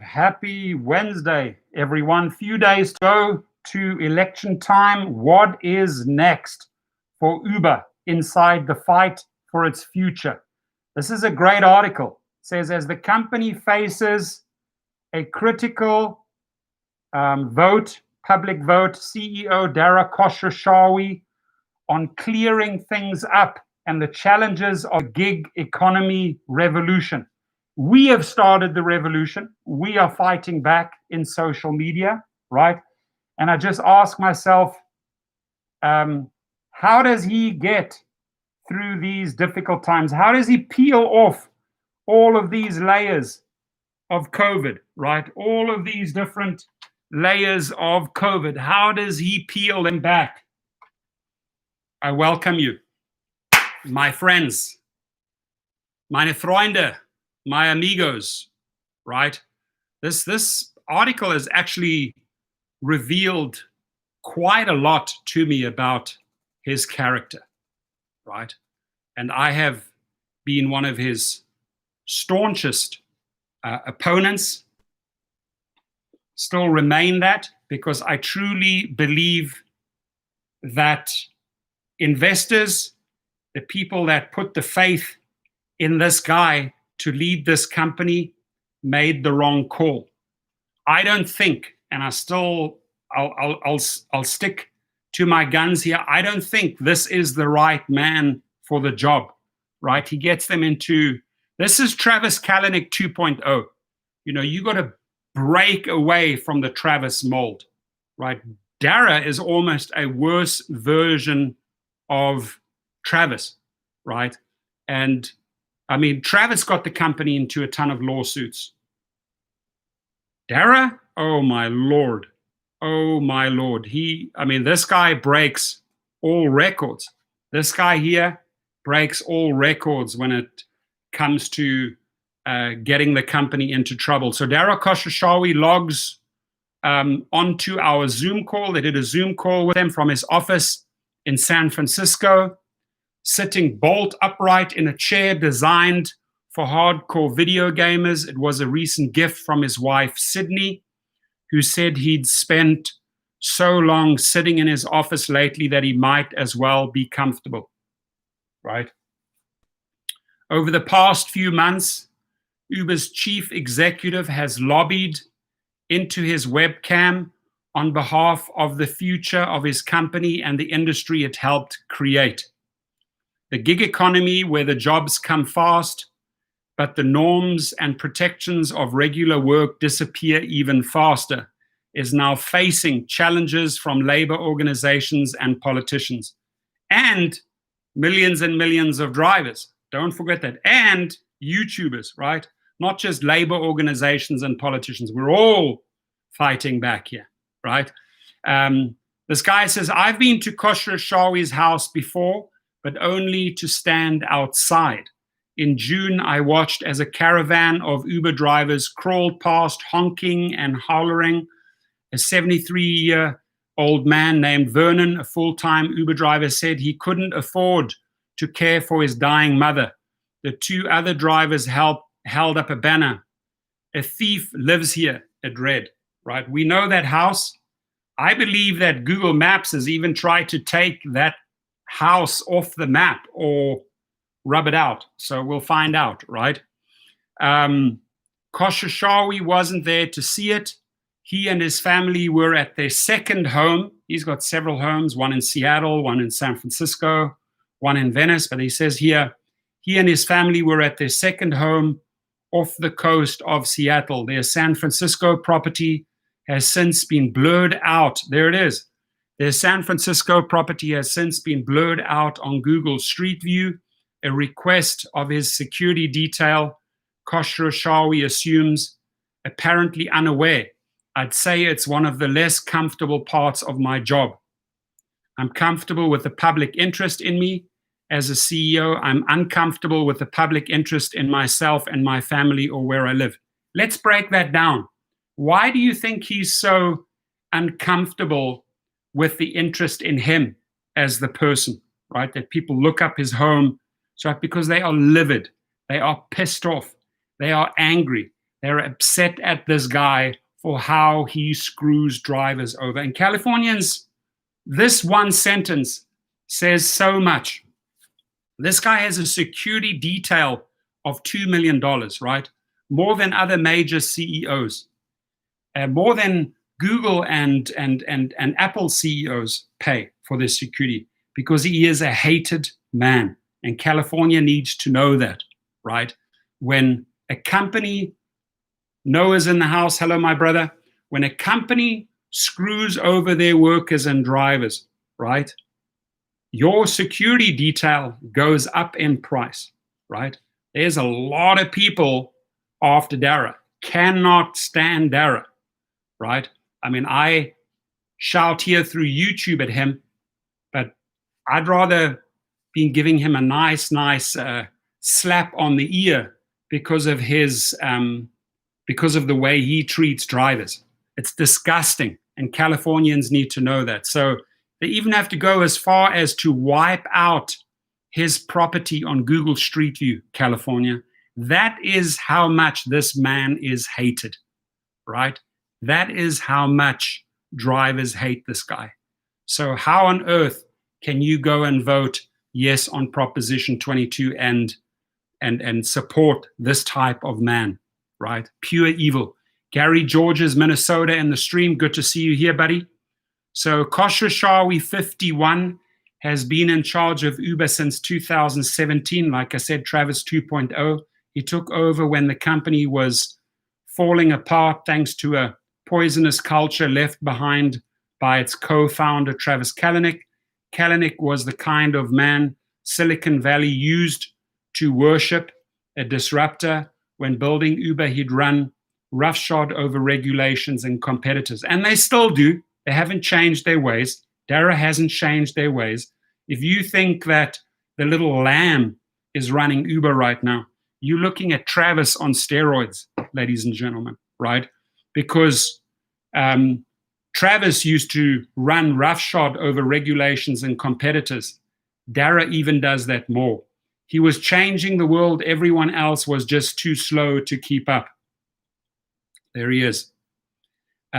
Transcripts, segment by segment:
Happy Wednesday, everyone. Few days to go to election time. What is next for Uber inside the fight for its future? This is a great article. It says, as the company faces a critical public vote, CEO Dara Khosrowshahi on clearing things up and the challenges of gig economy revolution. We have started the revolution. We are fighting back in social media, right? And I just ask myself, how does he get through these difficult times? How does he peel off all of these layers of COVID, right? All of these different layers of COVID. How does he peel them back? I welcome you, my friends, meine Freunde, my amigos, right? This article has actually revealed quite a lot to me about his character, right? And I have been one of his staunchest opponents, still remain that, because I truly believe that investors, the people that put the faith in this guy to lead this company, made the wrong call. I don't think, and I'll stick to my guns here. I don't think this is the right man for the job, right? He gets them into, this is Travis Kalanick 2.0. You know, you got to break away from the Travis mold, right? Dara is almost a worse version of Travis, right? And I mean, Travis got the company into a ton of lawsuits. Dara, oh my Lord. Oh my Lord. This guy breaks all records. This guy here breaks all records when it comes to getting the company into trouble. So Dara Khosrowshahi logs onto our Zoom call. They did a Zoom call with him from his office in San Francisco, sitting bolt upright in a chair designed for hardcore video gamers. It was a recent gift from his wife, Sydney, who said he'd spent so long sitting in his office lately that he might as well be comfortable, right? Over the past few months, Uber's chief executive has lobbied into his webcam on behalf of the future of his company and the industry it helped create. The gig economy, where the jobs come fast, but the norms and protections of regular work disappear even faster, is now facing challenges from labor organizations and politicians, and millions of drivers. Don't forget that. And YouTubers, right? Not just labor organizations and politicians. We're all fighting back here, right? This guy says, I've been to Khosrowshahi's house before, but only to stand outside. In June, I watched as a caravan of Uber drivers crawled past, honking and hollering. A 73-year-old man named Vernon, a full-time Uber driver, said he couldn't afford to care for his dying mother. The two other drivers held up a banner. A thief lives here, it read, right? We know that house. I believe that Google Maps has even tried to take that house off the map or rub it out. So we'll find out, right? Khosrowshahi wasn't there to see it. He and his family were at their second home. He's got several homes, one in Seattle, one in San Francisco, one in Venice. But he says here, he and his family were at their second home off the coast of Seattle. Their San Francisco property has since been blurred out. There it is. Their San Francisco property has since been blurred out on Google Street View, a request of his security detail. Khosrowshahi assumes, apparently unaware. I'd say it's one of the less comfortable parts of my job. I'm comfortable with the public interest in me. As a CEO, I'm uncomfortable with the public interest in myself and my family or where I live. Let's break that down. Why do you think he's so uncomfortable with the interest in him as the person, right? That people look up his home, so because they are livid, they are pissed off, they are angry, They're upset at this guy for how he screws drivers over. And Californians, this one sentence says so much. This guy has a security detail of $2 million, right? More than other major CEOs, more than Google and Apple CEOs pay for this security, because he is a hated man. And California needs to know that, right? When a company, Noah's in the house, hello, my brother. When a company screws over their workers and drivers, right? Your security detail goes up in price, right? There's a lot of people after Dara, cannot stand Dara, right? I mean, I shout here through YouTube at him, but I'd rather be giving him a nice slap on the ear because of his, because of the way he treats drivers. It's disgusting, and Californians need to know that. So they even have to go as far as to wipe out his property on Google Street View, California. That is how much this man is hated, right? That is how much drivers hate this guy. So how on earth can you go and vote yes on Proposition 22 and support this type of man, right? Pure evil. Gary George's Minnesota in the stream. Good to see you here, buddy. So Khosrowshahi 51 has been in charge of Uber since 2017. Like I said, Travis 2.0. He took over when the company was falling apart thanks to a poisonous culture left behind by its co-founder, Travis Kalanick. Kalanick was the kind of man Silicon Valley used to worship, a disruptor. When building Uber, he'd run roughshod over regulations and competitors. And they still do. They haven't changed their ways. Dara hasn't changed their ways. If you think that the little lamb is running Uber right now, you're looking at Travis on steroids, ladies and gentlemen, right? Because Travis used to run roughshod over regulations and competitors. Dara even does that more. He was changing the world. Everyone else was just too slow to keep up. There he is.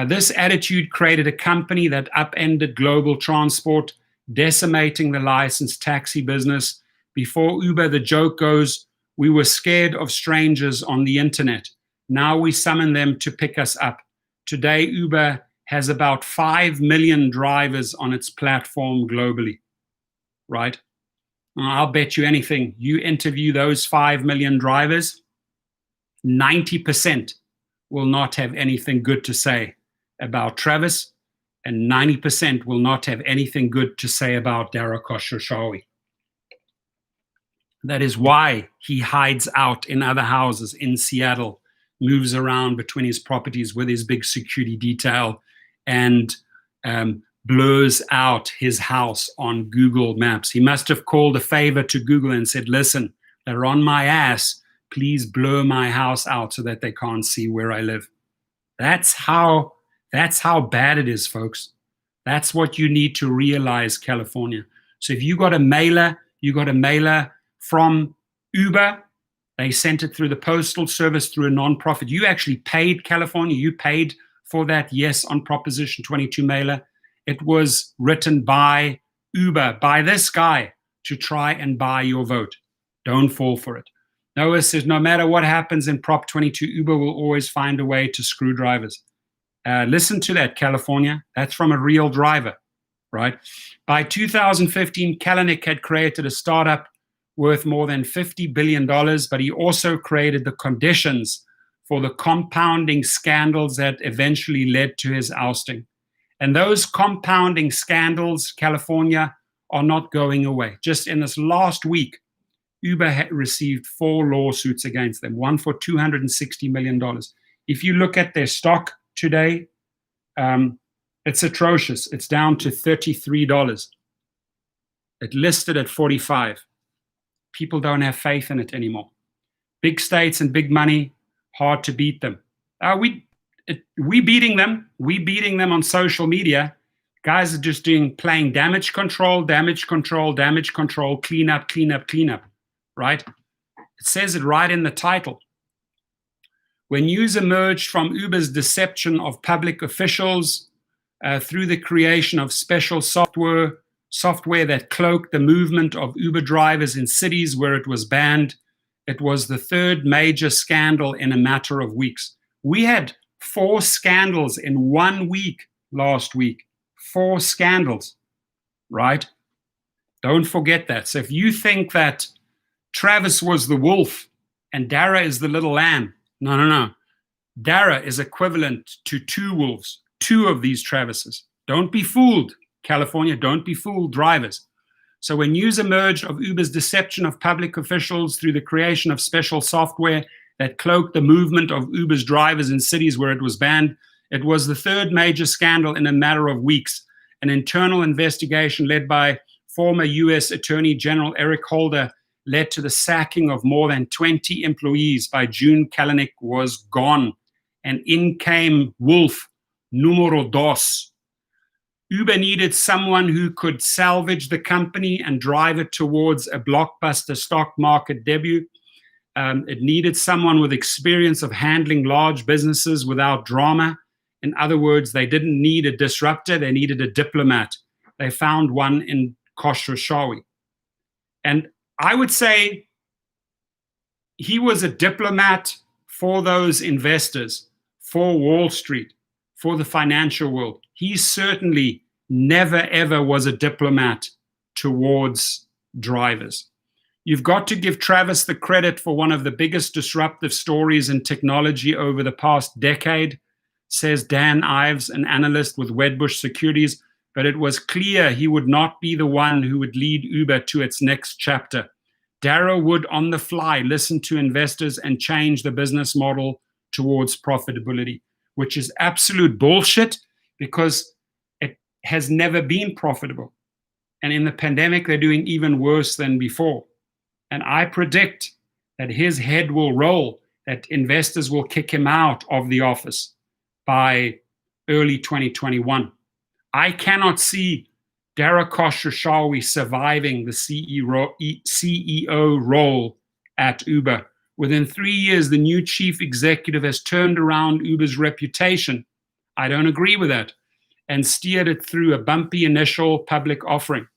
This attitude created a company that upended global transport, decimating the licensed taxi business. Before Uber, the joke goes, we were scared of strangers on the internet. Now we summon them to pick us up. Today, Uber has about 5 million drivers on its platform globally, right? I'll bet you anything. You interview those 5 million drivers, 90% will not have anything good to say about Travis, and 90% will not have anything good to say about Dara Khosrowshahi. That is why he hides out in other houses in Seattle, moves around between his properties with his big security detail, and blurs out his house on Google Maps. He must have called a favor to Google and said, listen, they're on my ass. Please blur my house out so that they can't see where I live. That's how bad it is, folks. That's what you need to realize, California. So if you got a mailer from Uber, they sent it through the postal service through a nonprofit. You actually paid, California, you paid for that yes on Proposition 22 mailer. It was written by Uber, by this guy, to try and buy your vote. Don't fall for it. Noah says, no matter what happens in Prop 22, Uber will always find a way to screw drivers. Listen to that, California. That's from a real driver, right? By 2015, Kalanick had created a startup worth more than $50 billion, but he also created the conditions for the compounding scandals that eventually led to his ousting. And those compounding scandals, California, are not going away. Just in this last week, Uber had received 4 lawsuits against them, one for $260 million. If you look at their stock today, it's atrocious. It's down to $33. It listed at $45. People don't have faith in it anymore. Big states and big money, hard to beat them. We beating them. We beating them on social media. Guys are just playing damage control, clean up, right? It says it right in the title. When news emerged from Uber's deception of public officials through the creation of special software that cloaked the movement of Uber drivers in cities where it was banned, it was the third major scandal in a matter of weeks. We had 4 scandals in 1 week last week. 4 scandals, right? Don't forget that. So if you think that Travis was the wolf and Dara is the little lamb, no. Dara is equivalent to 2 wolves, 2 of these Travises. Don't be fooled, California. Don't be fooled, drivers. So when news emerged of Uber's deception of public officials through the creation of special software that cloaked the movement of Uber's drivers in cities where it was banned, it was the third major scandal in a matter of weeks. An internal investigation led by former U.S. Attorney General Eric Holder led to the sacking of more than 20 employees. By June, Kalanick was gone, and in came Wolf numero dos. Uber needed someone who could salvage the company and drive it towards a blockbuster stock market debut. It needed someone with experience of handling large businesses without drama. In other words, they didn't need a disruptor, they needed a diplomat. They found one in Khosrowshahi. And I would say he was a diplomat for those investors, for Wall Street, for the financial world. He certainly never, ever was a diplomat towards drivers. You've got to give Travis the credit for one of the biggest disruptive stories in technology over the past decade, says Dan Ives, an analyst with Wedbush Securities, but it was clear he would not be the one who would lead Uber to its next chapter. Dara would, on the fly, listen to investors and change the business model towards profitability, which is absolute bullshit because it has never been profitable. And in the pandemic, they're doing even worse than before. And I predict that his head will roll, that investors will kick him out of the office by early 2021. I cannot see Dara Khosrowshahi surviving the CEO role at Uber. Within 3 years, the new chief executive has turned around Uber's reputation. I don't agree with that, and steered it through a bumpy initial public offering.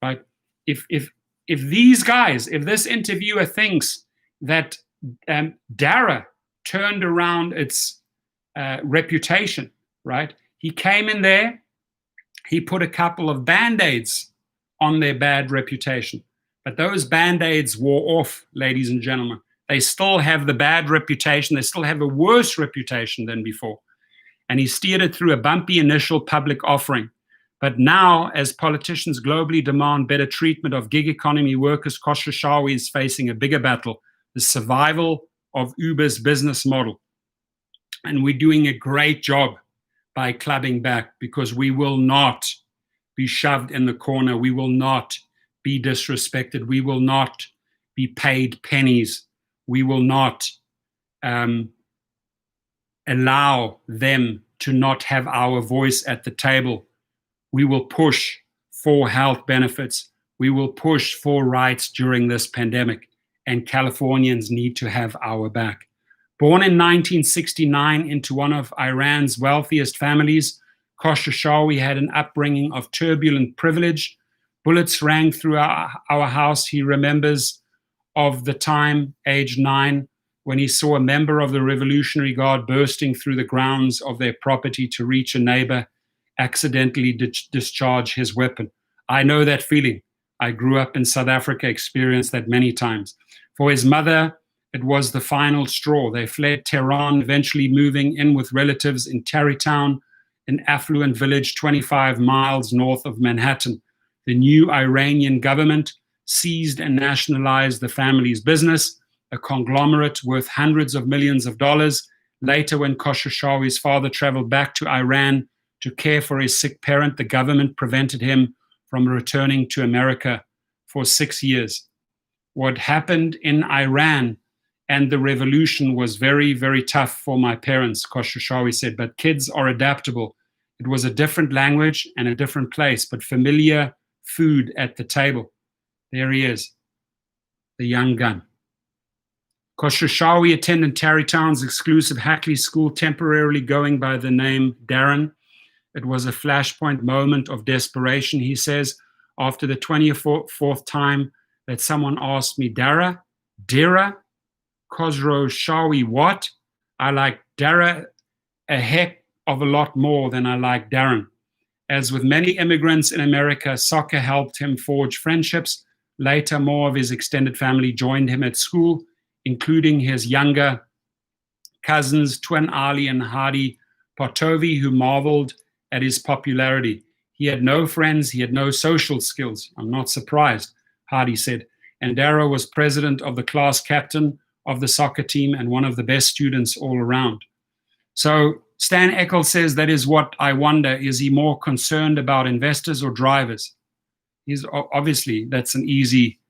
Right? If these guys, if this interviewer thinks that Dara turned around its reputation, right? He came in there, he put a couple of Band-Aids on their bad reputation. But those Band-Aids wore off, ladies and gentlemen. They still have the bad reputation. They still have a worse reputation than before. And he steered it through a bumpy initial public offering. But now, as politicians globally demand better treatment of gig economy workers, Khosrowshahi is facing a bigger battle, the survival of Uber's business model. And we're doing a great job by clubbing back, because we will not be shoved in the corner. We will not be disrespected. We will not be paid pennies. We will not allow them to not have our voice at the table. We will push for health benefits. We will push for rights during this pandemic, and Californians need to have our back. Born in 1969 into one of Iran's wealthiest families, Khosrowshahi had an upbringing of turbulent privilege. Bullets rang through our house. He remembers of the time, age 9, when he saw a member of the Revolutionary Guard bursting through the grounds of their property to reach a neighbor, accidentally discharge his weapon. I know that feeling. I grew up in South Africa, experienced that many times. For his mother, it was the final straw. They fled Tehran, eventually moving in with relatives in Tarrytown, an affluent village 25 miles north of Manhattan. The new Iranian government seized and nationalized the family's business, a conglomerate worth hundreds of millions of dollars. Later, when Khosrowshahi's father traveled back to Iran to care for his sick parent, the government prevented him from returning to America for 6 years. What happened in Iran and the revolution was very, very tough for my parents, Khosrowshahi said, but kids are adaptable. It was a different language and a different place, but familiar food at the table. There he is, the young gun. Khosrowshahi attended Tarrytown's exclusive Hackley School, temporarily going by the name Darren. It was a flashpoint moment of desperation, he says, after the 24th time that someone asked me, Dara, Khosrowshahi, what? I like Dara a heck of a lot more than I like Darren. As with many immigrants in America, soccer helped him forge friendships. Later, more of his extended family joined him at school, including his younger cousins, twin Ali and Hadi Partovi, who marveled at his popularity. He had no friends, he had no social skills. I'm not surprised, Hadi said. And Dara was president of the class captain of the soccer team and one of the best students all around. So Stan Eckel says, that is what I wonder. Is he more concerned about investors or drivers? He's obviously, that's an easy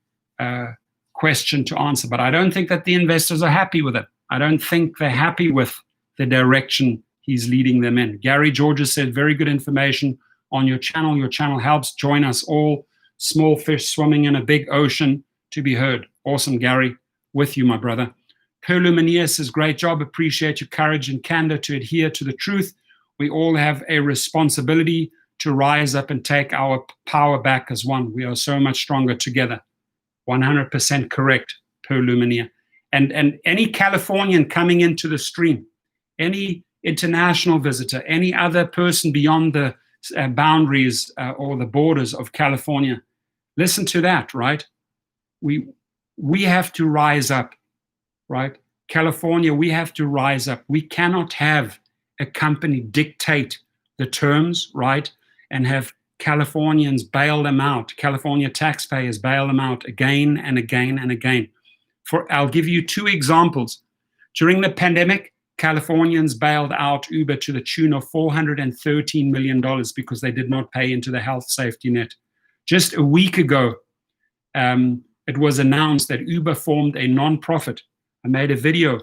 question to answer, but I don't think that the investors are happy with it. I don't think they're happy with the direction he's leading them in. Gary Georges said, very good information on your channel. Your channel helps join us all, small fish swimming in a big ocean, to be heard. Awesome, Gary. With you, my brother. Perlumania says, great job. Appreciate your courage and candor to adhere to the truth. We all have a responsibility to rise up and take our power back as one. We are so much stronger together. 100% correct, Perlumania. And any Californian coming into the stream, any international visitor, any other person beyond the boundaries or the borders of California, listen to that, right? We have to rise up, right? California, we have to rise up. We cannot have a company dictate the terms, right? And have Californians bail them out, California taxpayers bail them out again and again and again. I'll give you two examples. During the pandemic, Californians bailed out Uber to the tune of $413 million because they did not pay into the health safety net. Just a week ago, it was announced that Uber formed a nonprofit. I made a video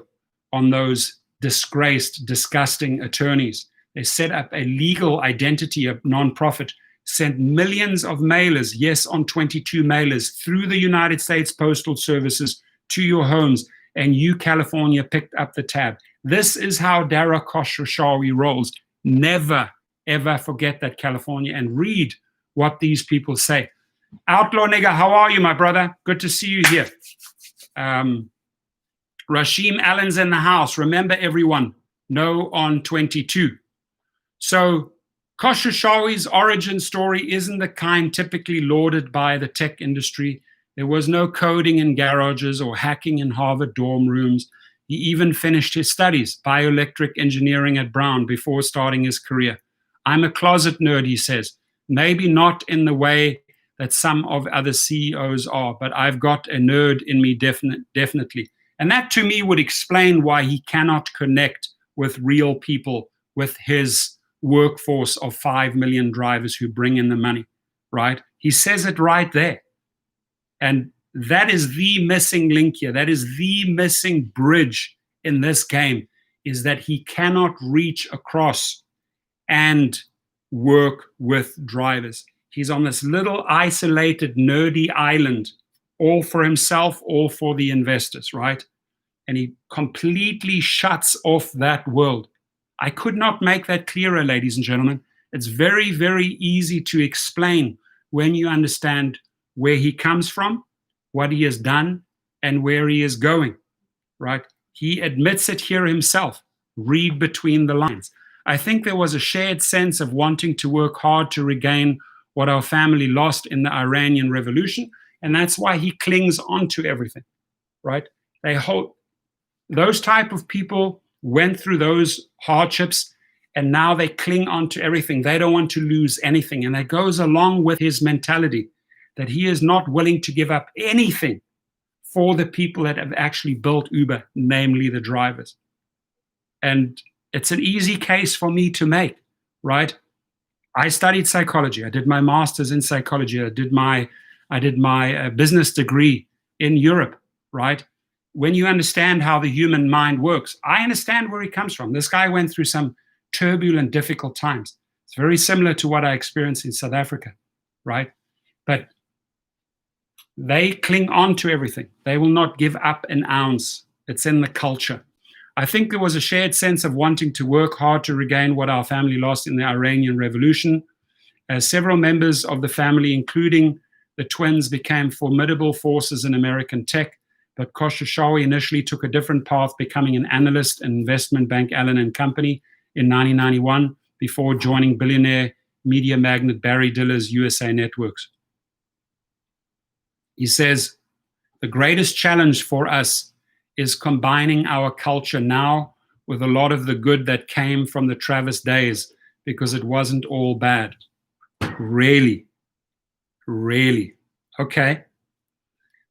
on those disgraced, disgusting attorneys. They set up a legal identity, a nonprofit, sent millions of mailers, yes, on 22 mailers, through the United States Postal Services to your homes, and you, California, picked up the tab. This is how Dara Khosrowshahi rolls. Never, ever forget that, California, and read what these people say. Outlaw Nigger, how are you, my brother? Good to see you here. Rashim Allen's in the house. Remember, everyone, no on 22. So Khosrowshahi's origin story isn't the kind typically lauded by the tech industry. There was no coding in garages or hacking in Harvard dorm rooms. He even finished his studies, bioelectric engineering at Brown, before starting his career. I'm a closet nerd, he says. Maybe not in the way that some of other CEOs are, but I've got a nerd in me, definitely. And that, to me, would explain why he cannot connect with real people, with his workforce of 5 million drivers who bring in the money, right? He says it right there. And that is the missing link here. That is the missing bridge in this game, is that he cannot reach across and work with drivers. He's on this little isolated, nerdy island, all for himself, all for the investors, right? And he completely shuts off that world. I could not make that clearer, ladies and gentlemen. It's very, very easy to explain when you understand where he comes from, what he has done, and where he is going, right? He admits it here himself. Read between the lines. I think there was a shared sense of wanting to work hard to regain what our family lost in the Iranian Revolution, and that's why he clings on to everything, right? Those type of people went through those hardships, and now they cling on to everything. They don't want to lose anything, and that goes along with his mentality that he is not willing to give up anything for the people that have actually built Uber, namely the drivers. And it's an easy case for me to make, right? I studied psychology. I did my master's in psychology. I did my business degree in Europe, right? When you understand how the human mind works, I understand where he comes from. This guy went through some turbulent, difficult times. It's very similar to what I experienced in South Africa, right? But they cling on to everything. They will not give up an ounce It's in the culture. I think there was a shared sense of wanting to work hard to regain what our family lost in the Iranian Revolution. Several members of the family, including the twins, became formidable forces in American tech, but Khosrowshahi initially took a different path, becoming an analyst in investment bank Allen and Company in 1991 before joining billionaire media magnate Barry Diller's USA Networks. He says, the greatest challenge for us is combining our culture now with a lot of the good that came from the Travis days, because it wasn't all bad. Really? Okay.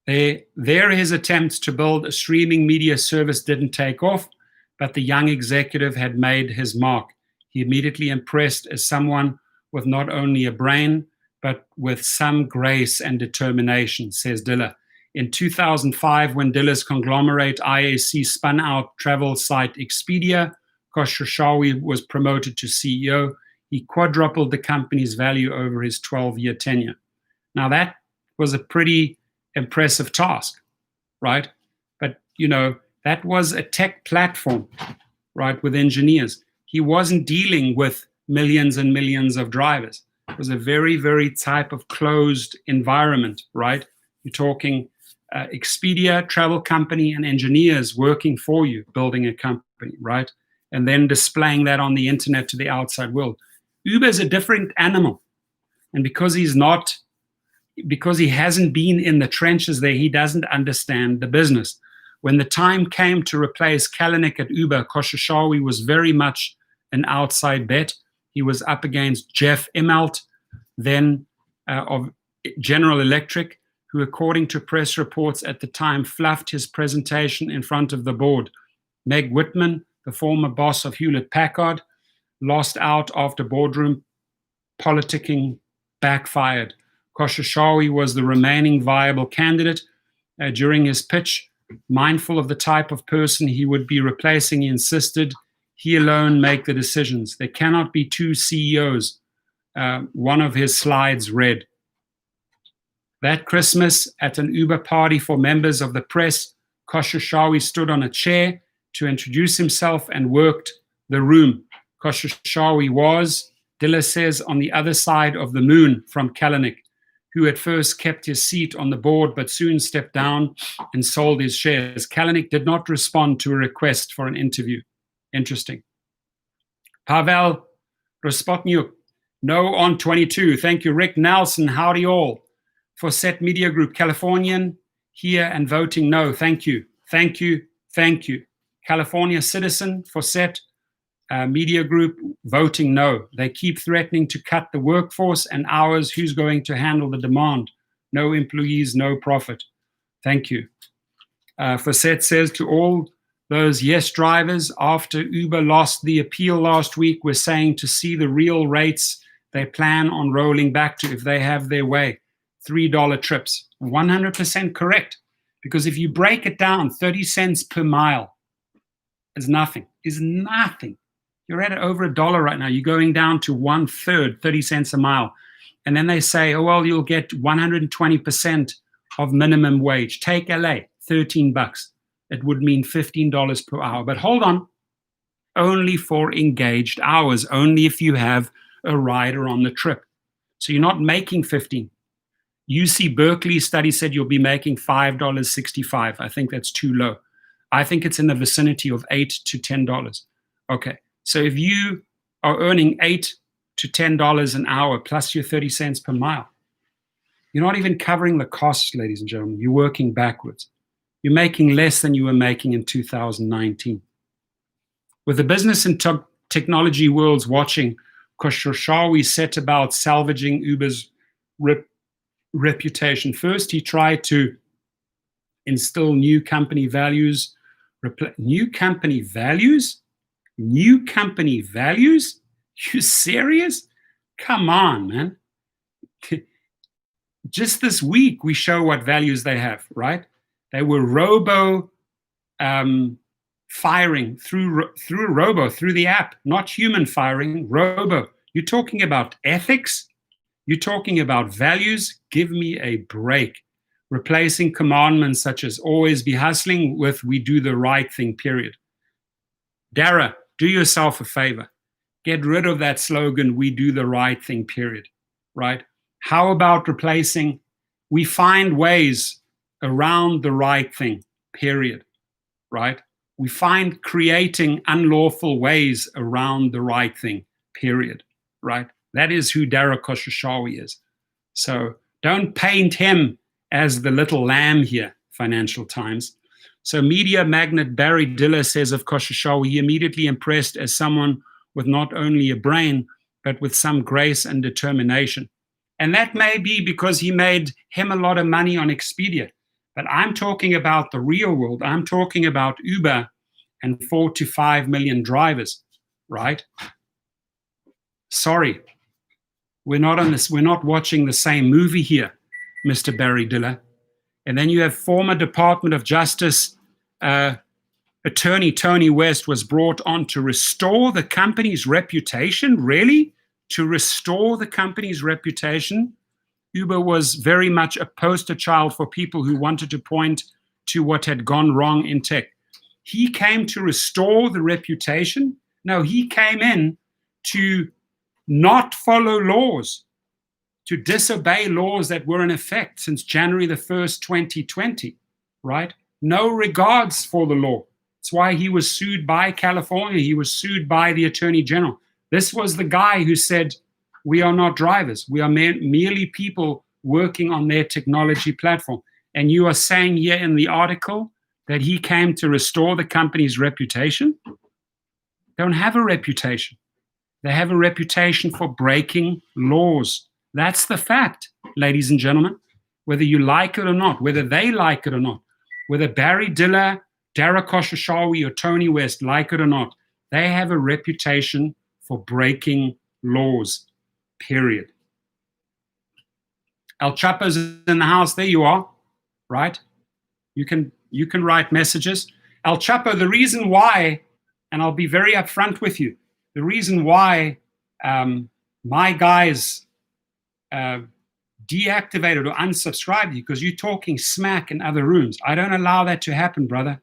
There his attempts to build a streaming media service didn't take off, but the young executive had made his mark. He immediately impressed as someone with not only a brain, but with some grace and determination, says Diller. In 2005, when Diller's conglomerate IAC spun out travel site Expedia, Khosrowshahi was promoted to CEO. He quadrupled the company's value over his 12-year tenure. Now that was a pretty impressive task, right? But, that was a tech platform, right, with engineers. He wasn't dealing with millions and millions of drivers. It was a very, very type of closed environment, right? You're talking Expedia, travel company, and engineers working for you, building a company, right? And then displaying that on the internet to the outside world. Uber is a different animal. And because he hasn't been in the trenches there, he doesn't understand the business. When the time came to replace Kalanick at Uber, Khosrowshahi was very much an outside bet. He was up against Jeff Immelt, then of General Electric, who, according to press reports at the time, fluffed his presentation in front of the board. Meg Whitman, the former boss of Hewlett-Packard, lost out after boardroom politicking backfired. Khosrowshahi was the remaining viable candidate. During his pitch, mindful of the type of person he would be replacing, he insisted he alone make the decisions. There cannot be two CEOs. One of his slides read. That Christmas, at an Uber party for members of the press, Khosrowshahi stood on a chair to introduce himself and worked the room. Khosrowshahi was, Diller says, on the other side of the moon from Kalanick, who at first kept his seat on the board but soon stepped down and sold his shares. Kalanick did not respond to a request for an interview. Interesting. Pavel Rospotniuk, no on 22. Thank you. Rick Nelson, howdy all. For Set Media Group, Californian, here and voting no. Thank you. California citizen for Set Media Group, voting no. They keep threatening to cut the workforce and hours. Who's going to handle the demand? No employees, no profit. Thank you. Facet says to all those yes drivers, after Uber lost the appeal last week, we're saying to see the real rates they plan on rolling back to if they have their way. $3 trips. 100% correct. Because if you break it down, 30 cents per mile is nothing. You're at over $1 right now. You're going down to 1/3, 30 cents a mile. And then they say, oh, well, you'll get 120% of minimum wage. Take LA, $13. It would mean $15 per hour. But hold on, only for engaged hours, only if you have a rider on the trip. So you're not making 15. UC Berkeley study said you'll be making $5.65. I think that's too low. I think it's in the vicinity of $8 to $10. Okay, so if you are earning $8 to $10 an hour plus your 30 cents per mile, you're not even covering the costs, ladies and gentlemen. You're working backwards. You're making less than you were making in 2019. With the business and technology worlds watching, Khosrowshahi set about salvaging Uber's reputation. First, he tried to instill new company values. New company values? You serious? Come on, man. Just this week, we show what values they have, right? They were robo firing through the app, not human firing, robo. You're talking about ethics? You're talking about values? Give me a break. replacing commandments such as always be hustling with we do the right thing, period. Dara, do yourself a favor. Get rid of that slogan, we do the right thing, period, right? How about replacing, we find ways around the right thing, period, right? We find creating unlawful ways around the right thing, period, right? That is who Dara Khosrowshahi is. So don't paint him as the little lamb here, Financial Times. So media magnate Barry Diller says of Khosrowshahi, he immediately impressed as someone with not only a brain, but with some grace and determination. And that may be because he made him a lot of money on Expedia. But I'm talking about the real world. I'm talking about Uber and 4 to 5 million drivers, right? Sorry, we're not on this. We're not watching the same movie here, Mr. Barry Diller. And then you have former Department of Justice Attorney Tony West was brought on to restore the company's reputation. Really? To restore the company's reputation? Uber was very much a poster child for people who wanted to point to what had gone wrong in tech. He came to restore the reputation. No, he came in to not follow laws, to disobey laws that were in effect since January the 1st, 2020, right? No regards for the law. That's why he was sued by California. He was sued by the Attorney General. This was the guy who said, we are not drivers. We are merely people working on their technology platform. And you are saying here in the article that he came to restore the company's reputation? They don't have a reputation. They have a reputation for breaking laws. That's the fact, ladies and gentlemen, whether you like it or not, whether they like it or not, whether Barry Diller, Dara Khosrowshahi, or Tony West like it or not, they have a reputation for breaking laws, period. El Chapo's in the house. There you are, right? You can write messages. El Chapo, the reason why, and I'll be very upfront with you, the reason why my guys deactivated or unsubscribed you, because you're talking smack in other rooms. I don't allow that to happen, brother.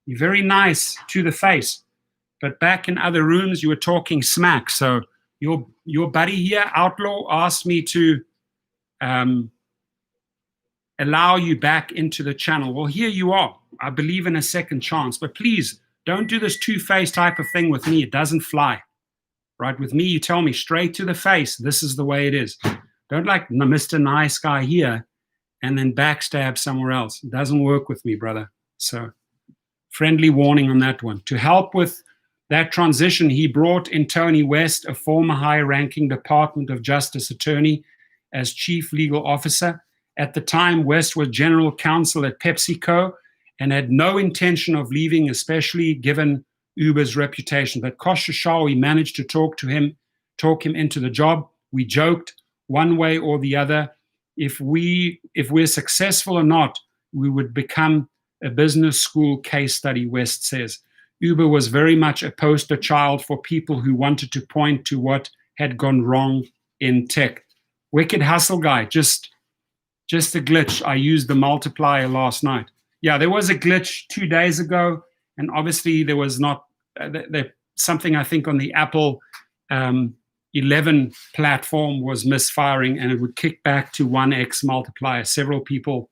You're very nice to the face, but back in other rooms, you were talking smack. So your buddy here, Outlaw, asked me to allow you back into the channel. Well, here you are. I believe in a second chance, but please don't do this two-faced type of thing with me. It doesn't fly, right? With me, you tell me straight to the face, this is the way it is. Don't like Mr. Nice Guy here and then backstab somewhere else. It doesn't work with me, brother. So friendly warning on that one. To help with that transition, he brought in Tony West, a former high-ranking Department of Justice attorney, as chief legal officer. At the time, West was general counsel at PepsiCo and had no intention of leaving, especially given Uber's reputation. But Khosrowshahi managed to talk him into the job. We joked one way or the other, if we're successful or not, we would become a business school case study, West says. Uber was very much a poster child for people who wanted to point to what had gone wrong in tech. Wicked hustle guy, just a glitch. I used the multiplier last night. Yeah, there was a glitch 2 days ago, and obviously there was not something, I think, on the Apple 11 platform was misfiring, and it would kick back to 1x multiplier. Several people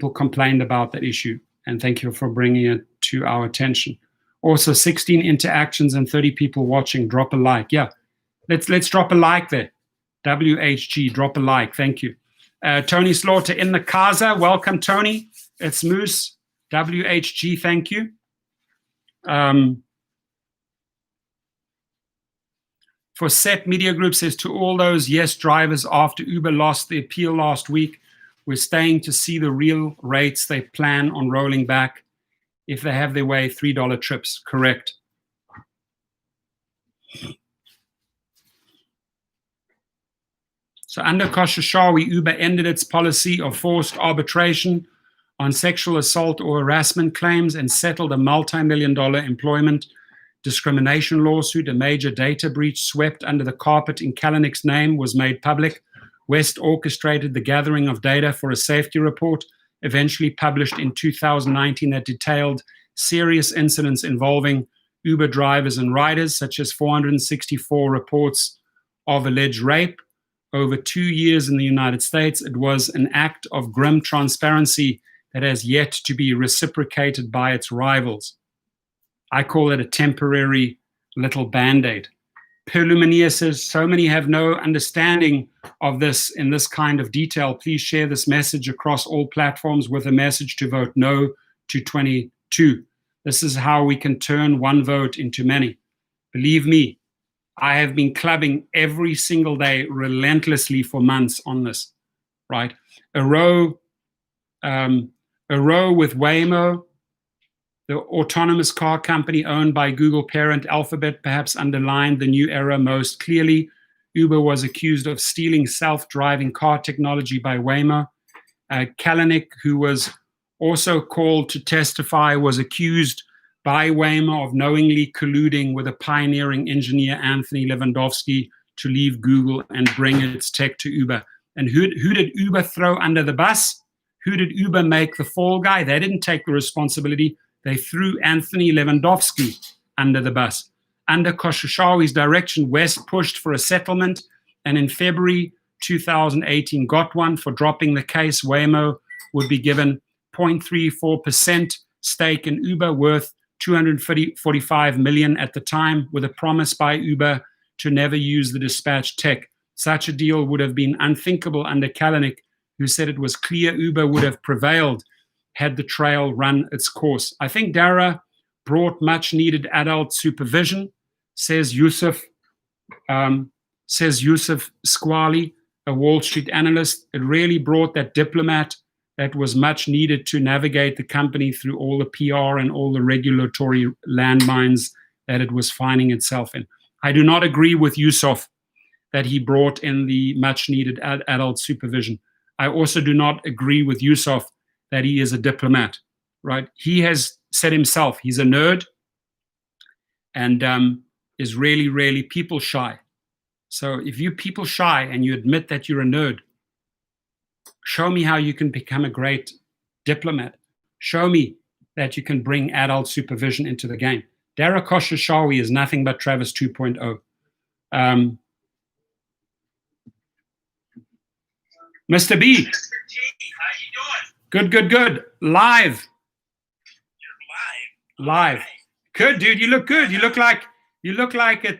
complained about that issue, and thank you for bringing it to our attention. Also, 16 interactions and 30 people watching. Drop a like. Yeah, let's drop a like there. WHG, drop a like. Thank you. Tony Slaughter in the Kaza. Welcome, Tony. It's Moose. WHG, thank you. For Set Media Group says, to all those yes drivers after Uber lost the appeal last week, we're staying to see the real rates they plan on rolling back if they have their way. $3 trips. Correct. So under Khosrowshahi, Uber ended its policy of forced arbitration on sexual assault or harassment claims and settled a multi-million-dollar employment discrimination lawsuit. A major data breach swept under the carpet in Kalanick's name was made public West orchestrated the gathering of data for a safety report, eventually published in 2019, that detailed serious incidents involving Uber drivers and riders, such as 464 reports of alleged rape over 2 years in the United States. It was an act of grim transparency that has yet to be reciprocated by its rivals. I call it a temporary little band-aid. Perlumania says, so many have no understanding of this in this kind of detail. Please share this message across all platforms with a message to vote no to 22. This is how we can turn one vote into many. Believe me, I have been clubbing every single day relentlessly for months on this, right? A row with Waymo, the autonomous car company owned by Google parent Alphabet, perhaps underlined the new era most clearly. Uber was accused of stealing self-driving car technology by Waymo. Kalanick, who was also called to testify, was accused by Waymo of knowingly colluding with a pioneering engineer, Anthony Lewandowski, to leave Google and bring its tech to Uber. And who did Uber throw under the bus? Who did Uber make the fall guy? They didn't take the responsibility. They threw Anthony Lewandowski under the bus. Under Khosrowshahi's direction, West pushed for a settlement, and in February 2018 got one. For dropping the case, Waymo would be given 0.34% stake in Uber, worth $245 million at the time, with a promise by Uber to never use the dispatch tech. Such a deal would have been unthinkable under Kalanick, who said it was clear Uber would have prevailed had the trail run its course. I think Dara brought much needed adult supervision, says Yusuf Squali, a Wall Street analyst. It really brought that diplomat that was much needed to navigate the company through all the PR and all the regulatory landmines that it was finding itself in. I do not agree with Yusuf that he brought in the much needed adult supervision. I also do not agree with Yusuf that he is a diplomat, right? He has said himself, he's a nerd and is really, really people shy. So if you're people shy and you admit that you're a nerd, show me how you can become a great diplomat. Show me that you can bring adult supervision into the game. Dara Khosrowshahi is nothing but Travis 2.0. Mr. B. Mr. G, how you doing? Good. Live. You're live. Live. Right. Good, dude. You look good. You look like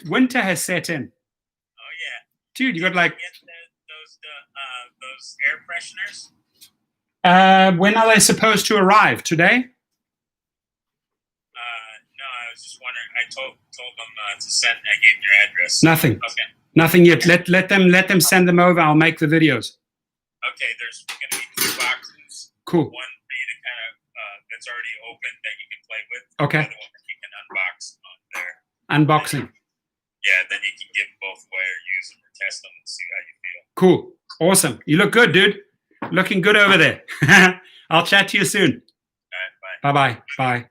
winter has set in. Oh yeah. Dude, you got like. Get those air fresheners? When are they supposed to arrive? Today? No, I was just wondering. I told them to send. I gave them your address. Nothing. Okay. Nothing yet. Let them send them over. I'll make the videos. Okay. There's going to be 2 boxes. Cool. One for you to kind of that's already open that you can play with. Okay. The other one that you can unbox on there. Unboxing. Yeah. Then you can give them both away or use them or test them and see how you feel. Cool. Awesome. You look good, dude. Looking good over there. I'll chat to you soon. All right. Bye. Bye-bye. Bye.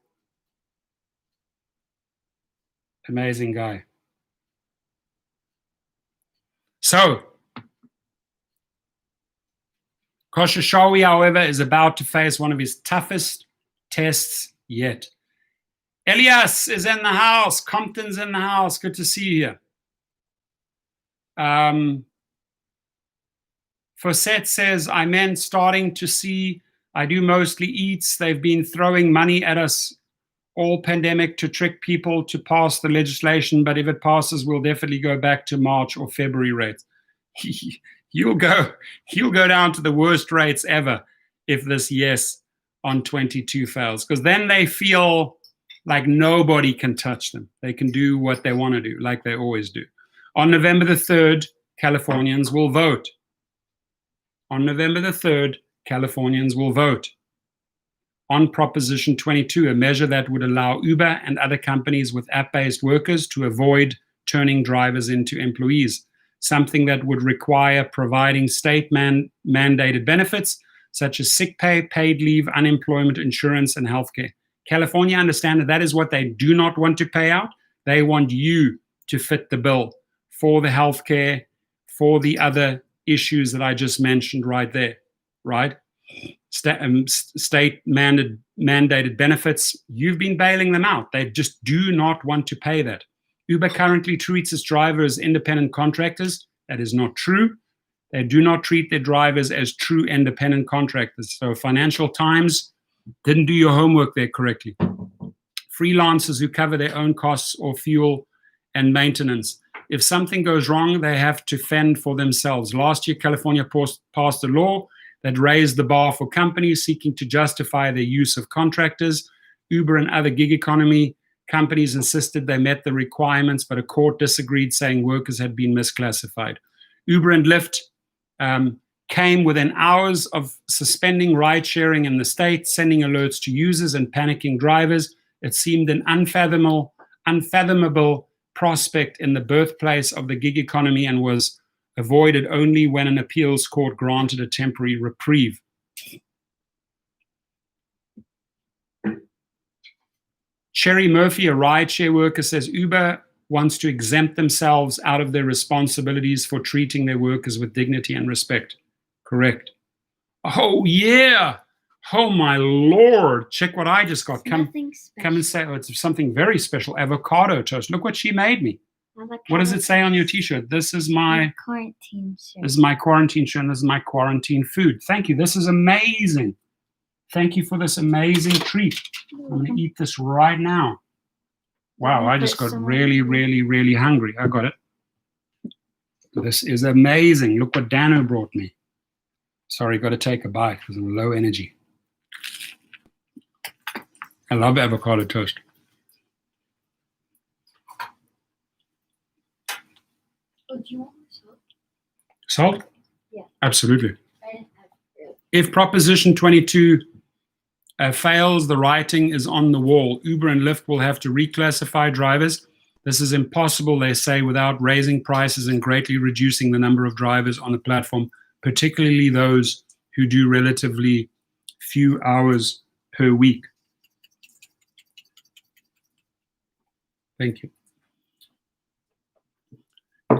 Amazing guy. So, Khosrowshahi, however, is about to face one of his toughest tests yet. Elias is in the house. Compton's in the house. Good to see you here. Fawcett says, I meant starting to see, I do mostly eats. They've been throwing money at us all pandemic to trick people to pass the legislation, but if it passes, we'll definitely go back to March or February rates. He'll go down to the worst rates ever if this yes on 22 fails, because then they feel like nobody can touch them. They can do what they want to do, like they always do. On November the 3rd, Californians will vote. On November the 3rd, Californians will vote on Proposition 22, a measure that would allow Uber and other companies with app-based workers to avoid turning drivers into employees, something that would require providing state-mandated benefits such as sick pay, paid leave, unemployment insurance, and healthcare. California understand that is what they do not want to pay out. They want you to fit the bill for the healthcare, for the other issues that I just mentioned right there, right? State mandated benefits, you've been bailing them out. They just do not want to pay that. Uber currently treats its drivers as independent contractors. That is not true. They do not treat their drivers as true independent contractors. So Financial Times didn't do your homework there correctly. Freelancers who cover their own costs or fuel and maintenance. If something goes wrong, they have to fend for themselves. Last year, California passed a law that raised the bar for companies seeking to justify their use of contractors. Uber and other gig economy companies insisted they met the requirements, but a court disagreed, saying workers had been misclassified. Uber and Lyft came within hours of suspending ride sharing in the state, sending alerts to users and panicking drivers. It seemed an unfathomable prospect in the birthplace of the gig economy and was avoided only when an appeals court granted a temporary reprieve. Sherry Murphy, a rideshare worker, says Uber wants to exempt themselves out of their responsibilities for treating their workers with dignity and respect. Correct. Oh, yeah. Oh, my Lord. Check what I just got. Come and say, oh, it's something very special. Avocado toast. Look what she made me. What does it say on your t-shirt? This is my quarantine shirt. This is my quarantine shirt, and this is my quarantine food. Thank you. This is amazing. Thank you for this amazing treat. I'm going to eat this right now. Wow, I just got really, really, really hungry. I got it. This is amazing. Look what Dano brought me. Sorry, got to take a bite because I'm low energy. I love avocado toast. Oh, do you want salt? Salt? Yeah. Absolutely. I didn't have fruit. If Proposition 22 fails, the writing is on the wall. Uber and Lyft will have to reclassify drivers. This is impossible, they say, without raising prices and greatly reducing the number of drivers on the platform, particularly those who do relatively few hours per week. Thank you.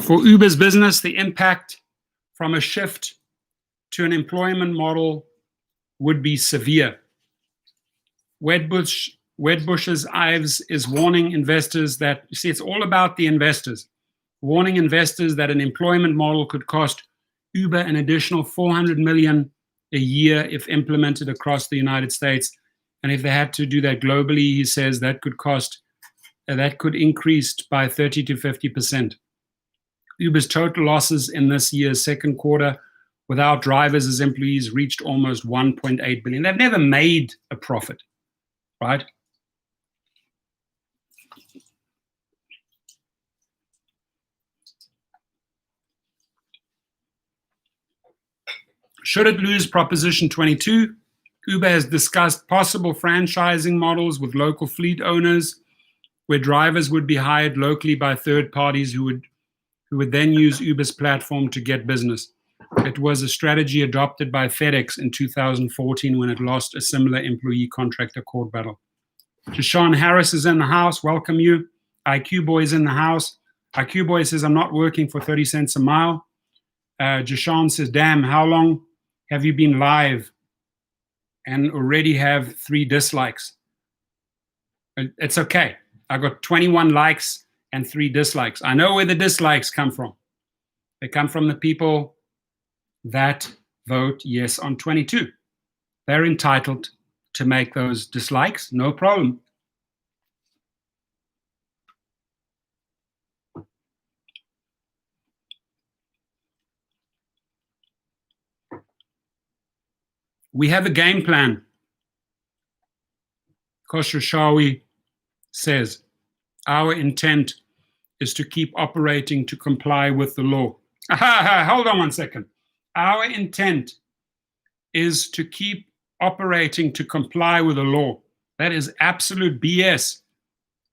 For Uber's business, the impact from a shift to an employment model would be severe. Wedbush's Ives is warning investors that, you see, it's all about the investors, warning investors that an employment model could cost Uber an additional $400 million a year if implemented across the United States. And if they had to do that globally, he says that could increase by 30 to 50%. Uber's total losses in this year's second quarter without drivers as employees reached almost 1.8 billion. They've never made a profit, right? Should it lose Proposition 22, Uber has discussed possible franchising models with local fleet owners where drivers would be hired locally by third parties who would then use Uber's platform to get business. It was a strategy adopted by FedEx in 2014 when it lost a similar employee-contractor court battle. Jashawn Harris is in the house. Welcome you. IQ Boy is in the house. IQ Boy says, I'm not working for 30 cents a mile. Jashawn says, damn, how long have you been live and already have 3 dislikes? It's okay. I got 21 likes and 3 dislikes. I know where the dislikes come from. They come from the people that vote yes on 22. They're entitled to make those dislikes, no problem. We have a game plan. Khosrowshahi says, our intent is to keep operating to comply with the law. Hold on one second. Our intent is to keep operating to comply with the law. That is absolute BS,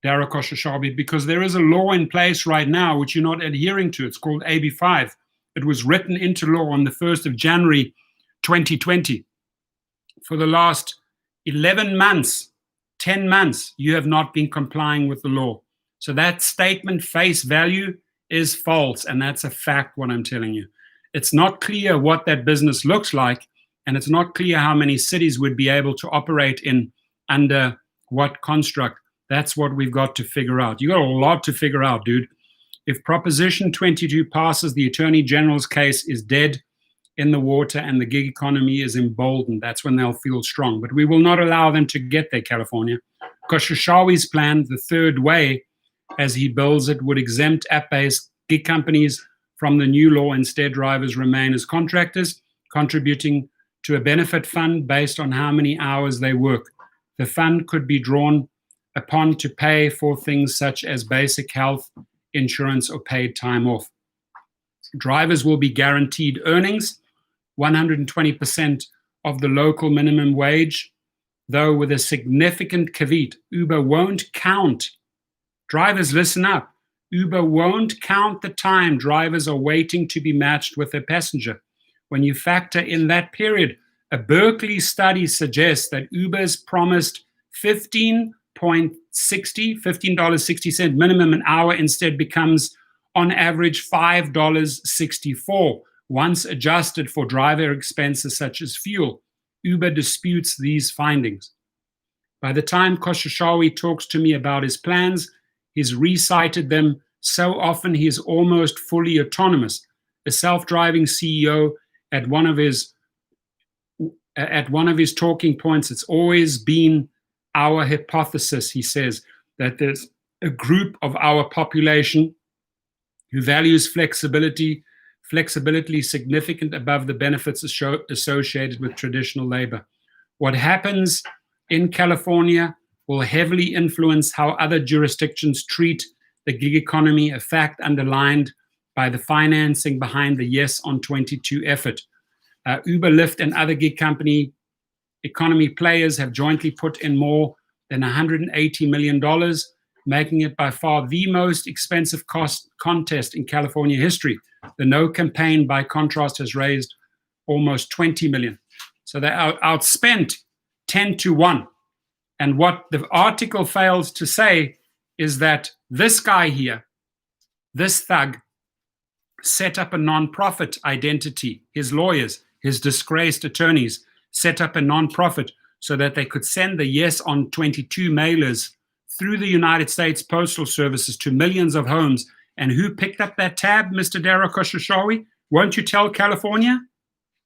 Dara Khosrowshahi, because there is a law in place right now which you're not adhering to. It's called AB 5. It was written into law on the 1st of January 2020. For the last 11 months, 10 months, you have not been complying with the law. So that statement, face value, is false, and that's a fact, what I'm telling you. It's not clear what that business looks like, and it's not clear how many cities would be able to operate in under what construct. That's what we've got to figure out. You got a lot to figure out, dude. If Proposition 22 passes, the Attorney General's case is dead in the water and the gig economy is emboldened. That's when they'll feel strong. But we will not allow them to get there, California. Khosrowshahi's plan, the third way, as he builds it, would exempt app-based gig companies from the new law. Instead, drivers remain as contractors, contributing to a benefit fund based on how many hours they work. The fund could be drawn upon to pay for things such as basic health insurance or paid time off. Drivers will be guaranteed earnings, 120% of the local minimum wage, though with a significant caveat. Uber won't count. Drivers, listen up. Uber won't count the time drivers are waiting to be matched with a passenger. When you factor in that period, a Berkeley study suggests that Uber's promised $15.60 minimum an hour instead becomes on average $5.64 once adjusted for driver expenses such as fuel. Uber disputes these findings. By the time Khosrowshahi talks to me about his plans, he's recited them so often he is almost fully autonomous. A self-driving CEO at one of his talking points, it's always been our hypothesis, he says, that there's a group of our population who values flexibility significant above the benefits associated with traditional labor. What happens in California will heavily influence how other jurisdictions treat the gig economy, a fact underlined by the financing behind the Yes on 22 effort. Uber, Lyft, and other gig economy players have jointly put in more than $180 million, making it by far the most expensive contest in California history. The No campaign, by contrast, has raised almost $20 million. So they outspent 10-1. And what the article fails to say is that this guy here, this thug, set up a nonprofit identity. His lawyers, his disgraced attorneys, set up a nonprofit so that they could send the Yes on 22 mailers through the United States Postal Services to millions of homes. And who picked up that tab, Mr. Dara Khosrowshahi? Won't you tell California?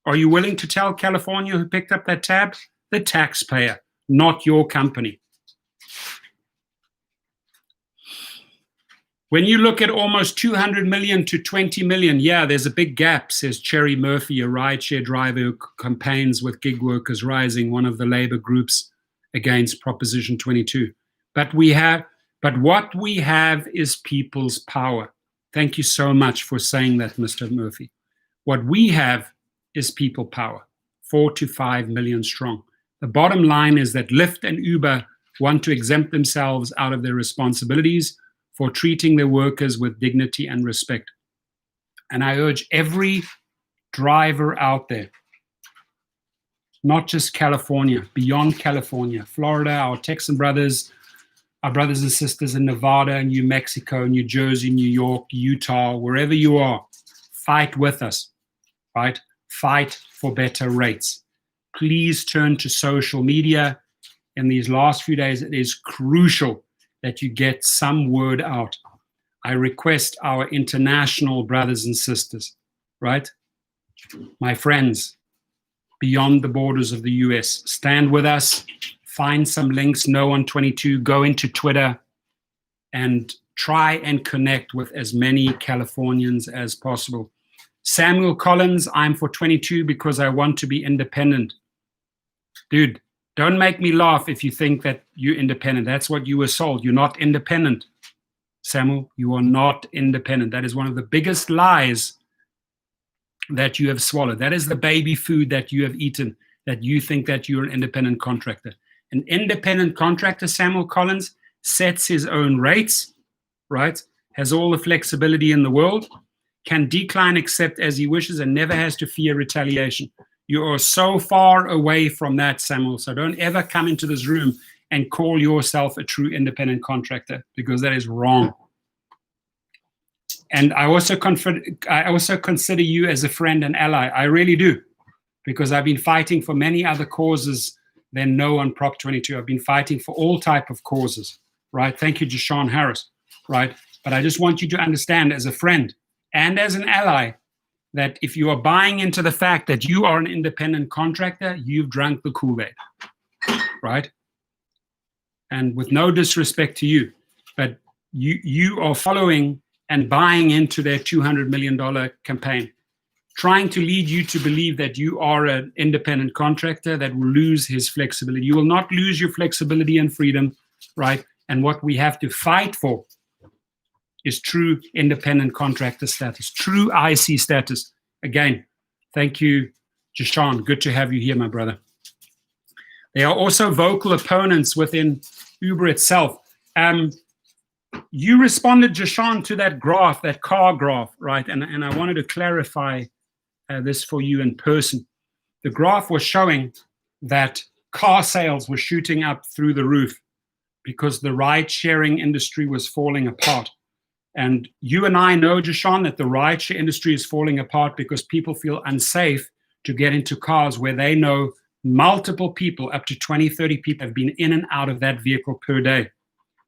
Are you willing to tell California who picked up that tab? The taxpayer, not your company. When you look at almost 200 million to 20 million, yeah, there's a big gap, says Cherry Murphy, a rideshare driver who campaigns with Gig Workers Rising, one of the labor groups against Proposition 22. But what we have is people's power. Thank you so much for saying that, Mr. Murphy. What we have is people power, 4 to 5 million strong. The bottom line is that Lyft and Uber want to exempt themselves out of their responsibilities for treating their workers with dignity and respect. And I urge every driver out there, not just California, beyond California, Florida, our Texan brothers, our brothers and sisters in Nevada, New Mexico, New Jersey, New York, Utah, wherever you are, fight with us, right? Fight for better rates. Please turn to social media. In these last few days, it is crucial that you get some word out. I request our international brothers and sisters, right? My friends, beyond the borders of the US, stand with us, find some links, No on 22, go into Twitter, and try and connect with as many Californians as possible. Samuel Collins, I'm for 22 because I want to be independent. Dude, don't make me laugh if you think that you're independent. That's what you were sold. You're not independent. Samuel, you are not independent. That is one of the biggest lies that you have swallowed. That is the baby food that you have eaten, that you think that you're an independent contractor. An independent contractor, Samuel Collins, sets his own rates, right? Has all the flexibility in the world, can decline, accept as he wishes, and never has to fear retaliation. You are so far away from that, Samuel. So don't ever come into this room and call yourself a true independent contractor, because that is wrong. And I also consider you as a friend and ally. I really do, because I've been fighting for many other causes than no on Prop 22. I've been fighting for all type of causes, right? Thank you, Jashawn Harris, right? But I just want you to understand as a friend and as an ally that if you are buying into the fact that you are an independent contractor, you've drunk the Kool-Aid, right? And with no disrespect to you, but you are following and buying into their $200 million campaign, trying to lead you to believe that you are an independent contractor that will lose his flexibility. You will not lose your flexibility and freedom, right? And what we have to fight for is true independent contractor status, true IC status. Again, thank you, Jashawn. Good to have you here, my brother. There are also vocal opponents within Uber itself. You responded, Jashawn, to that graph, that car graph, right? And I wanted to clarify this for you in person. The graph was showing that car sales were shooting up through the roof because the ride-sharing industry was falling apart. And you and I know, Jashawn, that the rideshare industry is falling apart because people feel unsafe to get into cars where they know multiple people, up to 20, 30 people, have been in and out of that vehicle per day.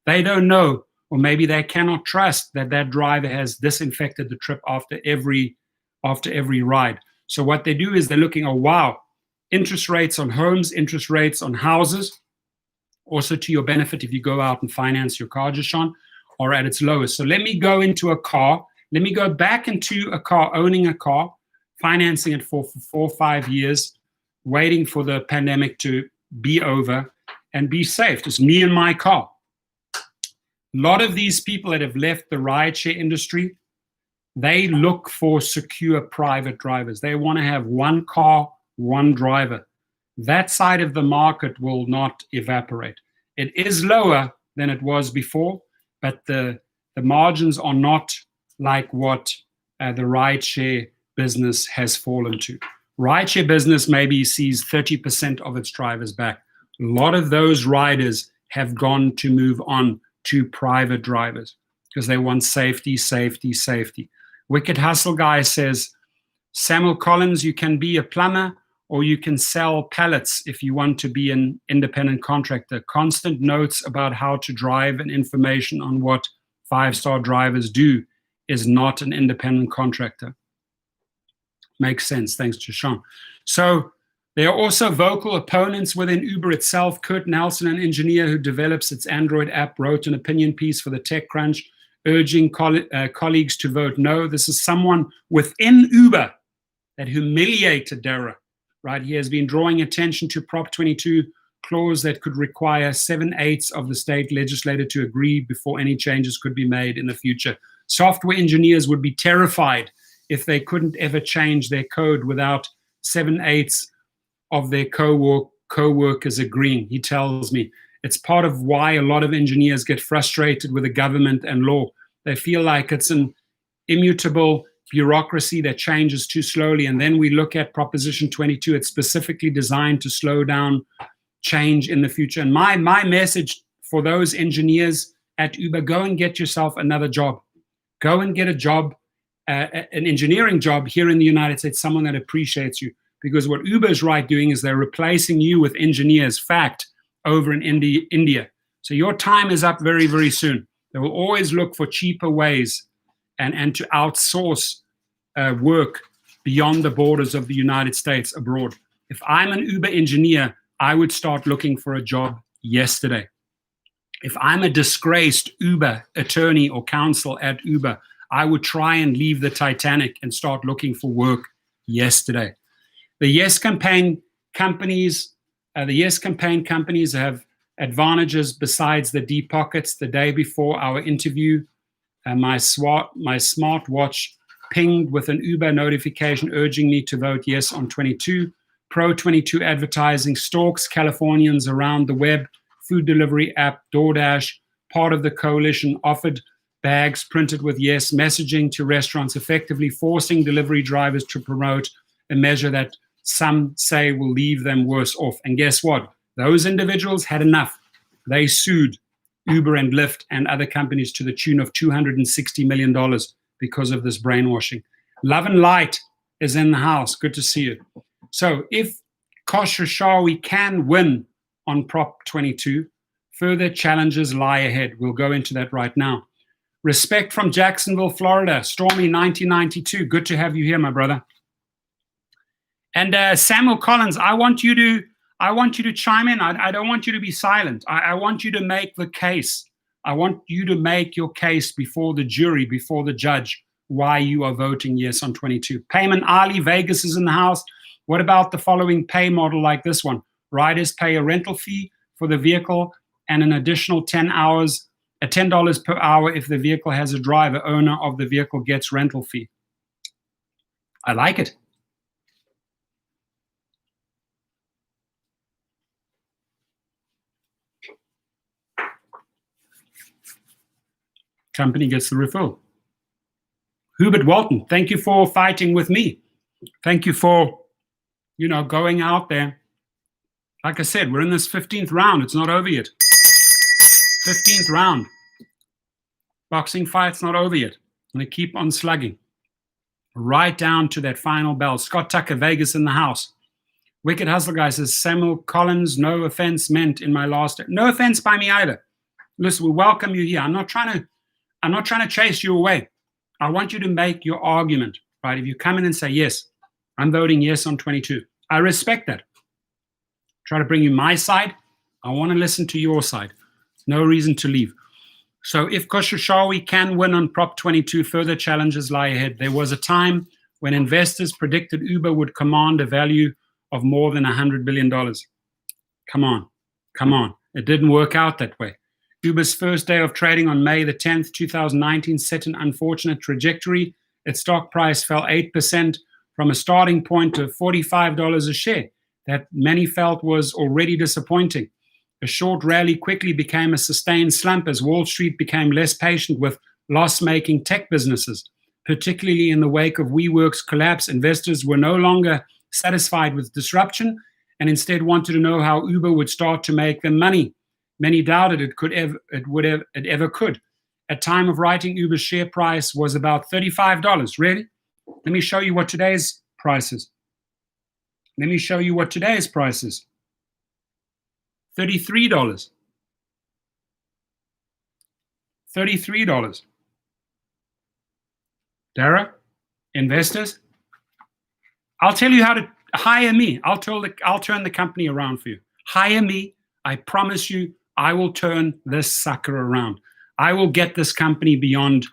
They don't know, or maybe they cannot trust that that driver has disinfected the trip after every ride. So what they do is they're looking, oh, wow, interest rates on homes, interest rates on houses, also to your benefit if you go out and finance your car, Jashawn, are at its lowest. So let me go into a car. Let me go back into a car, owning a car, financing it for 4 or 5 years, waiting for the pandemic to be over and be safe. Just me and my car. A lot of these people that have left the rideshare industry, they look for secure private drivers. They want to have one car, one driver. That side of the market will not evaporate. It is lower than it was before, but the margins are not like what the rideshare business has fallen to. Rideshare business maybe sees 30% of its drivers back. A lot of those riders have gone to move on to private drivers because they want safety, safety, safety. Wicked Hustle Guy says, Samuel Collins, you can be a plumber or you can sell pallets if you want to be an independent contractor. Constant notes about how to drive and information on what 5-star drivers do is not an independent contractor. Makes sense. Thanks, Jashawn. So there are also vocal opponents within Uber itself. Kurt Nelson, an engineer who develops its Android app, wrote an opinion piece for the TechCrunch urging colleagues to vote no. This is someone within Uber that humiliated Dara, right? He has been drawing attention to Prop 22 clause that could require 7/8 of the state legislature to agree before any changes could be made in the future. Software engineers would be terrified if they couldn't ever change their code without 7/8 of their co-workers agreeing. He tells me it's part of why a lot of engineers get frustrated with the government and law. They feel like it's an immutable bureaucracy that changes too slowly. And then we look at Proposition 22. It's specifically designed to slow down change in the future. And my message for those engineers at Uber, go and get yourself another job. Go and get a job, an engineering job here in the United States, someone that appreciates you. Because what Uber is right doing is they're replacing you with engineers, fact, over in India. So your time is up very, very soon. They will always look for cheaper ways and to outsource work beyond the borders of the United States abroad. If I'm an Uber engineer, I would start looking for a job yesterday. If I'm a disgraced Uber attorney or counsel at Uber, I would try and leave the Titanic and start looking for work yesterday. The Yes Campaign companies have advantages besides the deep pockets. The day before our interview, my smartwatch pinged with an Uber notification urging me to vote yes on 22. Pro 22 advertising stalks Californians around the web. Food delivery app DoorDash, part of the coalition, offered bags printed with yes messaging to restaurants, effectively forcing delivery drivers to promote a measure that some say will leave them worse off. And guess what? Those individuals had enough. They sued Uber and Lyft and other companies to the tune of $260 million because of this brainwashing. Love and Light is in the house. Good to see you. So if Khosrowshahi can win on Prop 22, further challenges lie ahead. We'll go into that right now. Respect from Jacksonville, Florida. Stormy 1992. Good to have you here, my brother. And Samuel Collins, I want you to chime in. I don't want you to be silent. I want you to make the case. I want you to make your case before the jury, before the judge, why you are voting yes on 22. Payment Ali, Vegas is in the house. What about the following pay model like this one? Riders pay a rental fee for the vehicle and an additional $10 per hour if the vehicle has a driver. Owner of the vehicle gets rental fee. I like it. Company gets the referral. Hubert Walton, thank you for fighting with me. Thank you for, going out there. Like I said, we're in this 15th round. It's not over yet. 15th round. Boxing fight's not over yet. I'm going to keep on slugging. Right down to that final bell. Scott Tucker, Vegas in the house. Wicked Hustle Guy says, Samuel Collins, no offense meant in my last... No offense by me either. Listen, we welcome you here. I'm not trying to chase you away. I want you to make your argument, right? If you come in and say, yes, I'm voting yes on 22. I respect that. Try to bring you my side. I want to listen to your side. No reason to leave. So if Khosrowshahi can win on Prop 22, further challenges lie ahead. There was a time when investors predicted Uber would command a value of more than $100 billion. Come on. It didn't work out that way. Uber's first day of trading on May the 10th, 2019 set an unfortunate trajectory. Its stock price fell 8% from a starting point of $45 a share that many felt was already disappointing. A short rally quickly became a sustained slump as Wall Street became less patient with loss-making tech businesses. Particularly in the wake of WeWork's collapse, investors were no longer satisfied with disruption and instead wanted to know how Uber would start to make them money. Many doubted it ever could. At time of writing, Uber's share price was about $35. Really? Let me show you what today's price is. $33. $33. Dara, investors, I'll tell you how to hire me. I'll turn the company around for you. Hire me. I promise you, I will turn this sucker around. I will get this company beyond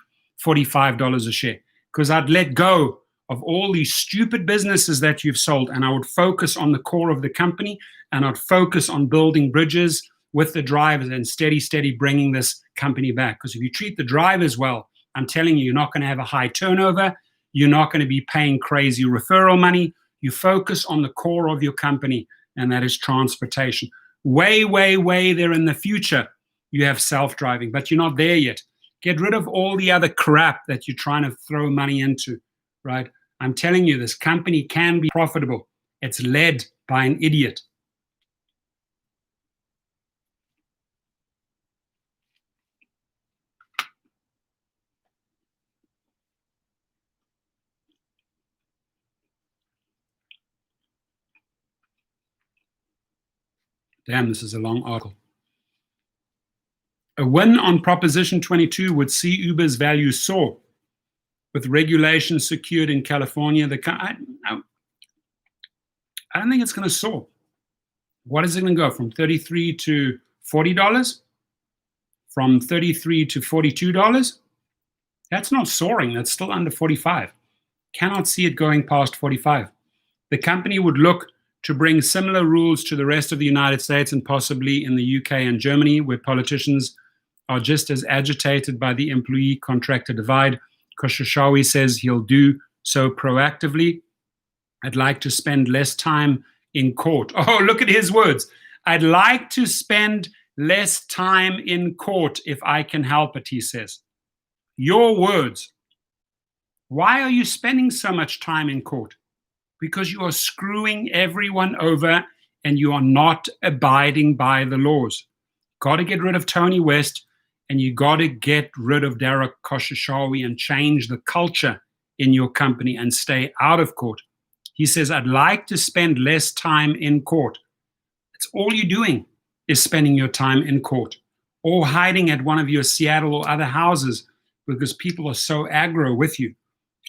$45 a share because I'd let go of all these stupid businesses that you've sold and I would focus on the core of the company and I'd focus on building bridges with the drivers and steady bringing this company back. Because if you treat the drivers well, I'm telling you, you're not going to have a high turnover. You're not going to be paying crazy referral money. You focus on the core of your company, and that is transportation. Way there in the future, you have self-driving, but you're not there yet. Get rid of all the other crap that you're trying to throw money into, right? I'm telling you, this company can be profitable. It's led by an idiot. Damn, this is a long article. A win on Proposition 22 would see Uber's value soar. With regulations secured in California, I don't think it's going to soar. What is it going to go from $33 to $40? From $33 to $42? That's not soaring. That's still under 45. Cannot see it going past 45. The company would look to bring similar rules to the rest of the United States and possibly in the UK and Germany, where politicians are just as agitated by the employee-contractor divide. Khosrowshahi says he'll do so proactively. I'd like to spend less time in court. Oh, look at his words. I'd like to spend less time in court if I can help it, he says. Your words. Why are you spending so much time in court? Because you are screwing everyone over and you are not abiding by the laws. Got to get rid of Tony West and you got to get rid of Derek Koshashawi and change the culture in your company and stay out of court. He says, I'd like to spend less time in court. It's all you're doing is spending your time in court or hiding at one of your Seattle or other houses because people are so aggro with you.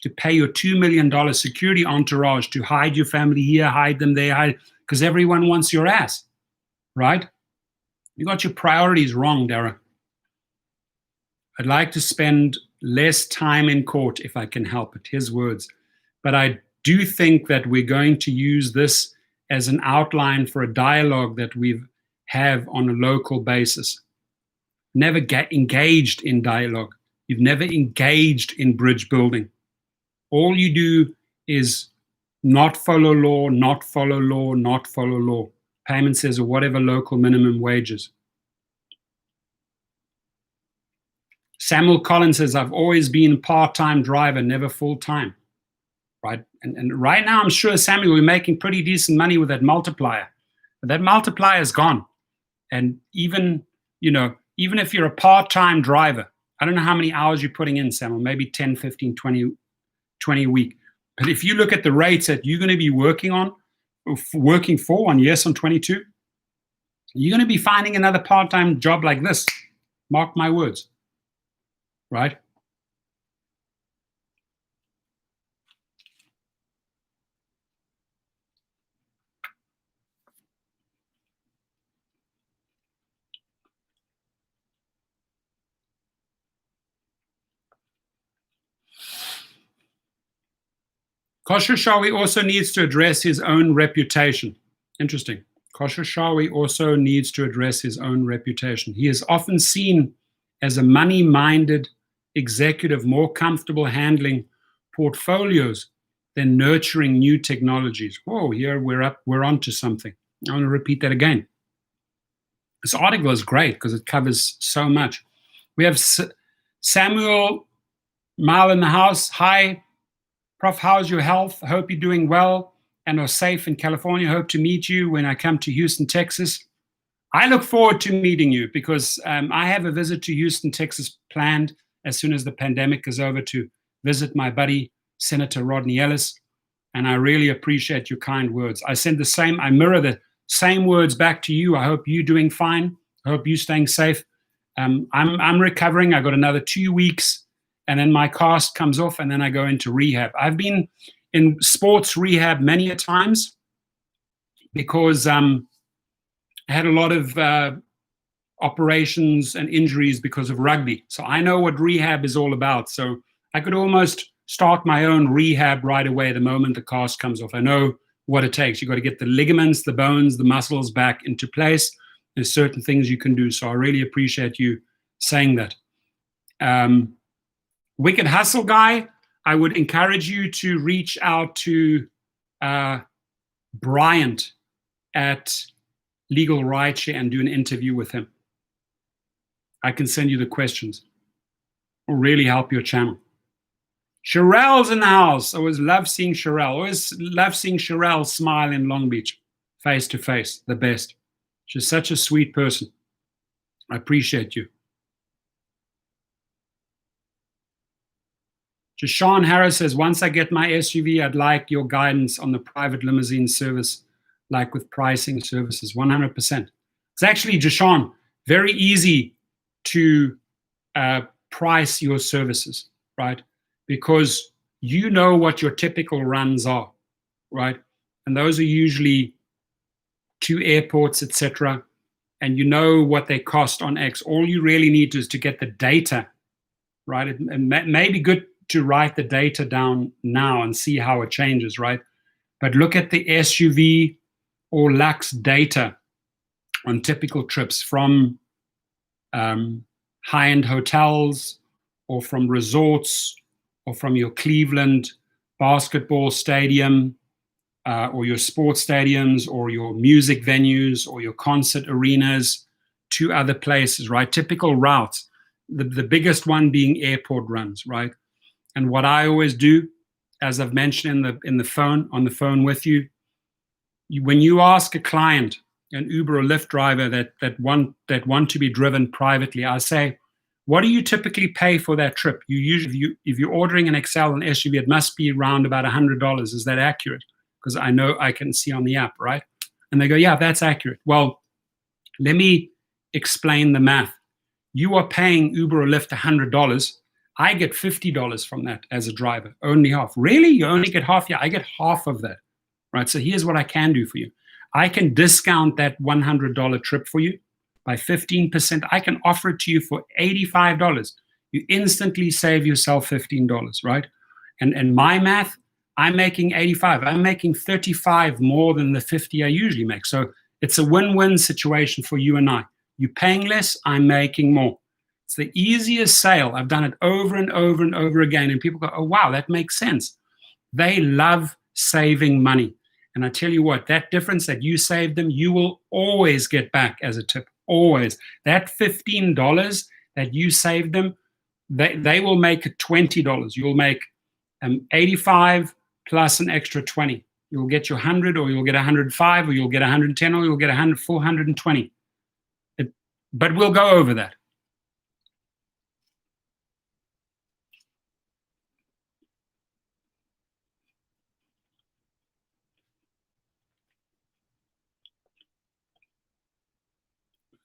To pay your $2 million security entourage to hide your family here, hide them there, because everyone wants your ass, right? You got your priorities wrong, Dara. I'd like to spend less time in court if I can help it, his words. But I do think that we're going to use this as an outline for a dialogue that we have on a local basis. Never get engaged in dialogue. You've never engaged in bridge building. All you do is not follow law, not follow law, not follow law. Payment says, or whatever local minimum wages. Samuel Collins says, I've always been a part-time driver, never full-time. Right? And right now, I'm sure, Samuel, we're making pretty decent money with that multiplier. But that multiplier is gone. And even if you're a part-time driver, I don't know how many hours you're putting in, Samuel, maybe 10, 15, 20 a week. But if you look at the rates that you're going to be working for on Yes on 22, you're going to be finding another part-time job like this. Mark my words. Right? Koshashawi also needs to address his own reputation. Interesting. Koshashawi also needs to address his own reputation. He is often seen as a money-minded executive, more comfortable handling portfolios than nurturing new technologies. Whoa, here we're onto something. I want to repeat that again. This article is great because it covers so much. We have Samuel Mal in the house. Hi, Prof, how's your health? Hope you're doing well and are safe in California. Hope to meet you when I come to Houston, Texas. I look forward to meeting you because I have a visit to Houston, Texas planned as soon as the pandemic is over to visit my buddy, Senator Rodney Ellis. And I really appreciate your kind words. I mirror the same words back to you. I hope you're doing fine. I hope you're staying safe. I'm recovering. I got another 2 weeks and then my cast comes off and then I go into rehab. I've been in sports rehab many a times because I had a lot of operations and injuries because of rugby. So I know what rehab is all about. So I could almost start my own rehab right away the moment the cast comes off. I know what it takes. You got to get the ligaments, the bones, the muscles back into place. There's certain things you can do. So I really appreciate you saying that. Wicked Hustle Guy, I would encourage you to reach out to Bryant at Legal Rideshare and do an interview with him. I can send you the questions. It will really help your channel. Sherelle's in the house. I always love seeing Sherelle. Always love seeing Sherelle smile in Long Beach, face to face, the best. She's such a sweet person. I appreciate you. Jashawn Harris says, once I get my SUV, I'd like your guidance on the private limousine service, like with pricing services, 100%. It's actually, Jashawn, very easy to price your services, right? Because you know what your typical runs are, right? And those are usually to airports, etc. And you know what they cost on X. All you really need is to get the data, right? It may be good to write the data down now and see how it changes, right? But look at the SUV or Lux data on typical trips from high-end hotels or from resorts or from your Cleveland basketball stadium or your sports stadiums or your music venues or your concert arenas to other places, right? Typical routes, the biggest one being airport runs, right? And what I always do, as I've mentioned on the phone with you, when you ask a client, an Uber or Lyft driver that want to be driven privately, I say, What do you typically pay for that trip? You usually, if you're ordering an XL and SUV, it must be around about $100. Is that accurate? Because I know I can see on the app, right? And they go, yeah, that's accurate. Well, let me explain the math. You are paying Uber or Lyft $100. I get $50 from that as a driver, only half. Really? You only get half? Yeah, I get half of that, right? So here's what I can do for you. I can discount that $100 trip for you by 15%. I can offer it to you for $85. You instantly save yourself $15, right? And my math, I'm making 85. I'm making 35 more than the 50 I usually make. So it's a win-win situation for you and I. You're paying less, I'm making more. It's the easiest sale. I've done it over and over and over again. And people go, oh, wow, that makes sense. They love saving money. And I tell you what, that difference that you saved them, you will always get back as a tip. Always. That $15 that you saved them, they will make it $20. You'll make 85 plus an extra 20. You'll get your 100, or you'll get 105, or you'll get 110, or you'll get 420. But we'll go over that.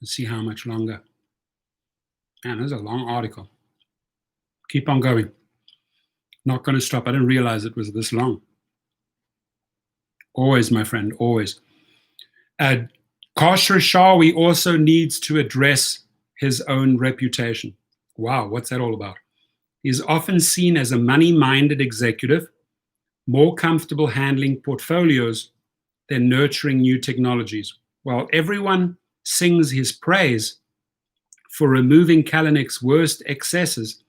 Let's see how much longer. Man, this is a long article. Keep on going. Not going to stop. I didn't realize it was this long. Always, my friend, always. Khosrowshahi also needs to address his own reputation. Wow, what's that all about? He's often seen as a money-minded executive, more comfortable handling portfolios than nurturing new technologies. While everyone sings his praise for removing Kalanick's worst excesses,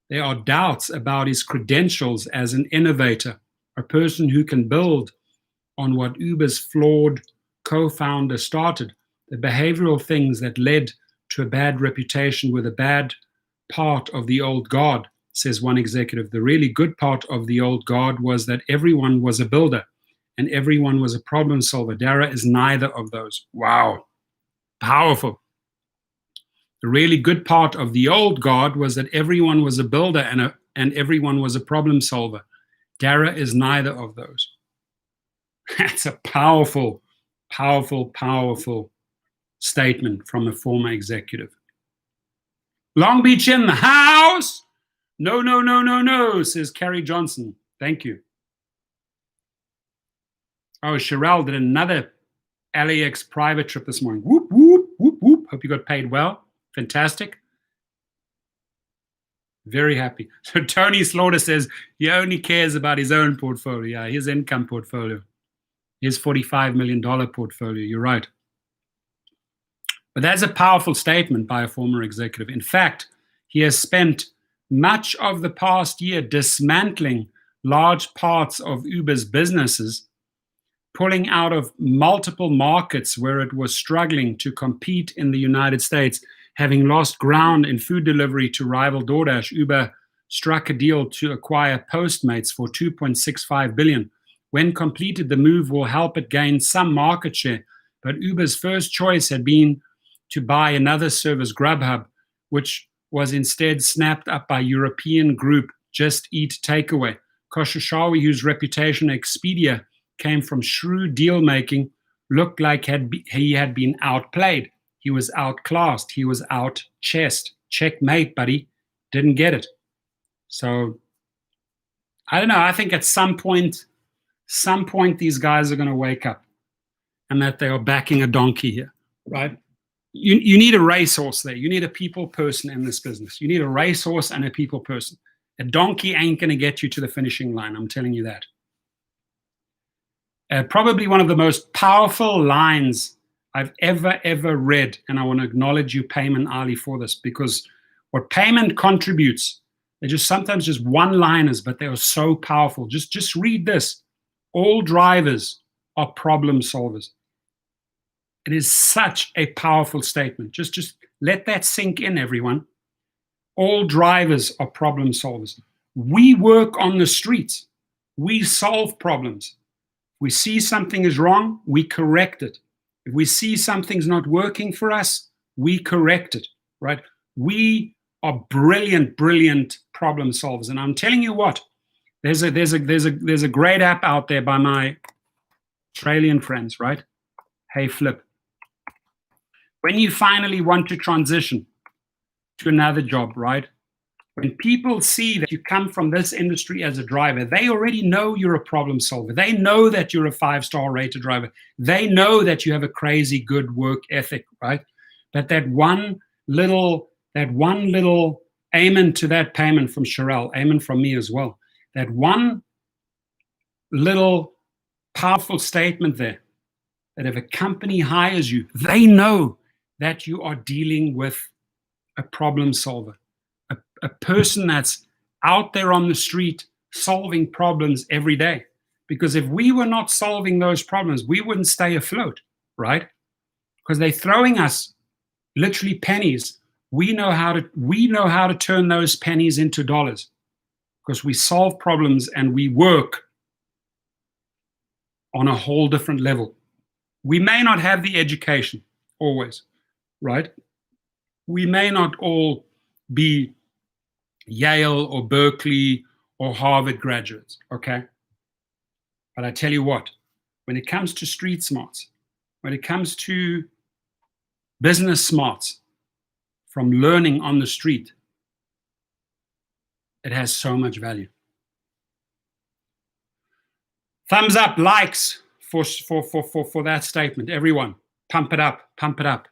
there are doubts about his credentials as an innovator, a person who can build on what Uber's flawed co-founder started. The behavioral things that led to a bad reputation were the bad part of the old guard, says one executive. The really good part of the old guard was that everyone was a builder and everyone was a problem solver. Dara is neither of those. Wow. Powerful. The really good part of the old guard was that everyone was a builder and everyone was a problem solver. Dara is neither of those. That's a powerful, powerful, powerful statement from a former executive. Long Beach in the house. No, no, no, no, no, says Carrie Johnson. Thank you. Oh, Sherelle did another LAX private trip this morning. Whoop, whoop, whoop, whoop. Hope you got paid well. Fantastic. Very happy. So Tony Slaughter says he only cares about his own portfolio, his income portfolio, his $45 million portfolio. You're right. But that's a powerful statement by a former executive. In fact, he has spent much of the past year dismantling large parts of Uber's businesses, pulling out of multiple markets where it was struggling to compete in the United States. Having lost ground in food delivery to rival DoorDash, Uber struck a deal to acquire Postmates for $2.65 billion. When completed, the move will help it gain some market share, but Uber's first choice had been to buy another service, Grubhub, which was instead snapped up by European group Just Eat Takeaway. Khosrowshahi, whose reputation at Expedia came from shrewd deal-making, looked like he had been outplayed. He was outclassed. He was out-chessed. Checkmate, buddy. Didn't get it. So, I don't know. I think at some point these guys are going to wake up and that they are backing a donkey here, right? You need a racehorse there. You need a people person in this business. You need a racehorse and a people person. A donkey ain't going to get you to the finishing line. I'm telling you that. Probably one of the most powerful lines I've ever read, and I want to acknowledge you, Payman Ali, for this, because what Payman contributes, they're just sometimes just one-liners, but they are so powerful. Just read this. All drivers are problem solvers. It is such a powerful statement. Just let that sink in, everyone. All drivers are problem solvers. We work on the streets. We solve problems. We see something is wrong, we correct it. If we see something's not working for us, we correct it, right? We are brilliant, brilliant problem solvers. And I'm telling you what, there's a great app out there by my Australian friends, right? Hey, Flip. When you finally want to transition to another job, right? When people see that you come from this industry as a driver, they already know you're a problem solver. They know that you're a 5-star rated driver. They know that you have a crazy good work ethic, right? But that one little amen to that payment from Sherelle, amen from me as well. That one little powerful statement there, that if a company hires you, they know that you are dealing with a problem solver, a person that's out there on the street solving problems every day. Because if we were not solving those problems, we wouldn't stay afloat, right? Because they're throwing us literally pennies. We know how to turn those pennies into dollars because we solve problems and we work on a whole different level. We may not have the education always, right? We may not all be Yale or Berkeley or Harvard graduates, okay? But I tell you what, when it comes to street smarts, when it comes to business smarts from learning on the street, it has so much value. Thumbs up, likes for that statement. Everyone, pump it up, pump it up.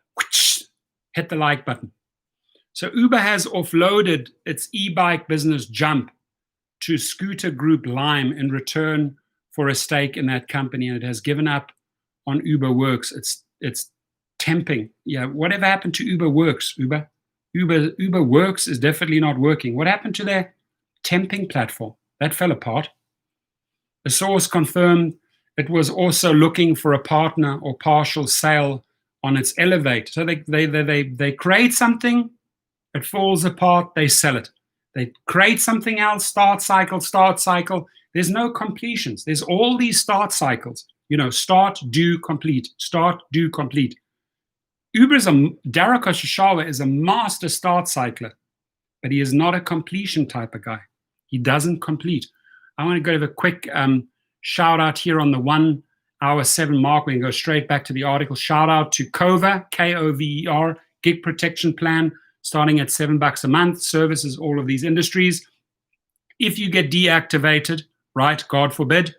Hit the like button. So Uber has offloaded its e-bike business Jump to Scooter Group Lime in return for a stake in that company, and it has given up on Uber Works. It's temping. Yeah, whatever happened to Uber Works? Uber Works is definitely not working. What happened to their temping platform? That fell apart. The source confirmed it was also looking for a partner or partial sale on its Elevate. So they create something, it falls apart, they sell it. They create something else, start cycle. There's no completions. There's all these start cycles. Start, do, complete. Start, do, complete. Darako Shishawa is a master start cycler, but he is not a completion type of guy. He doesn't complete. I want to give a quick shout out here on the 1 hour 7 mark. We can go straight back to the article. Shout out to Cover, Kover, gig protection plan, starting at $7 a month, services all of these industries. If you get deactivated, right, God forbid,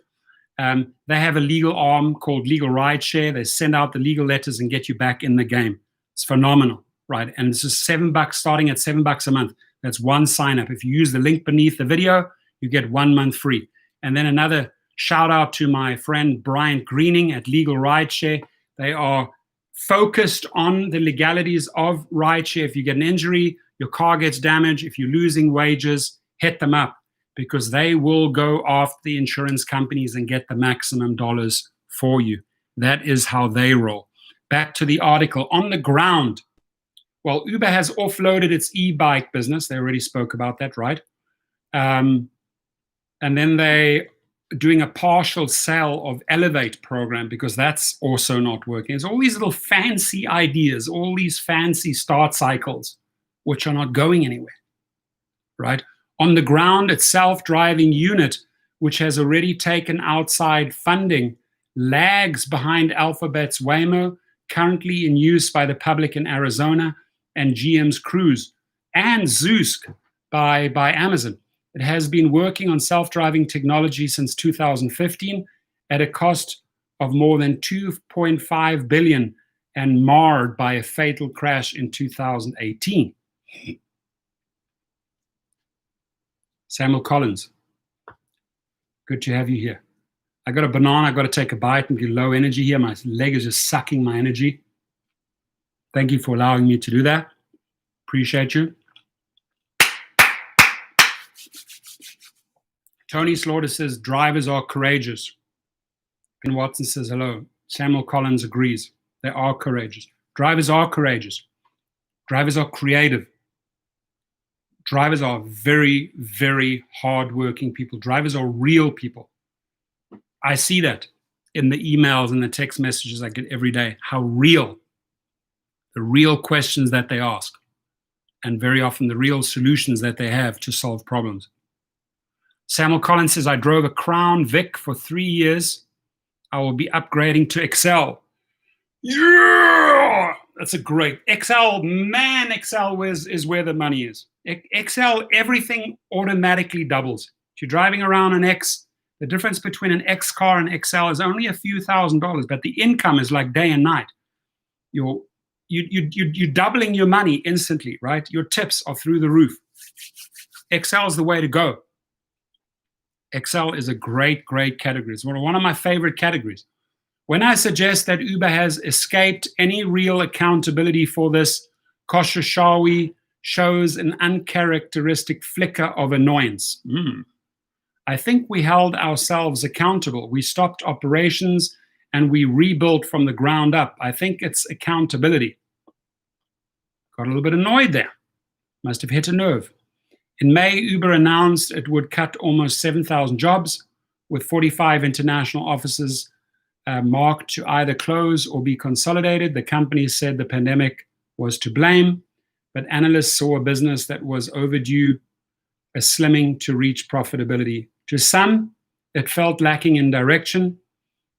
they have a legal arm called Legal Rideshare. They send out the legal letters and get you back in the game. It's phenomenal, right? And this is $7, starting at $7 a month. That's one sign up. If you use the link beneath the video, you get 1 month free. And then another shout out to my friend Brian Greening at Legal Rideshare. They are focused on the legalities of rideshare. If you get an injury, your car gets damaged, if you're losing wages, hit them up because they will go after the insurance companies and get the maximum dollars for you. That is how they roll. Back to the article. On the ground, well, Uber has offloaded its e-bike business. They already spoke about that, right? And then they doing a partial sale of Elevate program because that's also not working. There's all these little fancy ideas, all these fancy start cycles, which are not going anywhere, right? On the ground, its self-driving unit, which has already taken outside funding, lags behind Alphabet's Waymo, currently in use by the public in Arizona, and GM's Cruise, and Zoosk by Amazon. It has been working on self-driving technology since 2015 at a cost of more than $2.5 billion and marred by a fatal crash in 2018. Samuel Collins, good to have you here. I got a banana, I got to take a bite and get low energy here. My leg is just sucking my energy. Thank you for allowing me to do that. Appreciate you. Tony Slaughter says, drivers are courageous. And Watson says, hello. Samuel Collins agrees. They are courageous. Drivers are courageous. Drivers are creative. Drivers are very, very hardworking people. Drivers are real people. I see that in the emails and the text messages I get every day, how real, the real questions that they ask. and very often the real solutions that they have to solve problems. Samuel Collins says, I drove a Crown Vic for 3 years. I will be upgrading to Excel. Yeah! That's a great. Excel, man, Excel is where the money is. Excel, everything automatically doubles. If you're driving around an X, the difference between an X car and Excel is only a few $1,000s, but the income is like day and night. You're doubling your money instantly, right? Your tips are through the roof. Excel is the way to go. Excel is a great, great category. It's one of my favorite categories. When I suggest that Uber has escaped any real accountability for this, Khosheshawi shows an uncharacteristic flicker of annoyance. I think we held ourselves accountable. We stopped operations and we rebuilt from the ground up. I think it's accountability. Got a little bit annoyed there. Must have hit a nerve. In May, Uber announced it would cut almost 7,000 jobs, with 45 international offices marked to either close or be consolidated. The company said the pandemic was to blame, but analysts saw a business that was overdue a slimming to reach profitability. To some, it felt lacking in direction.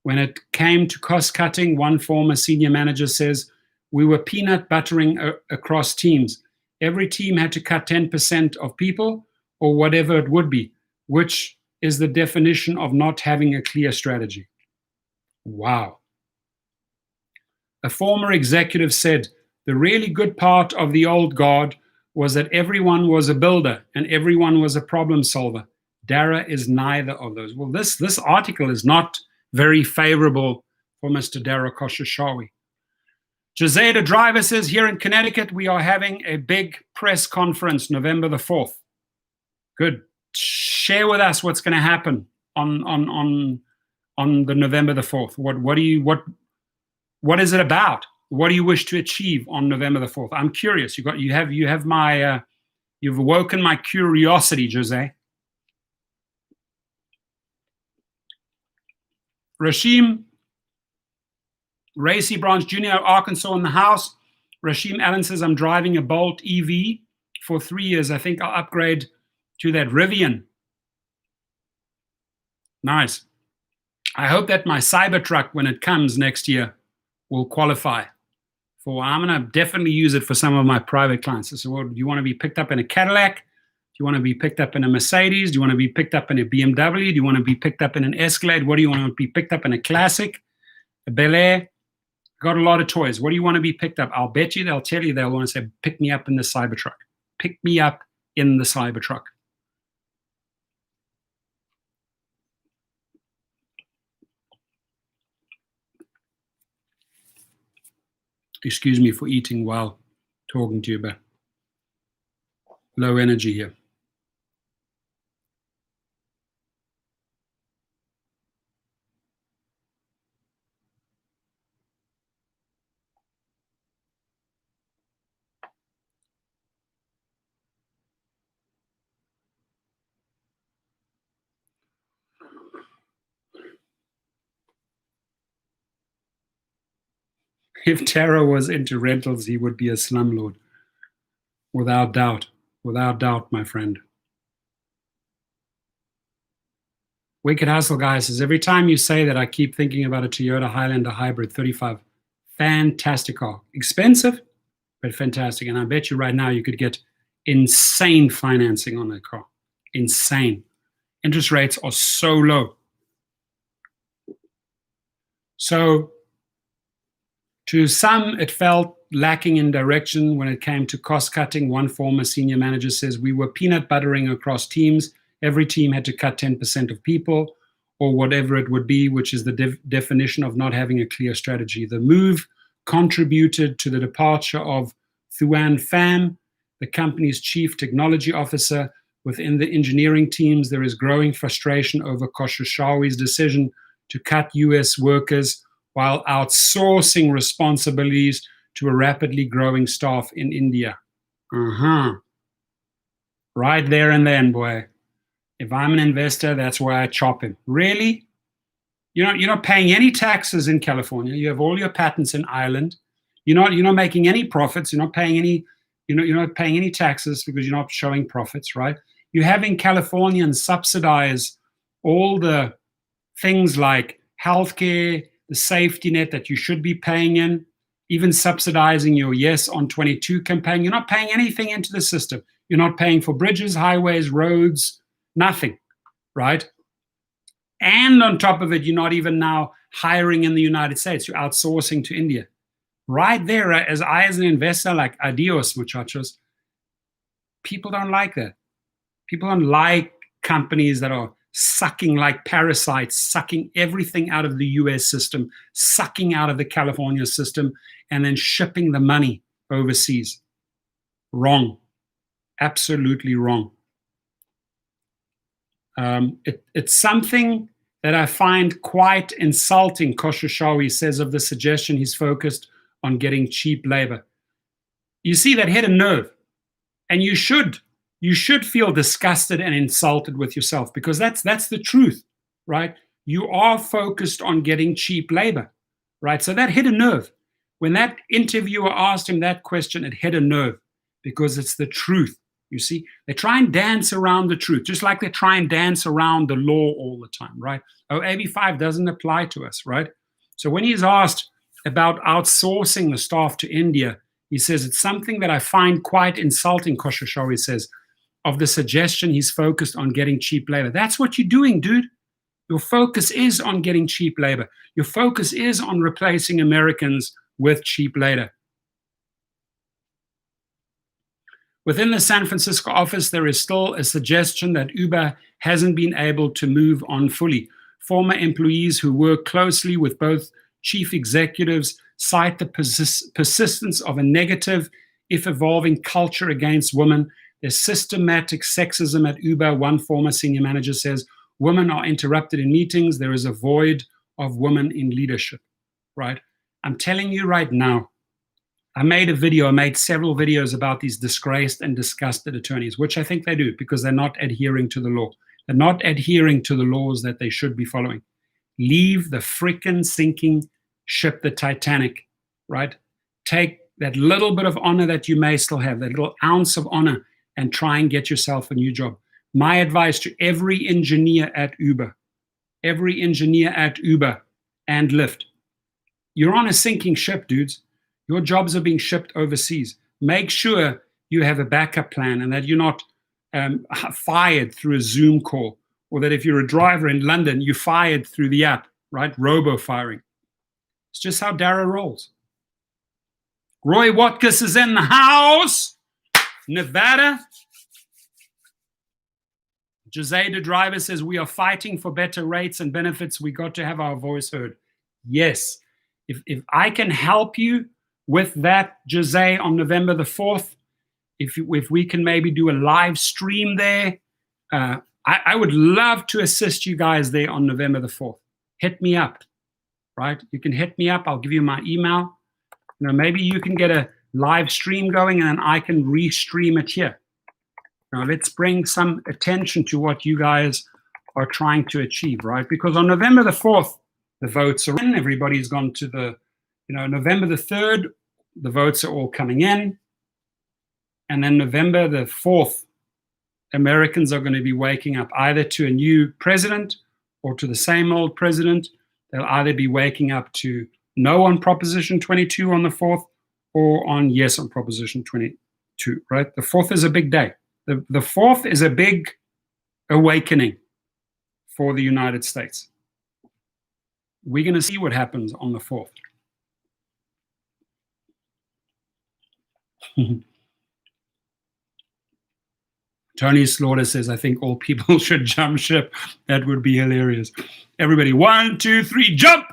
When it came to cost cutting, one former senior manager says, we were peanut buttering across teams. Every team had to cut 10% of people or whatever it would be, which is the definition of not having a clear strategy. Wow. A former executive said, the really good part of the old guard was that everyone was a builder and everyone was a problem solver. Dara is neither of those. Well, this article is not very favorable for Mr. Dara Khosheshawi. Jose the driver says, here in Connecticut, we are having a big press conference November the 4th. Good. Share with us what's going to happen on the November the 4th. What is it about? What do you wish to achieve on November the 4th? I'm curious. You've awoken my curiosity, Jose. Rashim Racy Branch Jr., Arkansas in the house. Rashim Allen says, I'm driving a Bolt EV for 3 years. I think I'll upgrade to that Rivian. Nice. I hope that my Cybertruck, when it comes next year, will qualify. I'm going to definitely use it for some of my private clients. So, well, do you want to be picked up in a Cadillac? Do you want to be picked up in a Mercedes? Do you want to be picked up in a BMW? Do you want to be picked up in an Escalade? What do you want to be picked up in a Classic? A Bel Air? Got a lot of toys. What do you want to be picked up? I'll bet you they'll tell you they'll want to say, pick me up in the Cybertruck. Pick me up in the Cybertruck. Excuse me for eating while talking to you, but low energy here. If Tara was into rentals, he would be a slumlord. Without doubt. Without doubt, my friend. Wicked Hustle Guy says, every time you say that, I keep thinking about a Toyota Highlander Hybrid 35. Fantastic car. Expensive, but fantastic. And I bet you right now you could get insane financing on that car. Insane. Interest rates are so low. So, to some, it felt lacking in direction when it came to cost cutting. One former senior manager says, we were peanut buttering across teams. Every team had to cut 10% of people or whatever it would be, which is the definition of not having a clear strategy. The move contributed to the departure of Thuan Pham, the company's chief technology officer. Within the engineering teams, there is growing frustration over Khosheshawi's decision to cut US workers while outsourcing responsibilities to a rapidly growing staff in India. Right there and then, boy. If I'm an investor, that's where I chop him. Really? You're not paying any taxes in California. You have all your patents in Ireland. You're not making any profits. You're not paying any You're not paying any taxes because you're not showing profits, right? You're having Californians subsidize all the things like healthcare, the safety net that you should be paying in, even subsidizing your Yes on 22 campaign. You're not paying anything into the system. You're not paying for bridges, highways, roads, nothing, right? And on top of it, you're not even now hiring in the United States. You're outsourcing to India. Right there, as an investor, like adios, muchachos, people don't like that. People don't like companies that are sucking like parasites, sucking everything out of the US system, sucking out of the California system, and then shipping the money overseas. Wrong. Absolutely wrong. It's something that I find quite insulting, Khosrowshahi says of the suggestion he's focused on getting cheap labor. You see, that hit a nerve. And you should feel disgusted and insulted with yourself, because that's the truth, right? You are focused on getting cheap labor, right? So that hit a nerve. When that interviewer asked him that question, it hit a nerve, because it's the truth. You see, they try and dance around the truth, just like they try and dance around the law all the time, right? Oh, AB5 doesn't apply to us, right? So when he's asked about outsourcing the staff to India, he says, it's something that I find quite insulting, Khosrowshahi says, of the suggestion he's focused on getting cheap labor. That's what you're doing, dude. Your focus is on getting cheap labor. Your focus is on replacing Americans with cheap labor. Within the San Francisco office, there is still a suggestion that Uber hasn't been able to move on fully. Former employees who work closely with both chief executives cite the persistence of a negative, if evolving, culture against women. There's systematic sexism at Uber. One former senior manager says, women are interrupted in meetings. There is a void of women in leadership, right? I'm telling you right now, I made several videos about these disgraced and disgusted attorneys, which I think they do because they're not adhering to the law. They're not adhering to the laws that they should be following. Leave the freaking sinking ship, the Titanic, right? Take that little bit of honor that you may still have, that little ounce of honor, and try and get yourself a new job. My advice to every engineer at Uber and Lyft, you're on a sinking ship, dudes. Your jobs are being shipped overseas. Make sure you have a backup plan and that you're not fired through a Zoom call, or that if you're a driver in London, you're fired through the app, right? Robo-firing. It's just how Dara rolls. Roy Watkiss is in the house. Nevada. Jose the driver says, we are fighting for better rates and benefits. We got to have our voice heard. Yes. If I can help you with that, Jose, on November the 4th, if we can maybe do a live stream there, I would love to assist you guys there on November the 4th. Hit me up, right? You can hit me up. I'll give you my email. Maybe you can get a live stream going and then I can restream it here. Now, let's bring some attention to what you guys are trying to achieve, right? Because on November the 4th, the votes are in. Everybody's gone to the, November the 3rd, the votes are all coming in. And then November the 4th, Americans are going to be waking up either to a new president or to the same old president. They'll either be waking up to no on Proposition 22 on the 4th or on yes on Proposition 22, right? The 4th is a big day. The 4th is a big awakening for the United States. We're going to see what happens on the 4th. Tony Slaughter says, I think all people should jump ship. That would be hilarious. Everybody, 1, 2, 3, jump!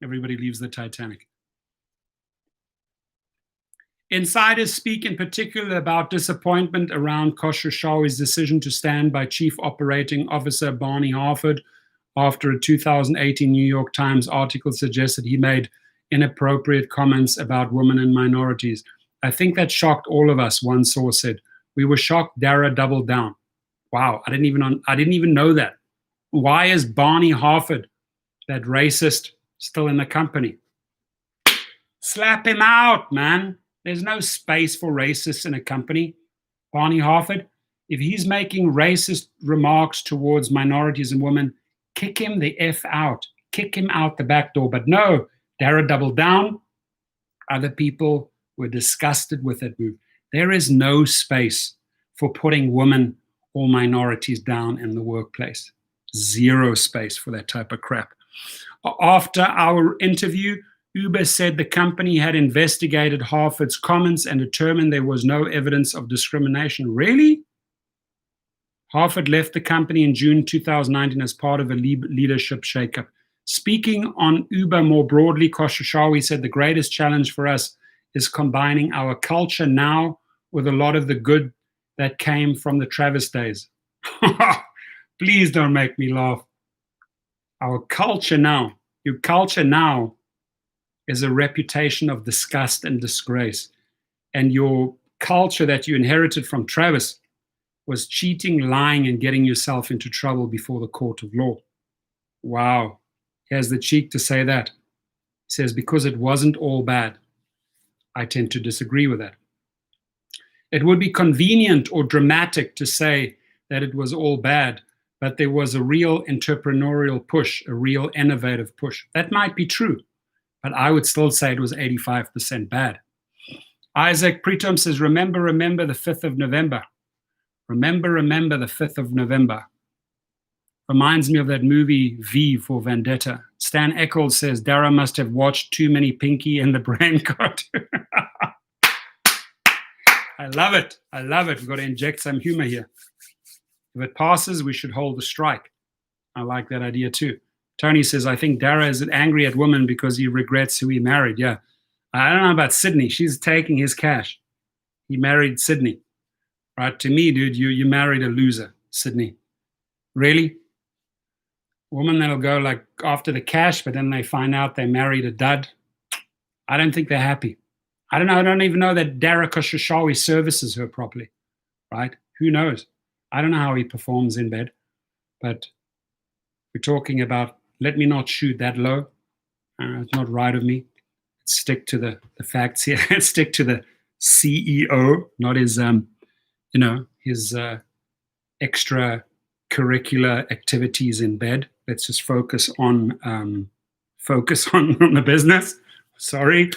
Everybody leaves the Titanic. Insiders speak in particular about disappointment around Khosrowshahi's decision to stand by Chief Operating Officer Barney Harford after a 2018 New York Times article suggested he made inappropriate comments about women and minorities. I think that shocked all of us, one source said. We were shocked. Dara doubled down. Wow, I didn't even know that. Why is Barney Harford, that racist, still in the company? Slap him out, man. There's no space for racists in a company. Barney Harford, if he's making racist remarks towards minorities and women, kick him the F out. Kick him out the back door. But no, Dara doubled down. Other people were disgusted with that move. There is no space for putting women or minorities down in the workplace. Zero space for that type of crap. After our interview, Uber said the company had investigated Harford's comments and determined there was no evidence of discrimination. Really? Harford left the company in June 2019 as part of a leadership shakeup. Speaking on Uber more broadly, Khosheshawi said the greatest challenge for us is combining our culture now with a lot of the good that came from the Travis days. Please don't make me laugh. Our culture now, your culture now is a reputation of disgust and disgrace. And your culture that you inherited from Travis was cheating, lying, and getting yourself into trouble before the court of law. Wow. He has the cheek to say that. He says, because it wasn't all bad. I tend to disagree with that. It would be convenient or dramatic to say that it was all bad, but there was a real entrepreneurial push, a real innovative push. That might be true, but I would still say it was 85% bad. Isaac Pritom says, remember the 5th of November. Remember the 5th of November. Reminds me of that movie V for Vendetta. Stan Eccles says, Dara must have watched too many Pinky and the Brain cartoon. I love it. I love it. We've got to inject some humor here. If it passes, we should hold the strike. I like that idea too. Tony says, I think Dara is angry at women because he regrets who he married. Yeah. I don't know about Sydney. She's taking his cash. He married Sydney. Right? To me, dude, you married a loser, Sydney. Really? Woman that'll go like after the cash, but then they find out they married a dud. I don't think they're happy. I don't know. I don't even know that Dara Khosheshawi services her properly. Right? Who knows? I don't know how he performs in bed, but we're talking about let me not shoot that low. It's not right of me. Let's stick to the facts here. Let's stick to the CEO, not his his extracurricular activities in bed. Let's just focus on the business. Sorry,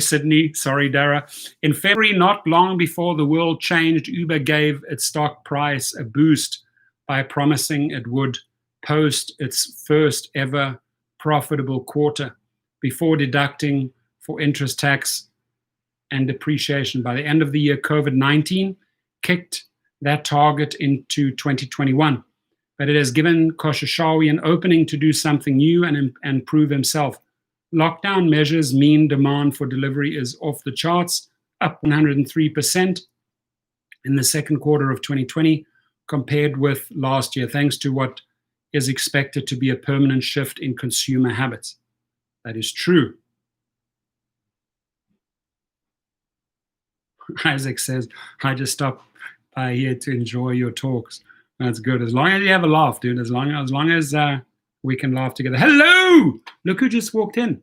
Sydney. Sorry, Dara. In February, not long before the world changed, Uber gave its stock price a boost by promising it would post its first ever profitable quarter before deducting for interest, tax, and depreciation. By the end of the year, COVID-19 kicked that target into 2021. But it has given Khosheshawi an opening to do something new and prove himself. Lockdown measures mean demand for delivery is off the charts, up 103% in the second quarter of 2020 compared with last year, thanks to what is expected to be a permanent shift in consumer habits. That is true. Isaac says, I just stopped by here to enjoy your talks. That's good. As long as you have a laugh, dude. As long as we can laugh together. Hello! Look who just walked in.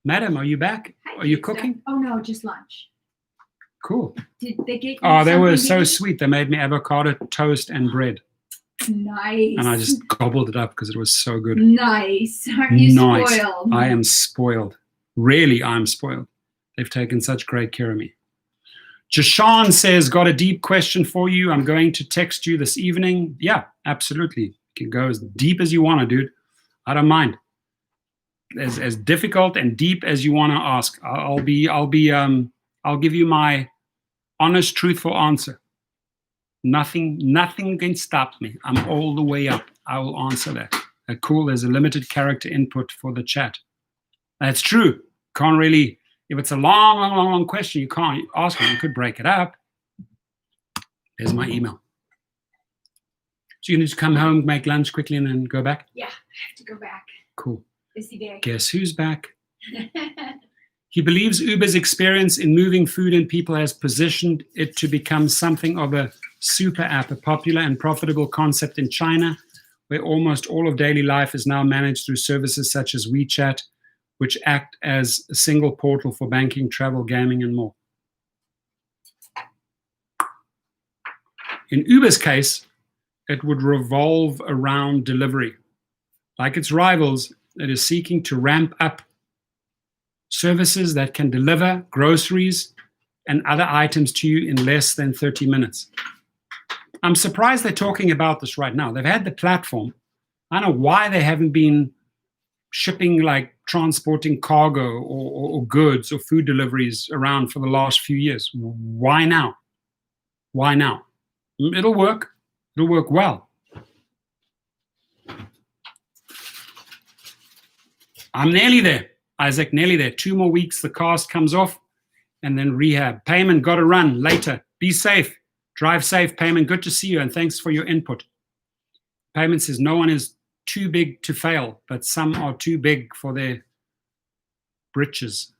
Madam, are you back? Hi, are you pizza. cooking? Oh no, just lunch. Cool. Did they get you Oh, they were something so to eat? sweet. They made me avocado toast and bread. Nice. And I just gobbled it up because it was so good. Nice. Aren't you Nice. spoiled? I am spoiled. Really, I'm spoiled. They've taken such great care of me. Jashan says, got a deep question for you. I'm going to text you this evening. Yeah, absolutely. You can go as deep as you want to, dude. I don't mind. As difficult and deep as you want to ask. I'll give you my honest, truthful answer. Nothing can stop me. I'm all the way up. I will answer that. Cool. There's a limited character input for the chat. That's true. Can't really. If it's a long question, you can't ask me. You could break it up. There's my email. So you need to come home, make lunch quickly, and then go back? Yeah, I have to go back. Cool. Busy day. Guess who's back? He believes Uber's experience in moving food and people has positioned it to become something of a super app, a popular and profitable concept in China, where almost all of daily life is now managed through services such as WeChat, which act as a single portal for banking, travel, gaming, and more. In Uber's case, it would revolve around delivery. Like its rivals, it is seeking to ramp up services that can deliver groceries and other items to you in less than 30 minutes. I'm surprised they're talking about this right now. They've had the platform. I don't know why they haven't been shipping, like transporting cargo or goods or food deliveries around for the last few years. Why now? Why now? It'll work. It'll work well. I'm nearly there, Isaac, nearly there. 2 more weeks, the cast comes off, and then rehab. Payman, got to run later. Be safe. Drive safe, Payman. Good to see you, and thanks for your input. Payman says, no one is too big to fail, but some are too big for their britches.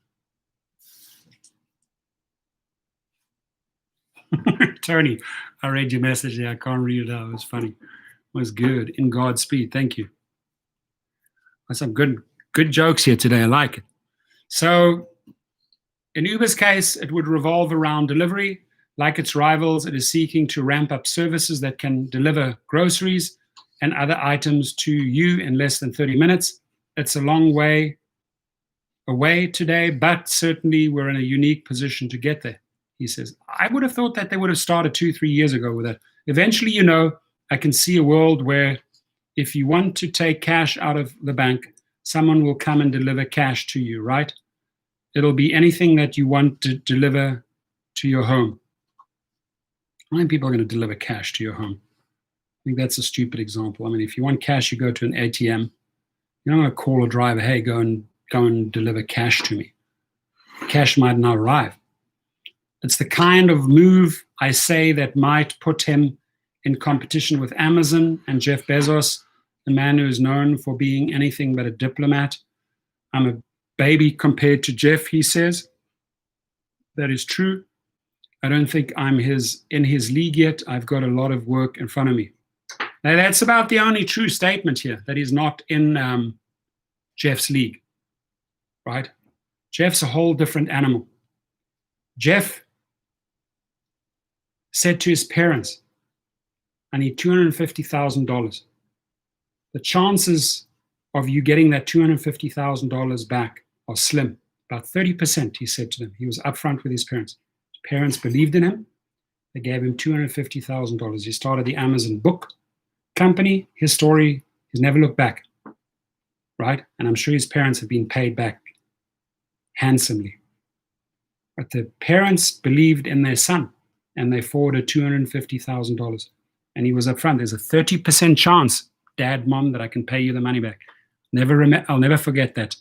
Tony, I read your message there. I can't read it out. It was funny. It was good. In God's speed. Thank you. That's some good jokes here today. I like it. So in Uber's case, it would revolve around delivery. Like its rivals, it is seeking to ramp up services that can deliver groceries and other items to you in less than 30 minutes. It's a long way away today, but certainly we're in a unique position to get there, he says. I would have thought that they would have started 2-3 years ago with that. Eventually, I can see a world where if you want to take cash out of the bank, someone will come and deliver cash to you, right? It'll be anything that you want to deliver to your home. How many people are going to deliver cash to your home? I think that's a stupid example. I mean, if you want cash, you go to an ATM. You're not going to call a driver, hey, go and deliver cash to me. Cash might not arrive. It's the kind of move, I say, that might put him in competition with Amazon and Jeff Bezos, the man who is known for being anything but a diplomat. I'm a baby compared to Jeff, he says. That is true. I don't think I'm in his league yet. I've got a lot of work in front of me. Now, that's about the only true statement here, that he's not in Jeff's league, right? Jeff's a whole different animal. Jeff said to his parents, I need $250,000. The chances of you getting that $250,000 back are slim, about 30%, he said to them. He was upfront with his parents. His parents believed in him. They gave him $250,000. He started the Amazon book company. His story, he's never looked back, right? And I'm sure his parents have been paid back handsomely. But the parents believed in their son, and they forwarded $250,000. And he was upfront. There's a 30% chance, Dad, Mom, that I can pay you the money back. I'll never forget that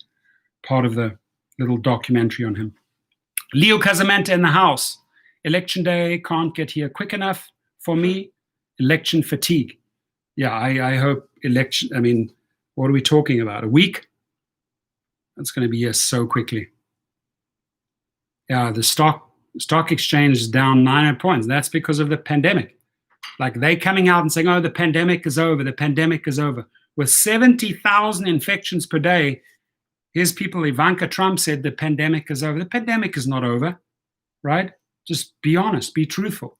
part of the little documentary on him. Leo Casamenta in the house. Election day can't get here quick enough for me. Election fatigue. Yeah, I hope election, I mean, what are we talking about? A week? That's going to be here so quickly. Yeah, the stock exchange is down 900 points. That's because of the pandemic. Like they coming out and saying, oh, the pandemic is over. The pandemic is over. With 70,000 infections per day, here's people, Ivanka Trump said the pandemic is over. The pandemic is not over, right? Just be honest, be truthful.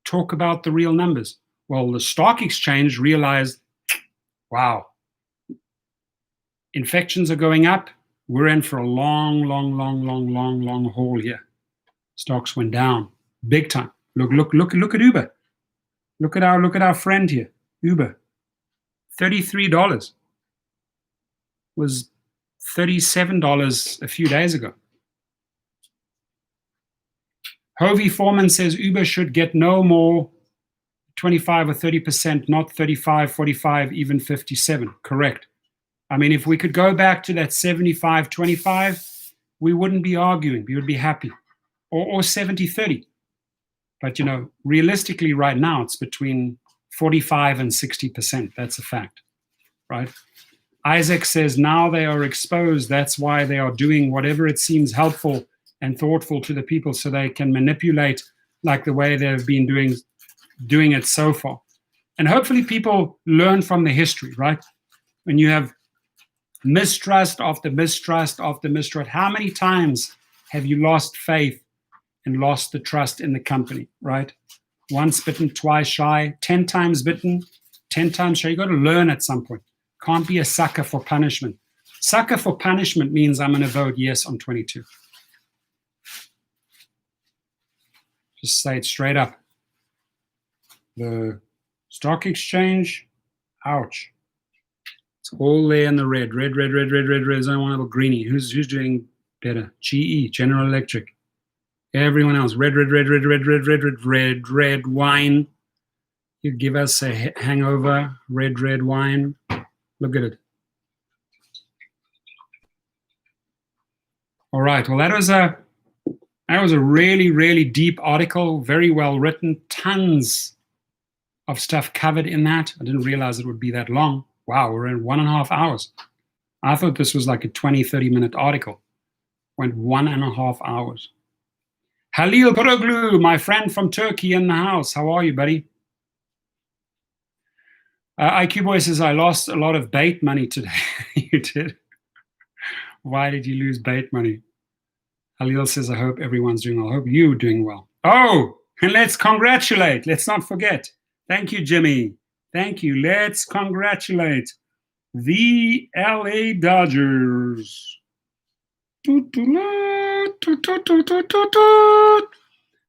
Talk about the real numbers. Well, the stock exchange realized, wow, infections are going up. We're in for a long haul here. Stocks went down big time. Look at Uber. Look at our friend here, Uber. $33 was $37 a few days ago. Hovey Foreman says Uber should get no more 25 or 30%, not 35, 45, even 57. Correct. I mean, if we could go back to that 75, 25, we wouldn't be arguing. We would be happy. Or 70, 30. But, realistically right now, it's between 45 and 60%. That's a fact, right? Isaac says now they are exposed. That's why they are doing whatever it seems helpful and thoughtful to the people so they can manipulate like the way they've been doing it so far. And hopefully people learn from the history, right? When you have Mistrust after mistrust after mistrust. How many times have you lost faith and lost the trust in the company, right? Once bitten, twice shy, 10 times bitten, 10 times shy. You got to learn at some point. Can't be a sucker for punishment. Sucker for punishment means I'm going to vote yes on 22. Just say it straight up. The stock exchange, ouch. It's all there in the red. Red, red, red, red, red, red. There's only one little greenie. Who's doing better? GE, General Electric. Everyone else, red, red, red, red, red, red, red, red, red, red wine. You give us a hangover, red, red wine. Look at it. All right. Well, that was a really, really deep article, very well written, tons of stuff covered in that. I didn't realize it would be that long. Wow, we're in 1.5 hours. I thought this was like a 20, 30-minute article. Went 1.5 hours. Halil Poroglu, my friend from Turkey in the house. How are you, buddy? IQ Boy says, I lost a lot of bait money today. You did? Why did you lose bait money? Halil says, I hope everyone's doing well. I hope you're doing well. Oh, and let's congratulate. Let's not forget. Thank you, Jimmy. Thank you. Let's congratulate the LA Dodgers.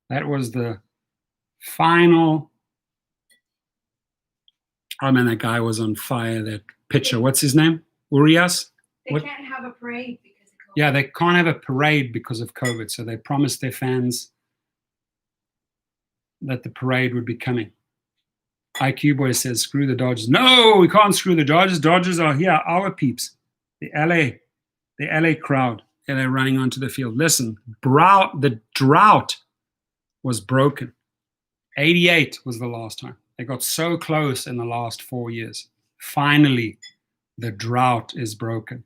That was the final. Oh man, that guy was on fire. That pitcher, what's his name? Urias? They What? can't have a parade because of COVID. Yeah, they can't have a parade because of COVID. So they promised their fans that the parade would be coming. IQ Boy says, screw the Dodgers. No, we can't screw the Dodgers. Dodgers are here, our peeps. The LA crowd. And they're running onto the field. Listen, the drought was broken. 88 was the last time. They got so close in the last 4 years. Finally, the drought is broken.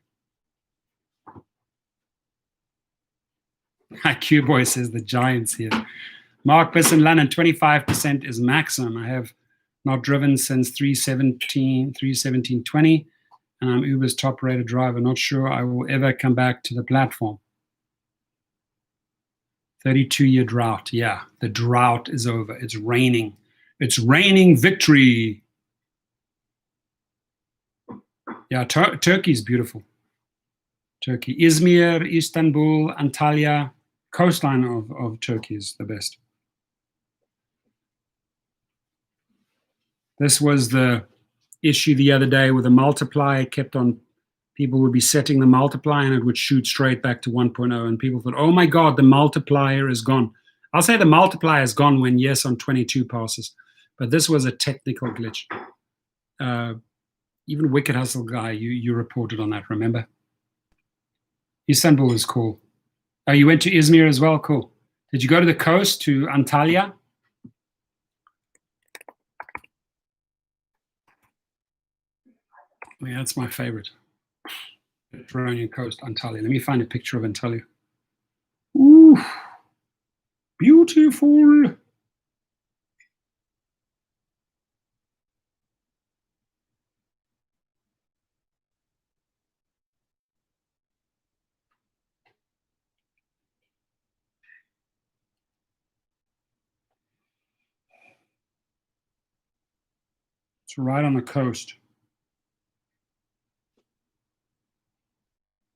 IQ Boy says the Giants here. Mark Bisson, London, 25% is maximum. I have not driven since 3/17/20, and I'm Uber's top rated driver. Not sure I will ever come back to the platform. 32-year drought. Yeah, the drought is over. It's raining. It's raining victory. Yeah, Turkey's beautiful. Turkey. Izmir, Istanbul, Antalya. Coastline of Turkey is the best. This was the issue the other day with the multiplier. Kept on, people would be setting the multiplier and it would shoot straight back to 1.0. And people thought, oh my God, the multiplier is gone. I'll say the multiplier is gone when yes on 22 passes. But this was a technical glitch. Even Wicked Hustle Guy, you reported on that, remember? Istanbul is cool. Oh, you went to Izmir as well? Cool. Did you go to the coast, to Antalya? Yeah, that's my favorite. Mediterranean coast, Antalya. Let me find a picture of Antalya. Ooh, beautiful. It's right on the coast.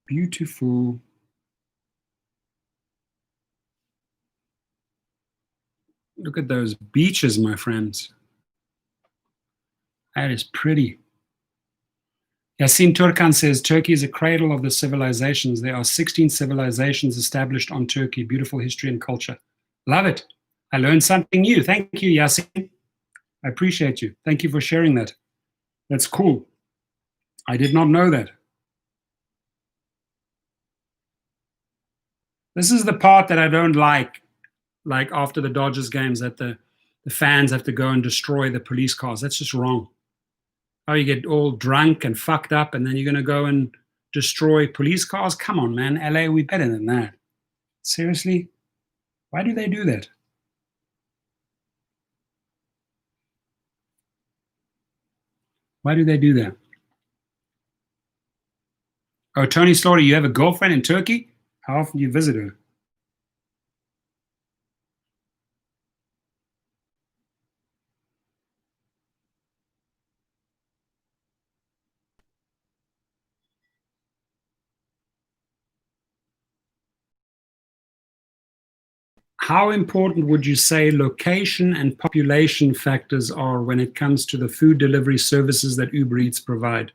Beautiful. Look at those beaches, my friends. That is pretty. Yasin Turkan says, Turkey is a cradle of the civilizations. There are 16 civilizations established on Turkey. Beautiful history and culture. Love it. I learned something new. Thank you, Yasin. I appreciate you. Thank you for sharing that. That's cool. I did not know that. This is the part that I don't like after the Dodgers games, that the fans have to go and destroy the police cars. That's just wrong. Oh, you get all drunk and fucked up and then you're going to go and destroy police cars? Come on, man. LA, we better than that. Seriously? Why do they do that? Why do they do that? Oh, Tony Slaughter, you have a girlfriend in Turkey? How often do you visit her? How important would you say location and population factors are when it comes to the food delivery services that Uber Eats provide?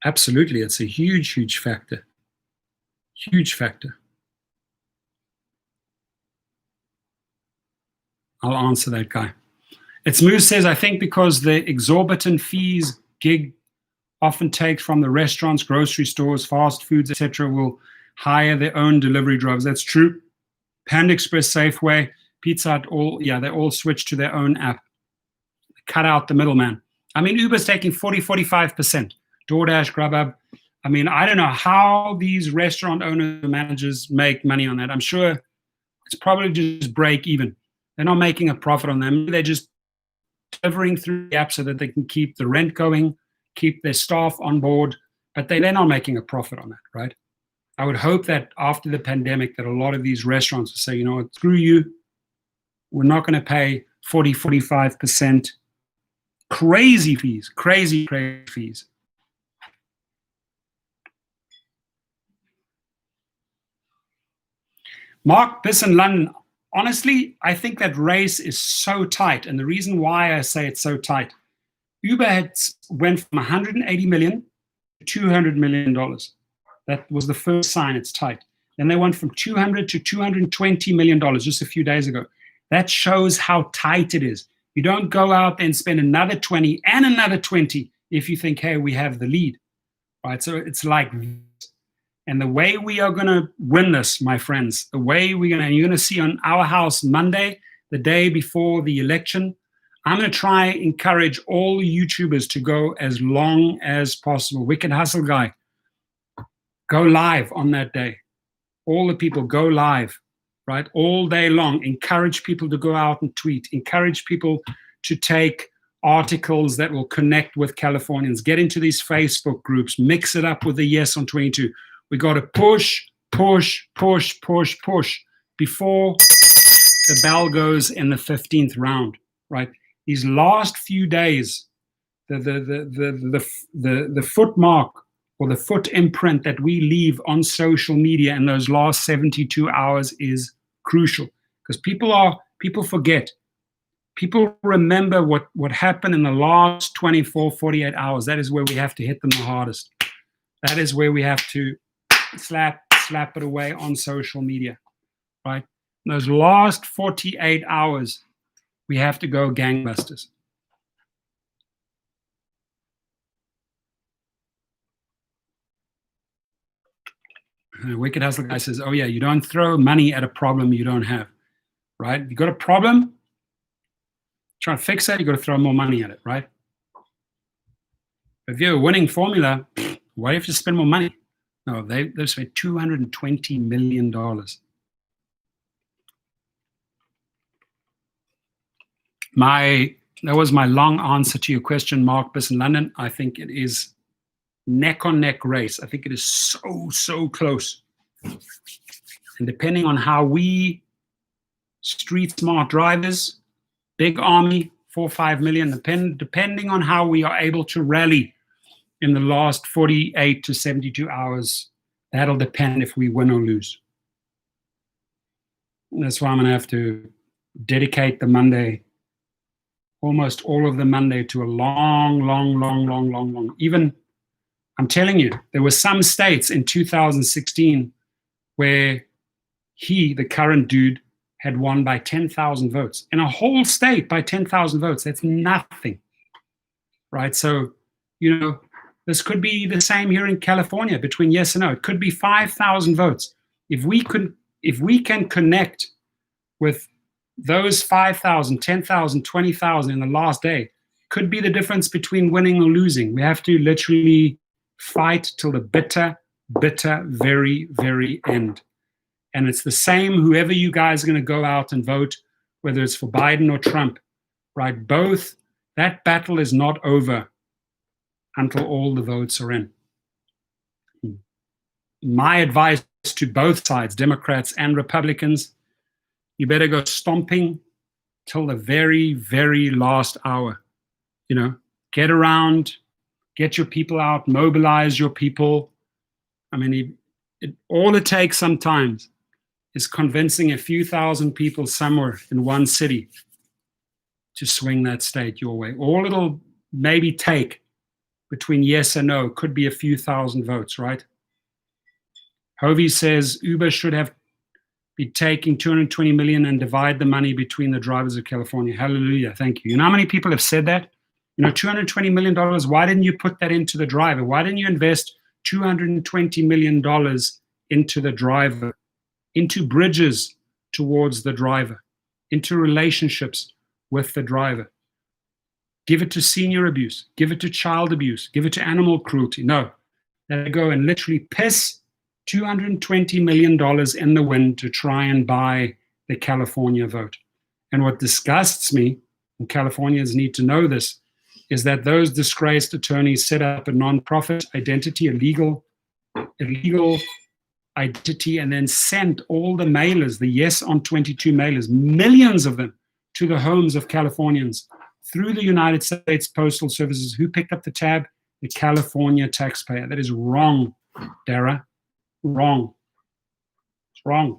Absolutely, it's a huge, huge factor. Huge factor. I'll answer that guy. It's Moose says, I think because the exorbitant fees gig often take from the restaurants, grocery stores, fast foods, etc., will hire their own delivery drivers. That's true. Panda Express, Safeway, Pizza Hut, they all switch to their own app. Cut out the middleman. I mean, Uber's taking 40-45%. DoorDash, Grubhub. I mean, I don't know how these restaurant owners and managers make money on that. I'm sure it's probably just break even. They're not making a profit on them. They're just delivering through the app so that they can keep the rent going, keep their staff on board, but they're not making a profit on that, right? I would hope that after the pandemic that a lot of these restaurants will say, you know what, screw you. We're not going to pay 40-45% crazy fees, crazy fees. Mark Bisson, London. Honestly, I think that race is so tight. And the reason why I say it's so tight, Uber went from 180 million to $200 million. That was the first sign it's tight. Then they went from 200 to $220 million just a few days ago. That shows how tight it is. You don't go out and spend another 20 and another 20 if you think, hey, we have the lead, right? So it's like, and the way we are going to win this, my friends, the way we're going to, you're going to see on Our House Monday, the day before the election, I'm going to try and encourage all the YouTubers to go as long as possible. Wicked Hustle Guy, go live on that day. All the people go live, right? All day long. Encourage people to go out and tweet. Encourage people to take articles that will connect with Californians. Get into these Facebook groups. Mix it up with the Yes on 22. We got to push before the bell goes in the 15th round, right? These last few days, the foot mark or the foot imprint that we leave on social media in those last 72 hours is crucial, because people forget. People remember what happened in the last 24, 48 hours. That is where we have to hit them the hardest. That is where we have to slap it away on social media, right? In those last 48 hours, we have to go gangbusters. Wicked Hustle Guy says, oh yeah, you don't throw money at a problem you don't have, right? You got a problem, try to fix it, you got to throw more money at it, right? If you're a winning formula, why do you have to spend more money? No, they've spent $220 million. That was my long answer to your question, Mark Bisson, London. I think it is neck on neck race. I think it is so close. And depending on how we street smart drivers, big army, 4 or 5 million, depending on how we are able to rally in the last 48 to 72 hours, that'll depend if we win or lose. And that's why I'm going to have to dedicate the Monday, almost all of the Monday, to a long. Even, I'm telling you, there were some states in 2016 where the current dude, had won by 10,000 votes. In a whole state by 10,000 votes, that's nothing, right? So, this could be the same here in California between yes and no. It could be 5,000 votes. If we can connect with those 5,000, 10,000, 20,000 in the last day, could be the difference between winning or losing. We have to literally fight till the bitter, very, very end. And it's the same, whoever you guys are going to go out and vote, whether it's for Biden or Trump, right? Both, that battle is not over until all the votes are in. my advice to both sides, Democrats and Republicans, you better go stomping till the very, very last hour. Get around, get your people out, mobilize your people. I mean, all it takes sometimes is convincing a few thousand people somewhere in one city to swing that state your way. All it'll maybe take between yes and no could be a few thousand votes, right? Hovey says Uber should be taking 220 million and divide the money between the drivers of California. Hallelujah, thank you. You know how many people have said that? $220 million, why didn't you put that into the driver? Why didn't you invest $220 million into the driver, into bridges towards the driver, into relationships with the driver? Give it to senior abuse, give it to child abuse, give it to animal cruelty. No, they go and literally piss $220 million in the wind to try and buy the California vote. And what disgusts me, and Californians need to know this, is that those disgraced attorneys set up a non-profit identity, a legal identity, and then sent all the mailers, the Yes on 22 mailers, millions of them, to the homes of Californians through the United States Postal Services. Who picked up the tab? The California taxpayer. That is wrong, Dara. Wrong. It's wrong.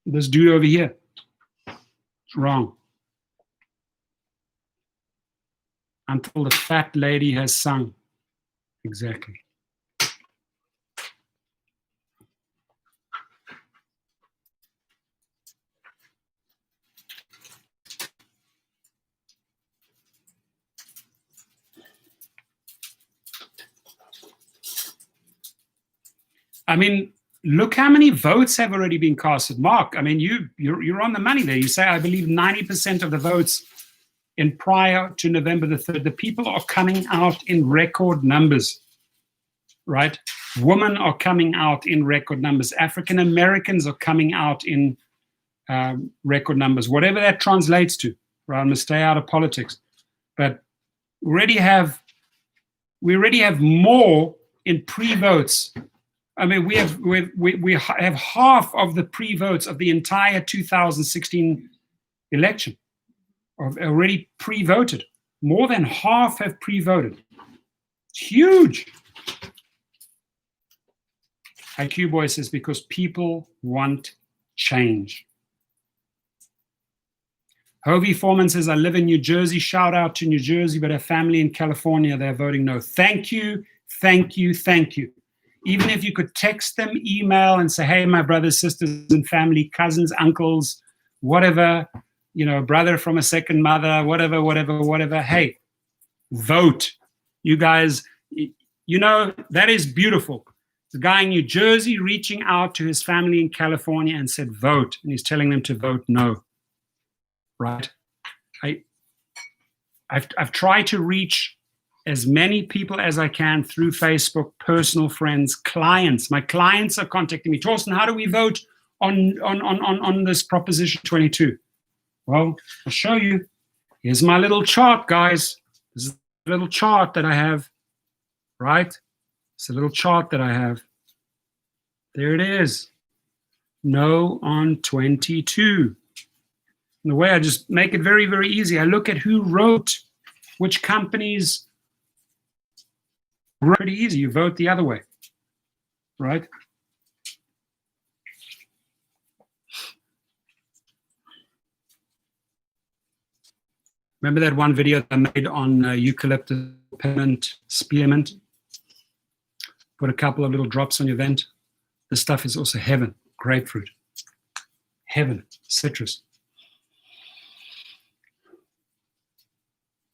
This dude over here, it's wrong. Until the fat lady has sung. Exactly. I mean, look how many votes have already been casted. Mark, I mean, you're on the money there. You say, I believe 90% of the votes in prior to November the 3rd, the people are coming out in record numbers, right? Women are coming out in record numbers. African Americans are coming out in record numbers, whatever that translates to, right? I'm going to stay out of politics. But we already have more in pre-votes. I mean, we have half of the pre-votes of the entire 2016 election are already pre-voted. More than half have pre-voted. It's huge. IQ Boy says, because people want change. Hovey Foreman says, I live in New Jersey. Shout out to New Jersey, but a family in California, they're voting no. Thank you, thank you, thank you. Even if you could text them, email, and say, hey, my brothers, sisters, and family, cousins, uncles, whatever, brother from a second mother, whatever. Hey, vote. You guys, that is beautiful. The guy in New Jersey reaching out to his family in California and said, vote. And he's telling them to vote no. Right? I've tried to reach as many people as I can through Facebook, personal friends, clients. My clients are contacting me. Torsten, how do we vote on this Proposition 22? Well, I'll show you. Here's my little chart, guys. This is a little chart that I have, right? It's a little chart that I have. There it is. No on 22. In the way I just make it very, very easy. I look at who wrote, which companies. Pretty easy. You vote the other way, right? Remember that one video that I made on eucalyptus peppermint spearmint? Put a couple of little drops on your vent. This stuff is also heaven. Grapefruit. Heaven. Citrus.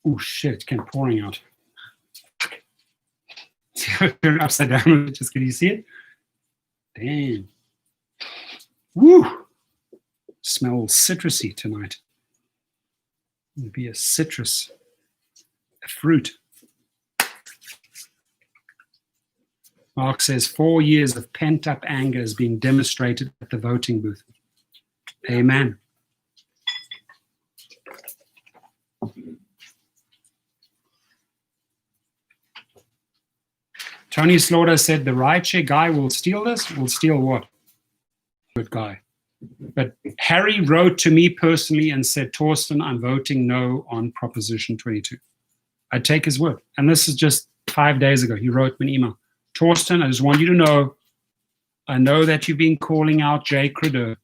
Oh shit, it came pouring out. Turn upside down. Just can you see it? Damn. Woo! Smells citrusy tonight. It'd be a citrus, a fruit. Mark says 4 years of pent-up anger is being demonstrated at the voting booth. Amen. Tony Slaughter said the rideshare guy will steal this. Will steal what? Good guy. But Harry wrote to me personally and said, Torsten, I'm voting no on Proposition 22. I take his word. And this is just 5 days ago. He wrote me an email. Torsten, I just want you to know, I know that you've been calling out Jay Crudder,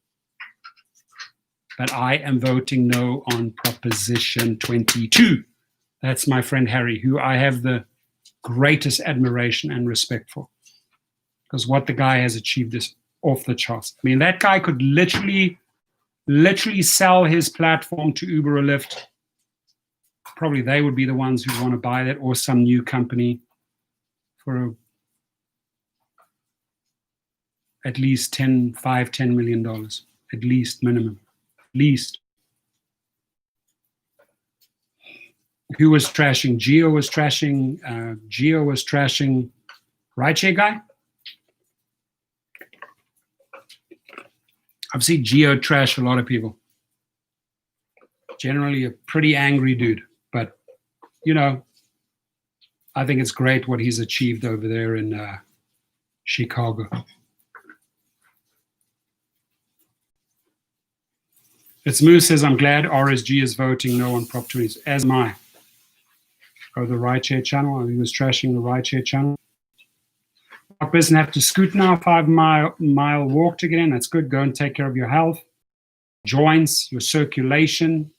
but I am voting no on Proposition 22. That's my friend Harry, who I have the greatest admiration and respect for. Because what the guy has achieved is off the charts. I mean, that guy could literally sell his platform to Uber or Lyft. Probably they would be the ones who want to buy that, or some new company for at least $10 million, at least minimum, at least. Who was trashing? Geo was trashing. Rideshare guy. I've seen Geo trash a lot of people. Generally a pretty angry dude, but you know, I think it's great what he's achieved over there in Chicago. It's Moose says, I'm glad RSG is voting no on Prop 20, as am I. Oh, the rideshare channel. He was trashing the rideshare channel. Mark doesn't have to scoot now, 5 mile walk to get in. That's good. Go and take care of your health, joints, your circulation.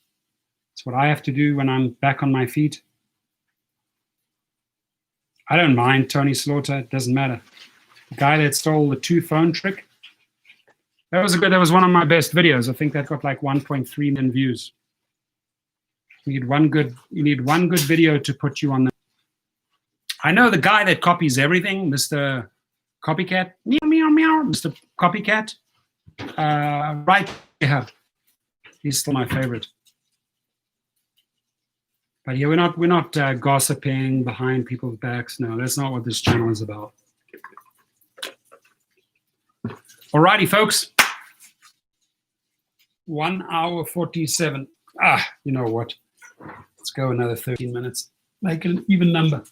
That's what I have to do when I'm back on my feet. I don't mind Tony Slaughter. It doesn't matter. The guy that stole the 2 phone trick. That was one of my best videos. I think that got like 1.3 million views. You need one good video to put you on the. I know the guy that copies everything, Mr. Copycat, meow meow meow, Mr. Copycat. Right, yeah, he's still my favorite. But yeah, we're not gossiping behind people's backs. No, that's not what this channel is about. Alrighty, folks. 1 hour 47. You know what? Let's go another 13 minutes. Make an even number.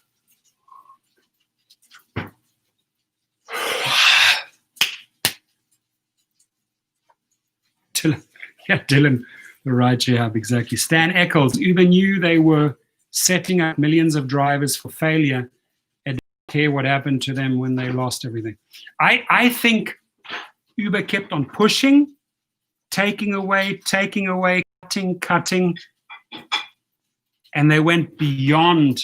Dylan, the rideshare hub, exactly. Stan Eccles, Uber knew they were setting up millions of drivers for failure and didn't care what happened to them when they lost everything. I think Uber kept on pushing, taking away, cutting, and they went beyond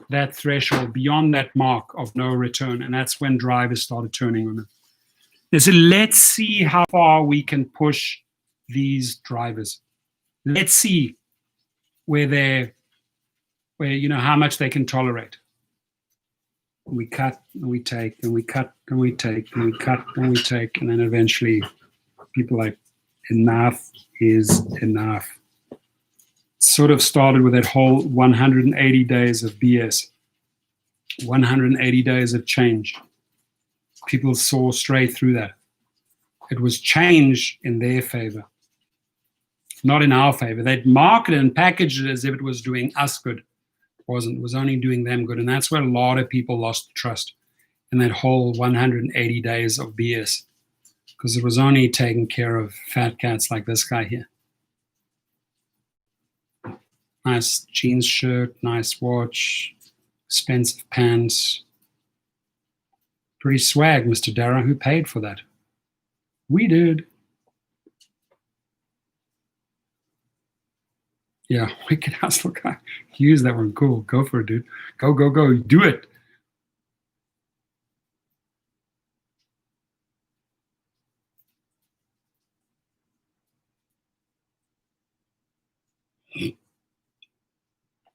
that threshold, beyond that mark of no return, and that's when drivers started turning on them. So let's see how far we can push these drivers. Let's see where how much they can tolerate. We cut and we take and we cut and we take and we cut and we take, and then eventually people are like, enough is enough. It sort of started with that whole 180 days of BS, 180 days of change. People saw straight through that. It was change in their favor, not in our favor. They'd marketed and packaged it as if it was doing us good. It wasn't. It was only doing them good. And that's where a lot of people lost trust in that whole 180 days of BS, because it was only taking care of fat cats like this guy here. Nice jeans shirt, nice watch, expensive pants. Pretty swag, Mr. Dara. Who paid for that? We did. Yeah, wicked hustle guy. Use that one. Cool. Go for it, dude. Go, go, go. Do it.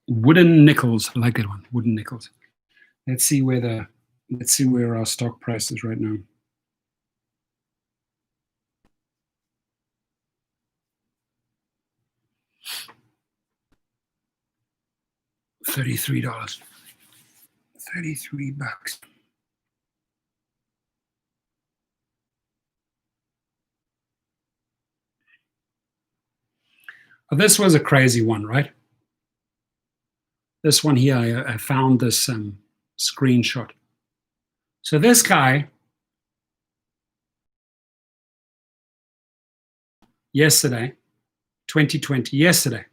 Wooden nickels. I like that one. Wooden nickels. Let's see where our stock price is right now. $33. 33 bucks. Well, this was a crazy one, right? This one here, I found this screenshot. So this guy, yesterday, 2020, yesterday,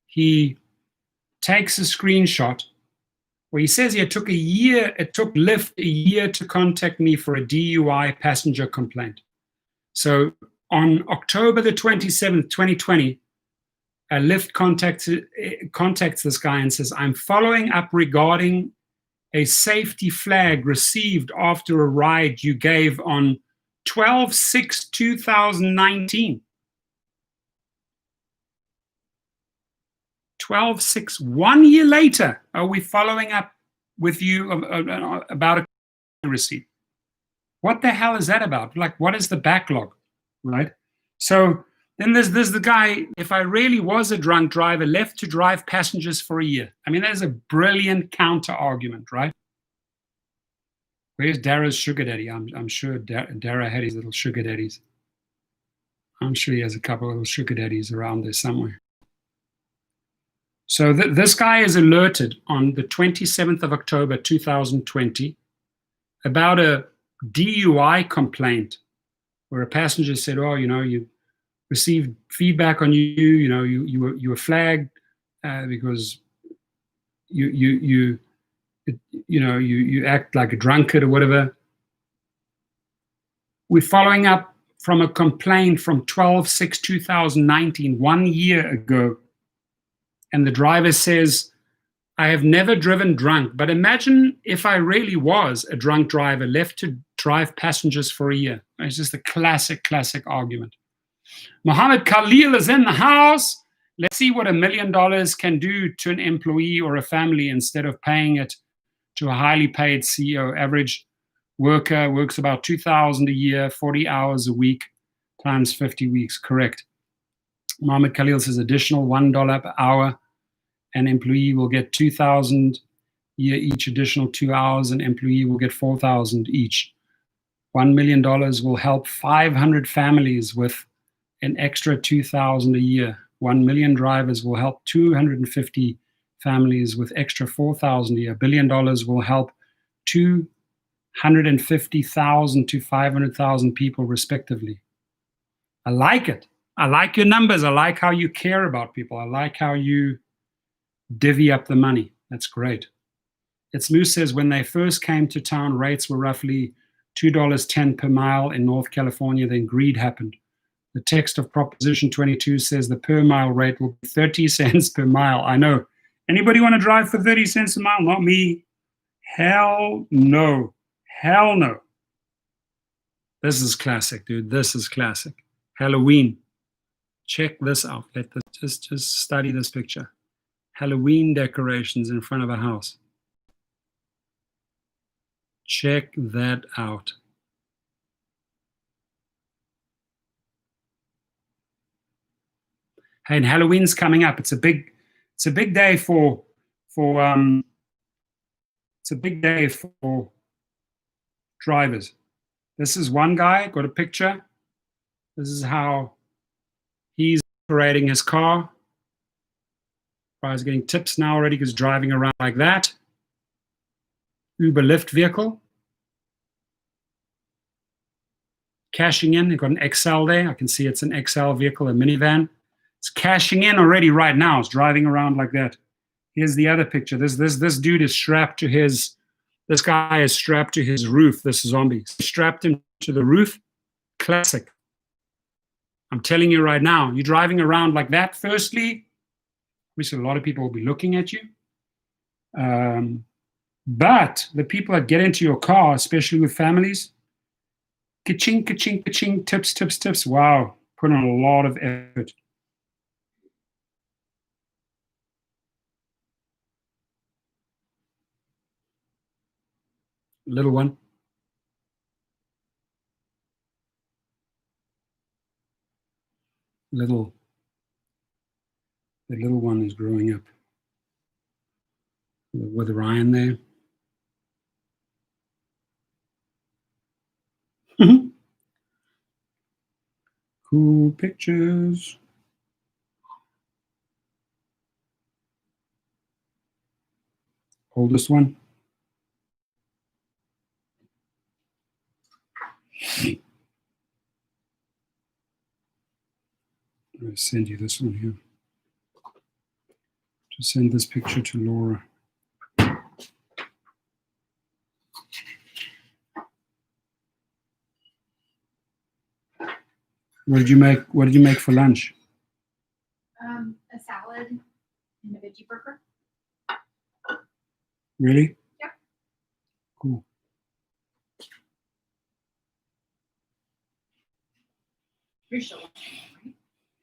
he takes a screenshot where he says it took Lyft a year to contact me for a DUI passenger complaint. So on October the 27th, 2020, Lyft contacts this guy and says, I'm following up regarding a safety flag received after a ride you gave on 12/6/2019. 12/6, 1 year later, are we following up with you about a receipt? What the hell is that about? Like, what is the backlog, right? So then there's the guy, if I really was a drunk driver, left to drive passengers for a year. I mean, that is a brilliant counter argument, right? Where's Dara's sugar daddy? I'm sure Dara had his little sugar daddies. I'm sure he has a couple of little sugar daddies around there somewhere. So this guy is alerted on the 27th of October, 2020, about a DUI complaint where a passenger said, oh, you received feedback on you, you were flagged because you act like a drunkard or whatever. We're following up from a complaint from 12/6/2019, 1 year ago. And the driver says, I have never driven drunk, but imagine if I really was a drunk driver left to drive passengers for a year. It's just a classic argument. Mohammed Khalil is in the house. Let's see what $1 million can do to an employee or a family instead of paying it to a highly paid CEO. Average worker works about $2,000 a year, 40 hours a week, times 50 weeks. Correct. Mohammed Khalil says additional $1 per hour. An employee will get $2,000 a year each, additional 2 hours. An employee will get $4,000 each. $1 million will help 500 families with an extra $2,000 a year. 1 million drivers will help 250 families with extra $4,000 a year. $1 billion will help 250,000 to 500,000 people respectively. I like it. I like your numbers. I like how you care about people. I like how you divvy up the money. That's great. It's Moose says when they first came to town, rates were roughly $2.10 per mile in North California. Then greed happened. The text of Proposition 22 says the per mile rate will be 30 cents per mile. I know. Anybody want to drive for 30 cents a mile? Not me. Hell no. Hell no. This is classic, dude. This is classic. Halloween. Check this out. Just study this picture. Halloween decorations in front of a house. Check that out. Hey, and Halloween's coming up. It's a big day for drivers. This is one guy, got a picture. This is how he's operating his car. Guy's getting tips now already because driving around like that. Uber Lyft vehicle. Cashing in, they've got an XL there. I can see it's an XL vehicle, a minivan. It's cashing in already right now. It's driving around like that. Here's the other picture. This dude is strapped to his, this guy is strapped to his roof, this zombie. Strapped him to the roof. Classic. I'm telling you right now, you're driving around like that, firstly, obviously a lot of people will be looking at you. But the people that get into your car, especially with families, ka-ching, ka-ching, ka-ching, tips, tips, tips. Wow, put on a lot of effort. Little one. The little one is growing up. With Ryan there. Cool pictures. oldest one. I'll send you this one here. Just send this picture to Laura. What did you make? What did you make for lunch? A salad and a veggie burger. Really? Yep. Cool. You're still watching, right?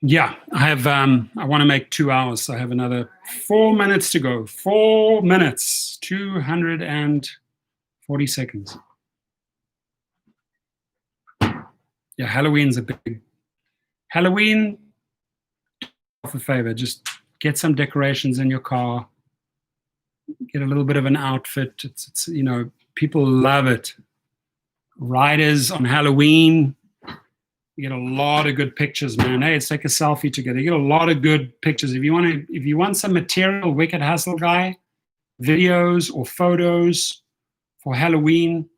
Yeah, I have. I want to make 2 hours, so I have another 4 minutes to go. 4 minutes, 240 seconds. Yeah, Halloween's a big. Halloween. Off a favor, just get some decorations in your car. Get a little bit of an outfit. It's you know, people love it. Riders on Halloween. You get a lot of good pictures, man. Hey, let's take a selfie together. You get a lot of good pictures. If you want some material, Wicked Hustle Guy, videos or photos for Halloween,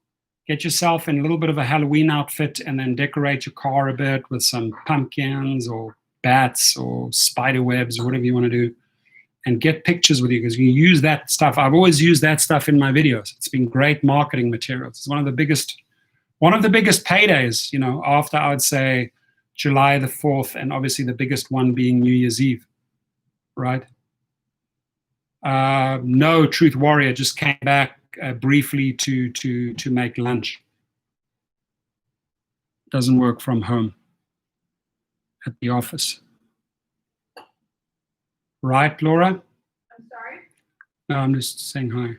get yourself in a little bit of a Halloween outfit and then decorate your car a bit with some pumpkins or bats or spider webs or whatever you want to do, and get pictures with you, because you use that stuff. I've always used that stuff in my videos. It's been great marketing materials. It's one of the biggest paydays, you know, after I would say July the 4th, and obviously the biggest one being New Year's Eve, right? No, Truth Warrior just came back briefly to make lunch. Doesn't work from home, at the office. Right, Laura? I'm sorry. No, I'm just saying hi.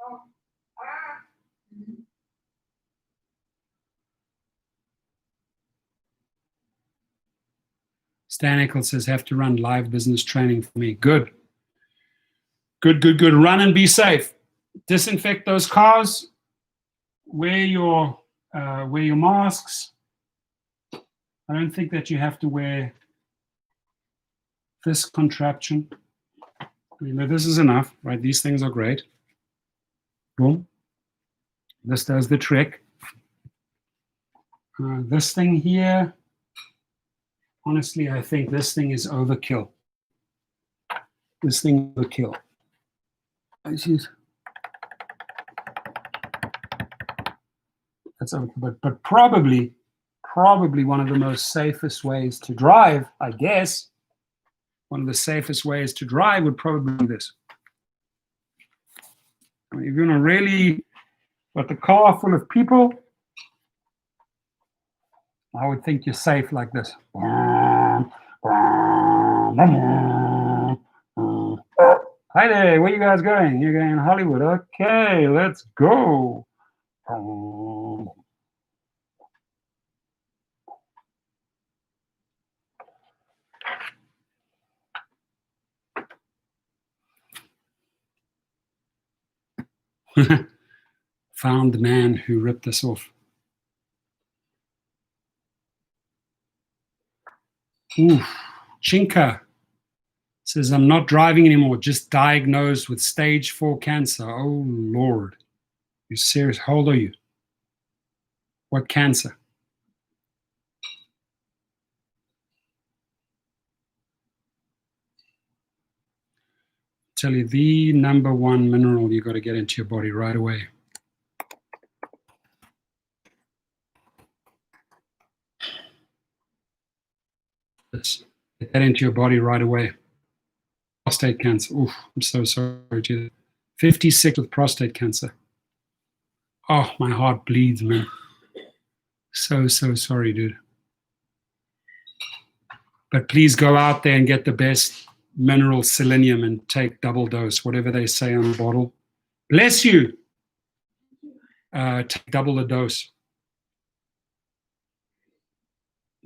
Oh. Stan Eccles says, have to run live business training for me. Good. Good. Run and be safe. Disinfect those cars. Wear your masks. I don't think that you have to wear this contraption. You know, this is enough, right? These things are great. Boom. This does the trick. This thing here, honestly, I think this thing is overkill. This thing is overkill. That's overkill, but probably one of the most safest ways to drive, I guess. One of the safest ways to drive would probably be this. I mean, if you're gonna really got the car full of people, I would think you're safe like this. Hi there, where you guys going? You're going to Hollywood. Okay, let's go. Found the man who ripped us off. Oof. Chinka says, I'm not driving anymore, just diagnosed with stage 4 cancer. Oh, Lord. You serious? How old are you? What cancer? Tell you, the number one mineral you got to get into your body right away. Let's get that into your body right away. Prostate cancer. Oof, I'm so sorry to you. 56 with prostate cancer. Oh, my heart bleeds, man. So sorry, dude. But please go out there and get the best mineral selenium and take double dose, whatever they say on the bottle. Bless you. Take double the dose.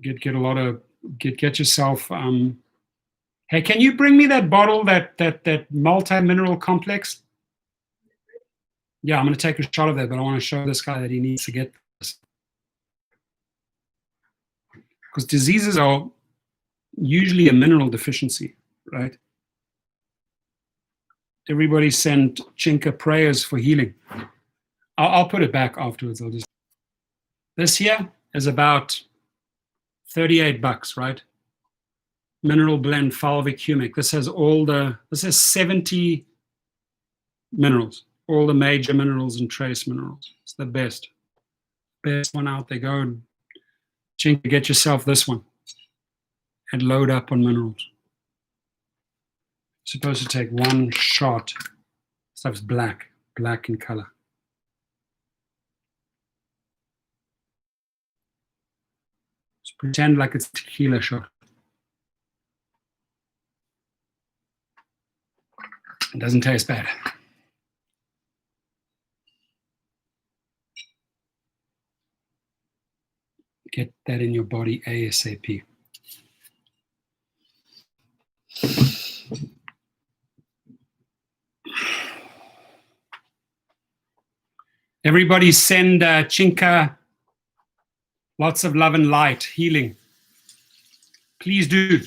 Get a lot of get yourself. Hey, can you bring me that bottle, that multi-mineral complex? Yeah, I'm going to take a shot of that, but I want to show this guy that he needs to get this. Because diseases are usually a mineral deficiency, right? Everybody send Chinka prayers for healing. I'll put it back afterwards. This here is about $38, right? Mineral blend fulvic humic. This has 70 minerals, all the major minerals and trace minerals. It's the best one out there. Go and Chinka, get yourself this one and load up on minerals. Supposed to take one shot. Stuff's black in color. Just pretend like it's a tequila shot. It doesn't taste bad. Get that in your body ASAP. Everybody send Chinka lots of love and light, healing. Please do.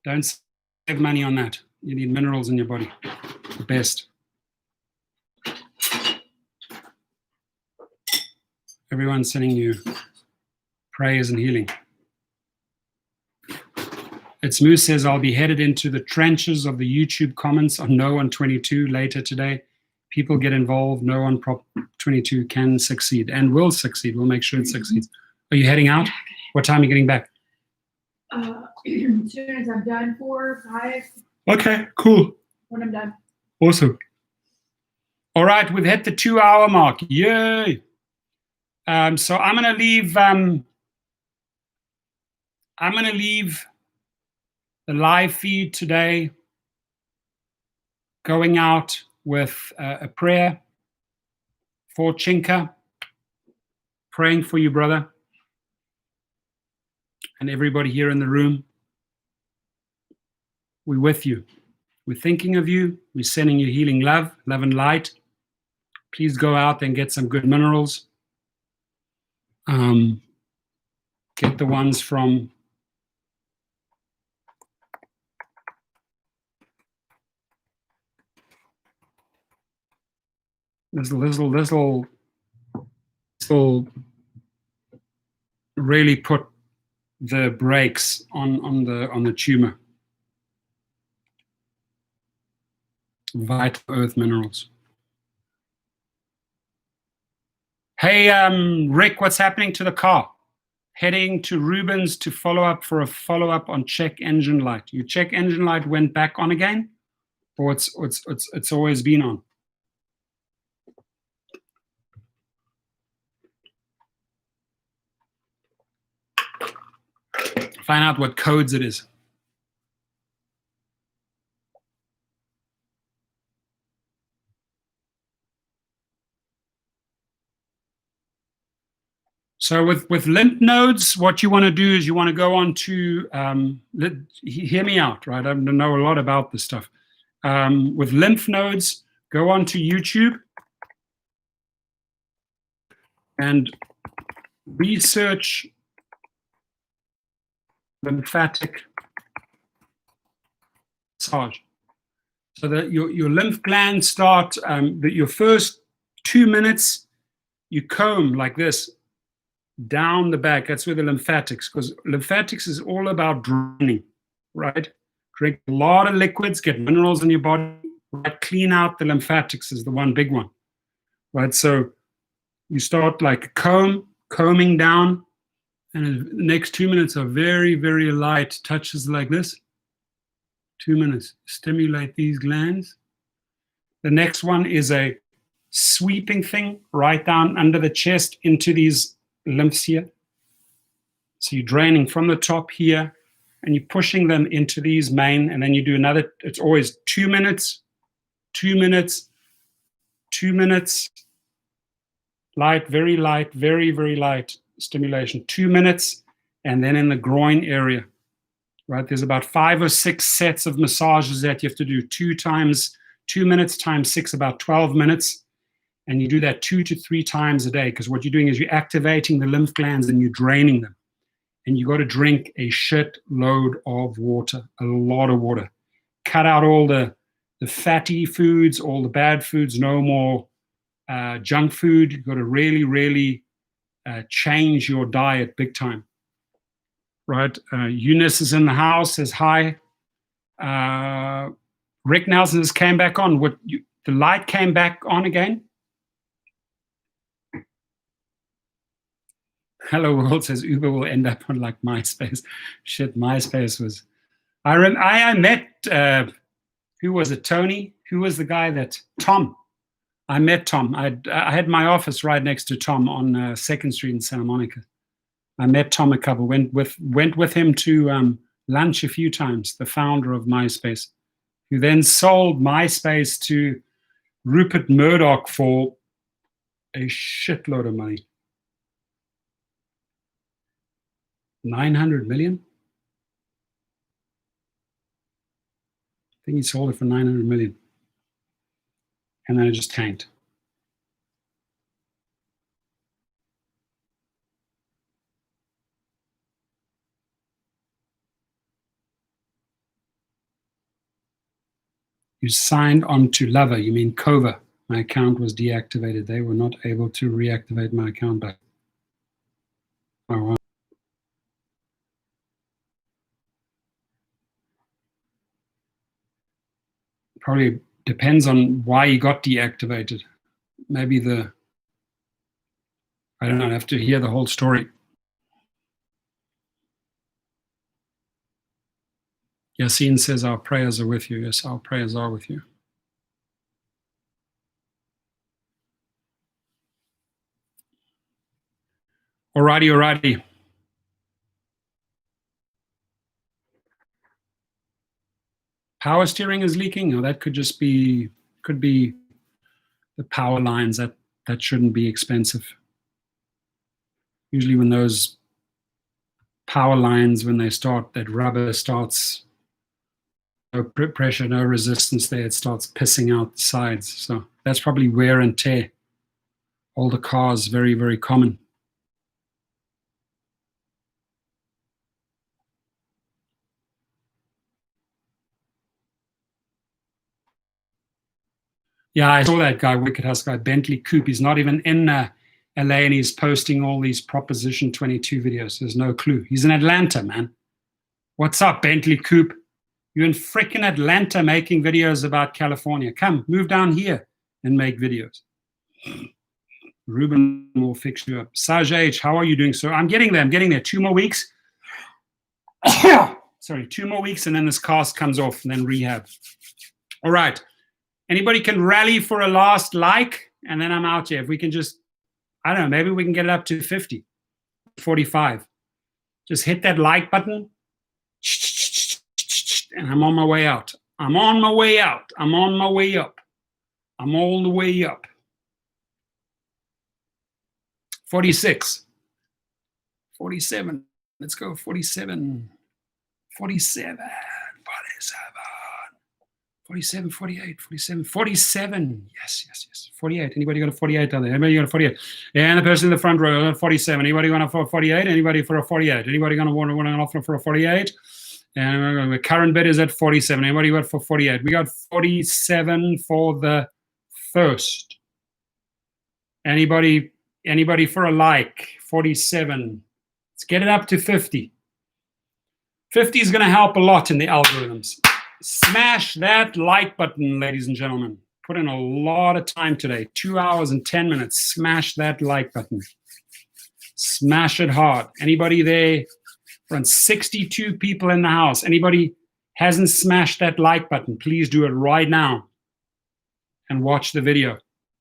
Don't save money on that. You need minerals in your body. The best. Everyone's sending you prayers and healing. It's Moose says, I'll be headed into the trenches of the YouTube comments on No on 22 later today. People get involved. No on Prop 22 can succeed and will succeed. We'll make sure it succeeds. Are you heading out? What time are you getting back? As soon as I'm done, 4, 5. Okay, cool. When I'm done. Awesome. All right, we've hit the 2-hour mark. Yay! So I'm gonna leave. I'm gonna leave the live feed today going out with a prayer for Chinka, praying for you, brother, and everybody here in the room. We're with you. We're thinking of you. We're sending you healing love and light. Please go out and get some good minerals. Get the ones from this will really put the brakes on the tumor. Vital earth minerals. Hey, Rick, what's happening to the car? Heading to Rubens to follow up for a follow-up on check engine light. Your check engine light went back on again, or it's always been on? Find out what codes it is. So with lymph nodes, what you want to do is you want to go on to, hear me out, right? I don't know a lot about this stuff. With lymph nodes, go on to YouTube and research lymphatic massage. So that your lymph glands start, your first 2 minutes, you comb like this down the back. That's where the lymphatics, because lymphatics is all about draining, right? Drink a lot of liquids, get minerals in your body, right? Clean out the lymphatics is the one big one, right? So you start like combing down, and the next 2 minutes are very, very light touches like this. 2 minutes, stimulate these glands. The next one is a sweeping thing right down under the chest into these lymphs here. So you're draining from the top here and you're pushing them into these main, and then you do another, it's always 2 minutes, 2 minutes, 2 minutes, light, very, very light stimulation, 2 minutes, and then in the groin area, right? There's about 5 or 6 sets of massages that you have to do 2 times, 2 minutes times 6, about 12 minutes. And you do that 2 to 3 times a day, because what you're doing is you're activating the lymph glands and you're draining them. And you got to drink a shit load of water, a lot of water. Cut out all the the fatty foods, all the bad foods, no more junk food. You've got to really, really change your diet big time. Right? Eunice is in the house, says hi. Rick Nelson just came back on. The light came back on again. Hello World says Uber will end up on like MySpace. Shit, MySpace was. I met, who was it, Tony? Who was the guy that, Tom. I met Tom. I had my office right next to Tom on 2nd Street in Santa Monica. I met Tom a couple, went with him to lunch a few times, the founder of MySpace, who then sold MySpace to Rupert Murdoch for a shitload of money. 900 million? I think he sold it for 900 million. And then it just tanked. You signed on to Lover, you mean Cover. My account was deactivated. They were not able to reactivate my account back. Oh, wow. Probably depends on why you got deactivated. Maybe I don't know, I have to hear the whole story. Yassine says our prayers are with you. Yes, our prayers are with you. Alrighty. Power steering is leaking. No, that could be the power lines. That shouldn't be expensive. Usually when those power lines, when they start, that rubber starts, no pressure, no resistance there, it starts pissing out the sides. So that's probably wear and tear. Older cars, very, very common. Yeah, I saw that guy, Wicked House guy, Bentley Coupe. He's not even in LA, and he's posting all these Proposition 22 videos. There's no clue. He's in Atlanta, man. What's up, Bentley Coupe? You're in frickin' Atlanta making videos about California. Come, move down here and make videos. Ruben will fix you up. Saj H, how are you doing? So I'm getting there. 2 more weeks. Sorry, 2 more weeks, and then this cast comes off, and then rehab. All right. Anybody can rally for a last like, and then I'm out here. If we can just, I don't know, maybe we can get it up to 50, 45. Just hit that like button, and I'm on my way out. I'm on my way out. I'm on my way up. I'm all the way up. 46. 47. Let's go. 47. 47. 47, 48, 47, 47. Yes. 48. Anybody got a 48 down there? Anybody got a 48? Yeah, and the person in the front row, 47. Anybody going for a 48? Anybody for a 48? Anybody going to want an offer for a 48? And the current bid is at 47. Anybody got for 48? We got 47 for the first. Anybody for a like? 47. Let's get it up to 50. 50 is going to help a lot in the algorithms. Smash that like button, ladies and gentlemen. Put in a lot of time today. 2 hours and 10 minutes. Smash that like button. Smash it hard. Anybody there? We're on 62 people in the house. Anybody hasn't smashed that like button, please do it right now and watch the video.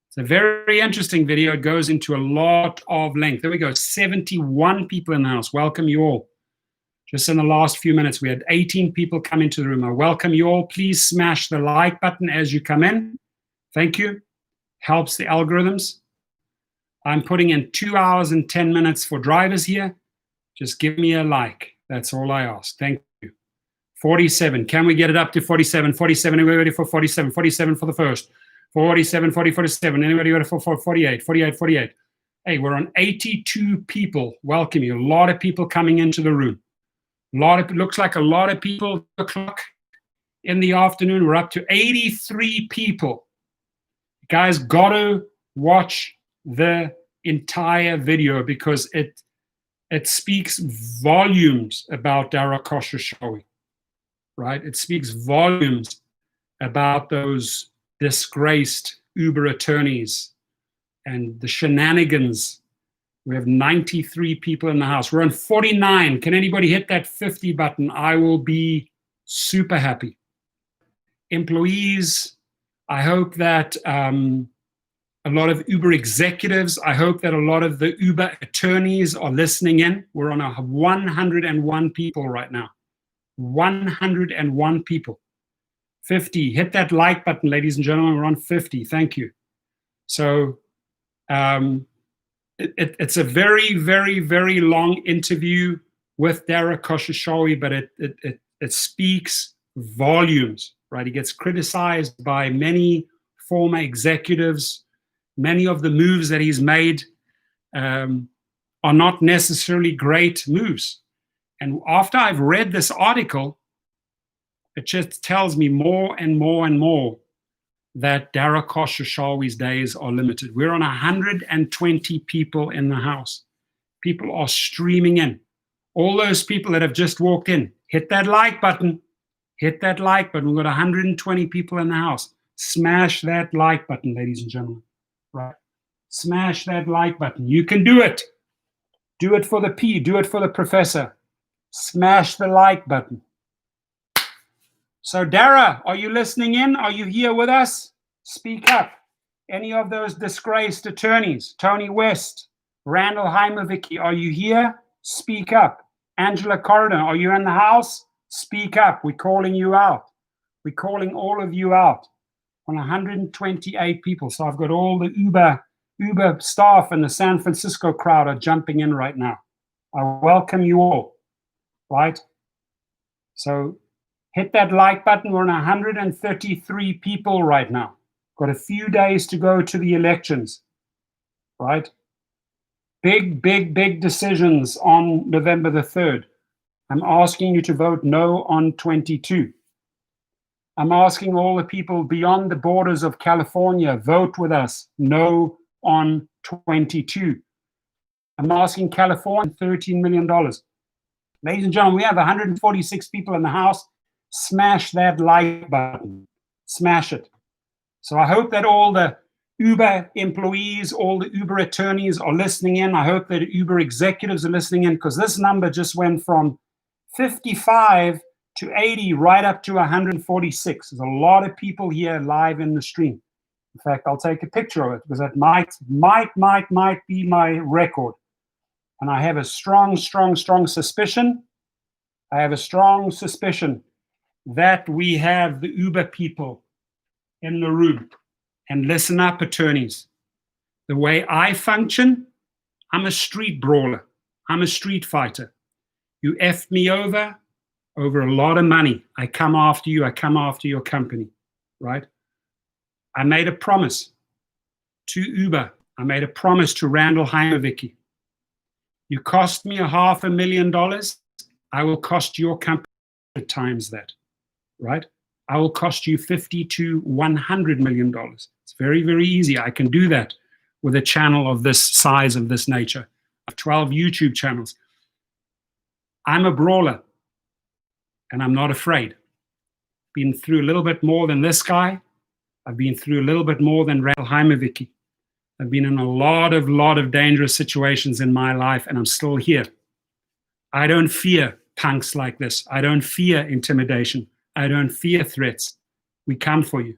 It's a very interesting video. It goes into a lot of length. There we go. 71 people in the house. Welcome you all. Just in the last few minutes, we had 18 people come into the room. I welcome you all. Please smash the like button as you come in. Thank you. Helps the algorithms. I'm putting in 2 hours and 10 minutes for drivers here. Just give me a like. That's all I ask. Thank you. 47. Can we get it up to 47? 47. Anybody ready for 47? 47 for the first. 47, 40, 47. Anybody ready for 48? 48, 48. Hey, we're on 82 people. Welcome you. A lot of people coming into the room. Looks like a lot of people. The clock in the afternoon. We're up to 83 people. You guys got to watch the entire video because it speaks volumes about Dara Khosrowshahi, right? It speaks volumes about those disgraced Uber attorneys and the shenanigans. We have 93 people in the house. We're on 49. Can anybody hit that 50 button? I will be super happy. Employees, I hope that a lot of Uber executives, I hope that a lot of the Uber attorneys are listening in. We're on 101 people right now. 101 people. 50. Hit that like button, ladies and gentlemen. We're on 50. Thank you. So it's a very, very, very long interview with Dara Khosrowshahi, but it speaks volumes, right? He gets criticized by many former executives. Many of the moves that he's made are not necessarily great moves. And after I've read this article, it just tells me more and more and more that Dara Khosrowshahi's days are limited. We're on 120 people in the house. People are streaming in. All those people that have just walked in, hit that like button. Hit that like button. We've got 120 people in the house. Smash that like button, ladies and gentlemen. Right? Smash that like button. You can do it. Do it for the P. Do it for the professor. Smash the like button. So Dara, are you listening in? Are you here with us? Speak up. Any of those disgraced attorneys, Tony West, Randall Heimovicki, are you here? Speak up. Angela Corridor, are you in the house? Speak up. We're calling you out. We're calling all of you out. On 128 people. So I've got all the Uber staff and the San Francisco crowd are jumping in right now. I welcome you all, right? So hit that like button. We're on 133 people right now. Got a few days to go to the elections, right? Big, big, big decisions on November the 3rd. I'm asking you to vote no on 22. I'm asking all the people beyond the borders of California, vote with us, no on 22. I'm asking California $13 million. Ladies and gentlemen, we have 146 people in the house. Smash that like button. Smash it. So I hope that all the Uber employees, all the Uber attorneys are listening in. I hope that Uber executives are listening in because this number just went from 55 to 80, right up to 146. There's a lot of people here live in the stream. In fact, I'll take a picture of it because that might be my record. And I have a strong suspicion. I have a strong suspicion that we have the Uber people in the room. And listen up, attorneys. The way I function, I'm a street brawler. I'm a street fighter. You effed me over a lot of money. I come after you. I come after your company, right? I made a promise to Uber. I made a promise to Randall Heimovicki. You cost me $500,000. I will cost your company times that, right? I will cost you $50 to $100 million. It's very, very easy. I can do that with a channel of this size, of this nature. I have 12 YouTube channels. I'm a brawler, and I'm not afraid. Been through a little bit more than this guy. I've been through a little bit more than Randall Heimovicki. I've been in a lot of dangerous situations in my life, and I'm still here. I don't fear punks like this. I don't fear intimidation. I don't fear threats. We come for you.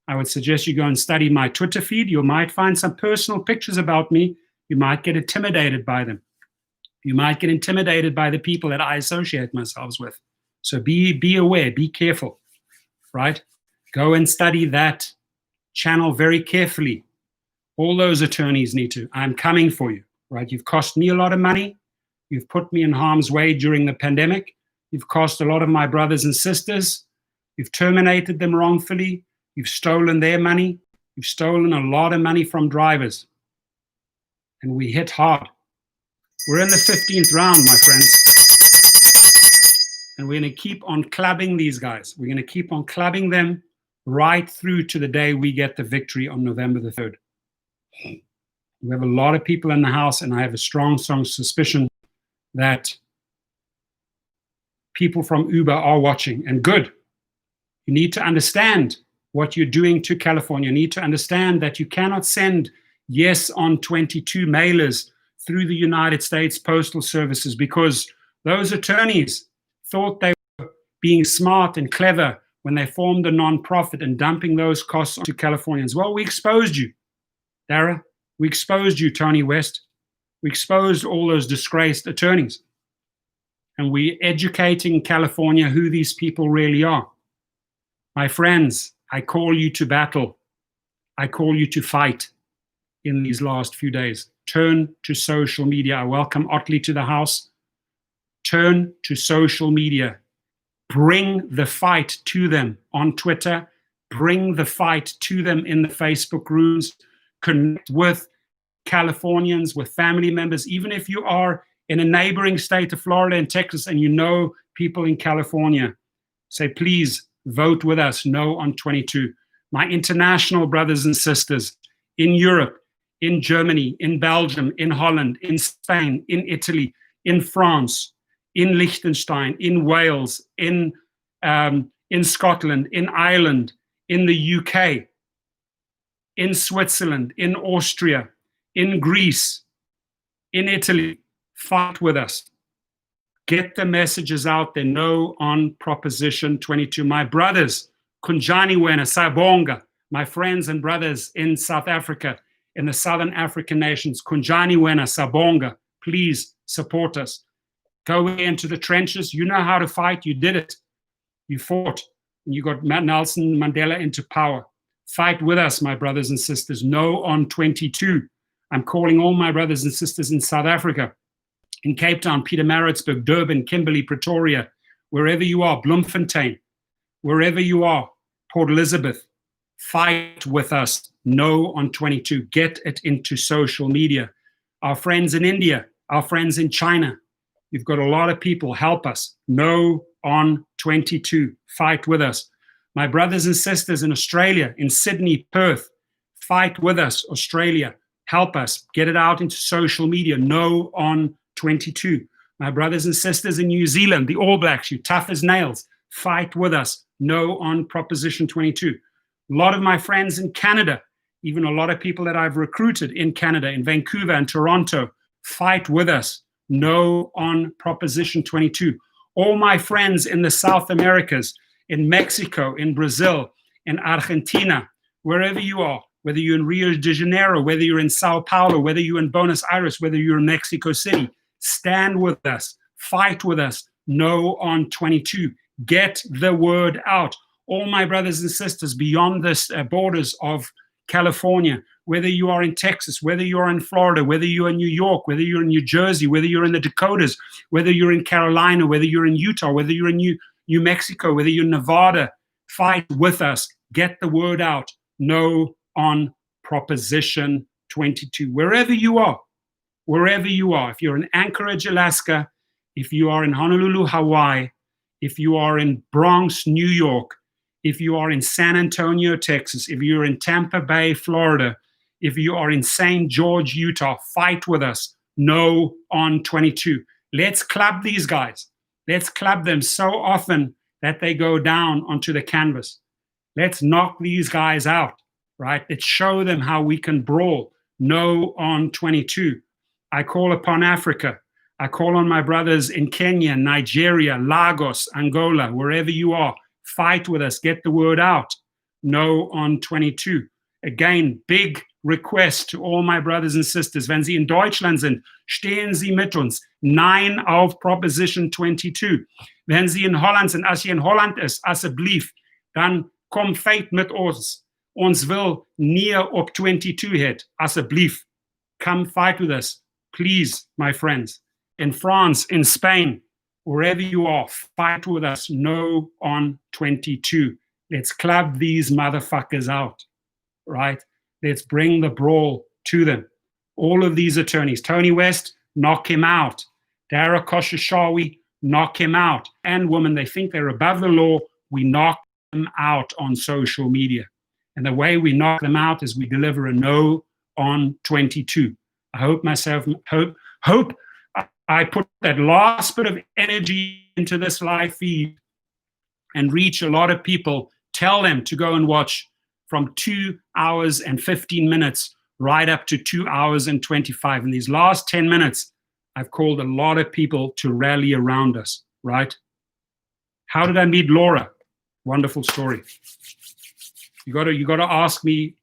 I would suggest you go and study my Twitter feed. You might find some personal pictures about me. You might get intimidated by them. You might get intimidated by the people that I associate myself with. So be aware, be careful, right? Go and study that channel very carefully. All those attorneys need to. I'm coming for you, right? You've cost me a lot of money. You've put me in harm's way during the pandemic. You've cost a lot of my brothers and sisters. You've terminated them wrongfully. You've stolen their money. You've stolen a lot of money from drivers. And we hit hard. We're in the 15th round, my friends. And we're going to keep on clubbing these guys. We're going to keep on clubbing them right through to the day we get the victory on November the 3rd. We have a lot of people in the house, and I have a strong suspicion that people from Uber are watching, and good. You need to understand what you're doing to California. You need to understand that you cannot send yes on 22 mailers through the United States Postal Services because those attorneys thought they were being smart and clever when they formed a nonprofit and dumping those costs onto Californians. Well, we exposed you, Dara. We exposed you, Tony West. We exposed all those disgraced attorneys. And we're educating California who these people really are. My friends, I call you to battle. I call you to fight in these last few days. Turn to social media. I welcome Otley to the house. Turn to social media. Bring the fight to them on Twitter. Bring the fight to them in the Facebook rooms. Connect with Californians, with family members, even if you are in a neighboring state of Florida and Texas and you know people in California. Say, please vote with us, no on 22. My international brothers and sisters in Europe, in Germany, in Belgium, in Holland, in Spain, in Italy, in France, in Liechtenstein, in Wales, in Scotland, in Ireland, in the UK, in Switzerland, in Austria, in Greece, in Italy, fight with us. Get the messages out there. No on Proposition 22. My brothers, Kunjani Wena, Sabonga, my friends and brothers in South Africa, in the Southern African nations, Kunjani Wena, Sabonga, please support us. Go into the trenches. You know how to fight. You did it. You fought. And you got Nelson Mandela into power. Fight with us, my brothers and sisters. No on 22. I'm calling all my brothers and sisters in South Africa, in Cape Town, Pietermaritzburg, Durban, Kimberley, Pretoria, wherever you are, Bloemfontein, wherever you are, Port Elizabeth, fight with us. No on 22. Get it into social media. Our friends in India, our friends in China, you've got a lot of people. Help us. No on 22. Fight with us. My brothers and sisters in Australia, in Sydney, Perth, fight with us. Australia, help us. Get it out into social media. No on 22. My brothers and sisters in New Zealand, the All Blacks, you tough as nails, fight with us. No on Proposition 22. A lot of my friends in Canada, even a lot of people that I've recruited in Canada, in Vancouver and Toronto, fight with us. No on Proposition 22. All my friends in the South Americas, in Mexico, in Brazil, in Argentina, wherever you are, whether you're in Rio de Janeiro, whether you're in Sao Paulo, whether you're in Buenos Aires, whether you're in Mexico City, stand with us, fight with us. No on 22. Get the word out. All my brothers and sisters beyond the borders of California, whether you are in Texas, whether you are in Florida, whether you're in New York, whether you're in New Jersey, whether you're in the Dakotas, whether you're in Carolina, whether you're in Utah, whether you're in New Mexico, whether you're in Nevada, fight with us. Get the word out. No on Proposition 22. Wherever you are, if you're in Anchorage, Alaska, if you are in Honolulu, Hawaii, if you are in Bronx, New York, if you are in San Antonio, Texas, if you're in Tampa Bay, Florida, if you are in St. George, Utah, fight with us. No on 22. Let's club these guys. Let's club them so often that they go down onto the canvas. Let's knock these guys out, right? Let's show them how we can brawl. No on 22. I call upon Africa. I call on my brothers in Kenya, Nigeria, Lagos, Angola, wherever you are. Fight with us. Get the word out. No on 22. Again, big request to all my brothers and sisters. Wenn Sie in Deutschland sind, stehen Sie mit uns. Nein auf Proposition 22. Wenn Sie in Holland sind, als jy in Holland is, asseblief, dan kom feit met ons. Ons wil nie op 22 het. Asseblief, come fight with us. Please, my friends. In France, in Spain, wherever you are, fight with us. No on 22. Let's club these motherfuckers out, right? Let's bring the brawl to them. All of these attorneys. Tony West, knock him out. Dara Khosrowshahi, knock him out. And women, they think they're above the law. We knock them out on social media. And the way we knock them out is we deliver a no on 22. I hope I put that last bit of energy into this live feed and reach a lot of people. Tell them to go and watch from 2 hours and 15 minutes right up to 2 hours and 25. In these last 10 minutes, I've called a lot of people to rally around us, right? How did I meet Laura? Wonderful story. You gotta ask me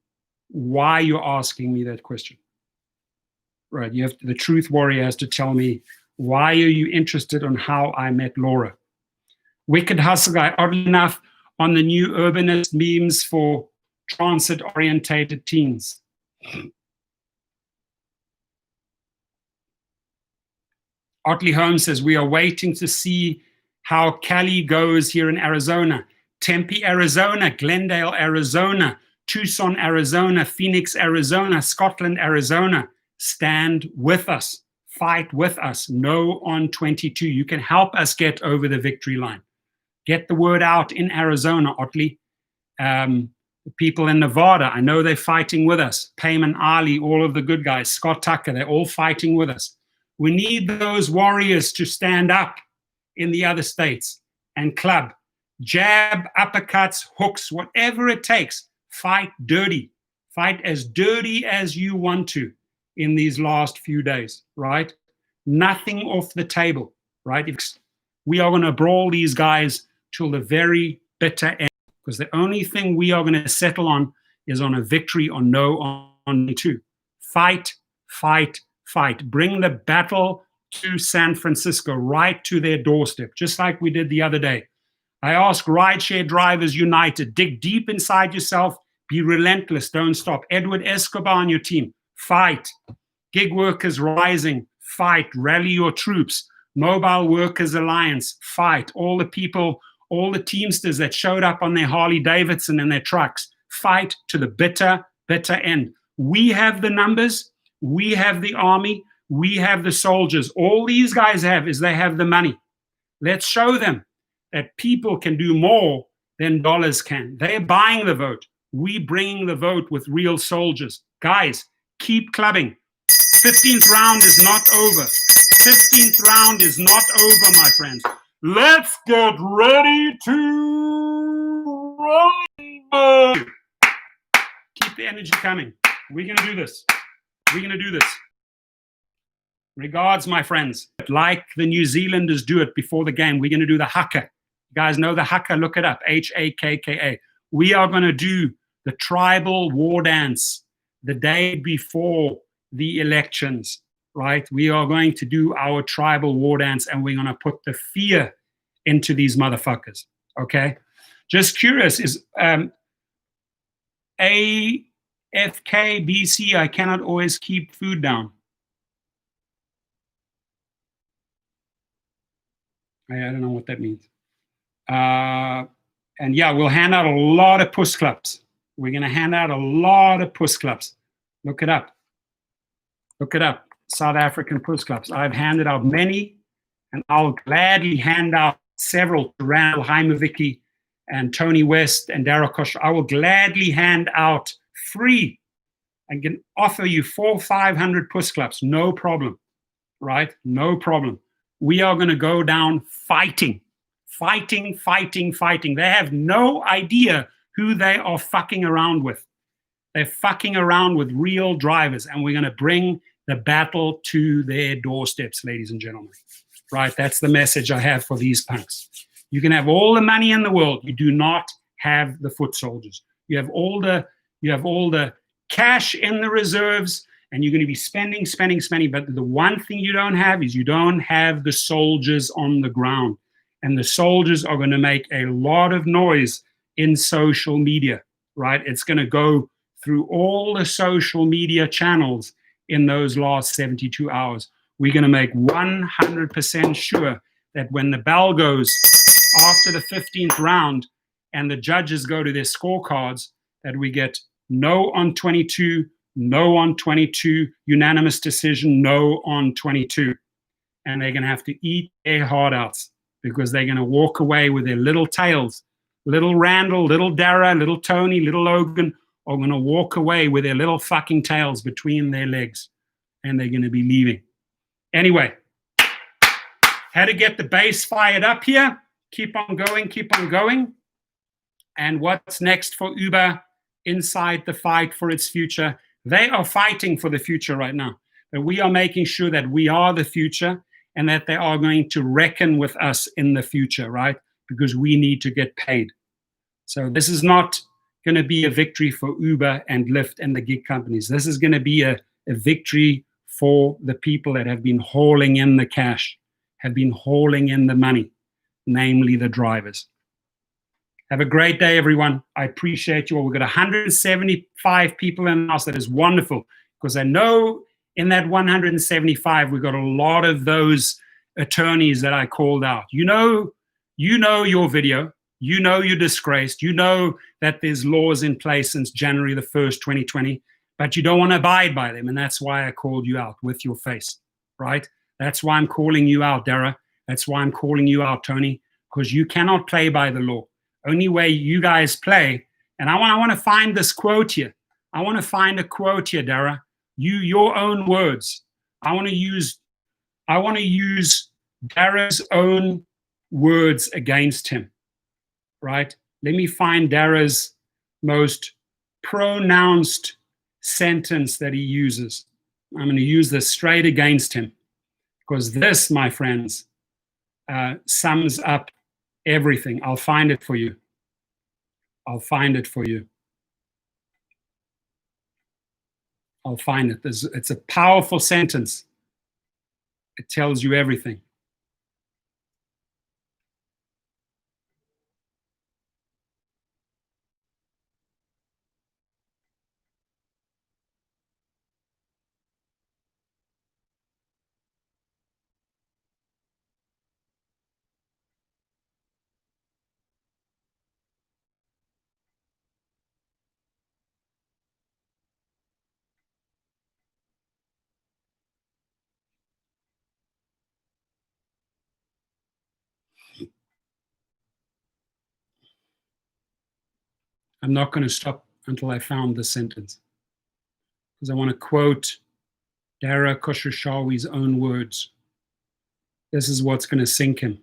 why you're asking me that question. Right, the truth warrior has to tell me, why are you interested on how I met Laura? Wicked Hustle Guy, oddly enough, on the new urbanist memes for transit-orientated teens. Otley Holmes says, we are waiting to see how Cali goes here in Arizona. Tempe, Arizona, Glendale, Arizona, Tucson, Arizona, Phoenix, Arizona, Scotland, Arizona. Stand with us. Fight with us. No on 22. You can help us get over the victory line. Get the word out in Arizona, Otley. People in Nevada, I know they're fighting with us. Payman Ali, all of the good guys. Scott Tucker, they're all fighting with us. We need those warriors to stand up in the other states and club. Jab, uppercuts, hooks, whatever it takes. Fight dirty. Fight as dirty as you want to in these last few days, right? Nothing off the table, right? We are going to brawl these guys till the very bitter end, because the only thing we are going to settle on is on a victory or no on 2. Fight, fight, fight. Bring the battle to San Francisco, right to their doorstep, just like we did the other day. I ask Rideshare Drivers United, dig deep inside yourself, be relentless, don't stop. Edward Escobar on your team, fight. Gig Workers Rising, fight. Rally your troops. Mobile Workers Alliance, fight. All the people, all the Teamsters that showed up on their Harley Davidson and their trucks, fight to the bitter, bitter end. We have the numbers, we have the army, we have the soldiers. All these guys have is they have the money. Let's show them that people can do more than dollars can. They're buying the vote. We bringing the vote with real soldiers. Guys, keep clubbing. 15th round is not over. 15th round is not over, my friends. Let's get ready to rumble. Keep the energy coming. We're going to do this. We're going to do this. Regards, my friends. Like the New Zealanders do it before the game, we're going to do the haka. You guys know the haka? Look it up. H-A-K-K-A. We are going to do the tribal war dance the day before the elections, right? We are going to do our tribal war dance, and we're going to put the fear into these motherfuckers, okay? Just curious, is AFKBC, I cannot always keep food down. I don't know what that means. And yeah, we'll hand out a lot of puss clubs. We're going to hand out a lot of puss clubs. Look it up. Look it up. South African puss clubs. I've handed out many, and I'll gladly hand out several to Randall Heimovicki and Tony West and Darryl Kosh. I will gladly hand out free and can offer you 400 or 500 puss clubs. No problem, right? No problem. We are going to go down fighting. Fighting, fighting, fighting. They have no idea who they are fucking around with. They're fucking around with real drivers, and we're going to bring the battle to their doorsteps, ladies and gentlemen. Right? That's the message I have for these punks. You can have all the money in the world. You do not have the foot soldiers. You have all the cash in the reserves, and you're going to be spending. But the one thing you don't have is you don't have the soldiers on the ground. And the soldiers are going to make a lot of noise in social media, right? It's going to go through all the social media channels in those last 72 hours. We're going to make 100% sure that when the bell goes after the 15th round and the judges go to their scorecards, that we get no on 22, no on 22, unanimous decision, no on 22. and they're going to have to eat their heart out because they're going to walk away with their little tails. Little Randall, little Dara, little Tony, little Logan are going to walk away with their little fucking tails between their legs, and they're going to be leaving. Anyway, had to get the base fired up here. Keep on going, keep on going. And what's next for Uber inside the fight for its future? They are fighting for the future right now. But we are making sure that we are the future and that they are going to reckon with us in the future, right? Because we need to get paid. So this is not going to be a victory for Uber and Lyft and the gig companies. This is going to be a victory for the people that have been hauling in the cash, have been hauling in the money, namely the drivers. Have a great day, everyone. I appreciate you all. We've got 175 people in the house. That is wonderful, because I know in that 175, we've got a lot of those attorneys that I called out. You know your video. You know you're disgraced. You know that there's laws in place since January the 1st, 2020, but you don't want to abide by them. And that's why I called you out with your face, right? That's why I'm calling you out, Dara. That's why I'm calling you out, Tony, because you cannot play by the law. Only way you guys play, and I want to find this quote here. I want to find a quote here, Dara. Your own words. I want to use Dara's own words against him, right? Let me find Dara's most pronounced sentence that he uses. I'm going to use this straight against him, because this, my friends, sums up everything. I'll find it for you. I'll find it for you. I'll find it. It's a powerful sentence. It tells you everything. I'm not going to stop until I found the sentence, because I want to quote Dara Khosrowshahi's own words. This is what's going to sink him.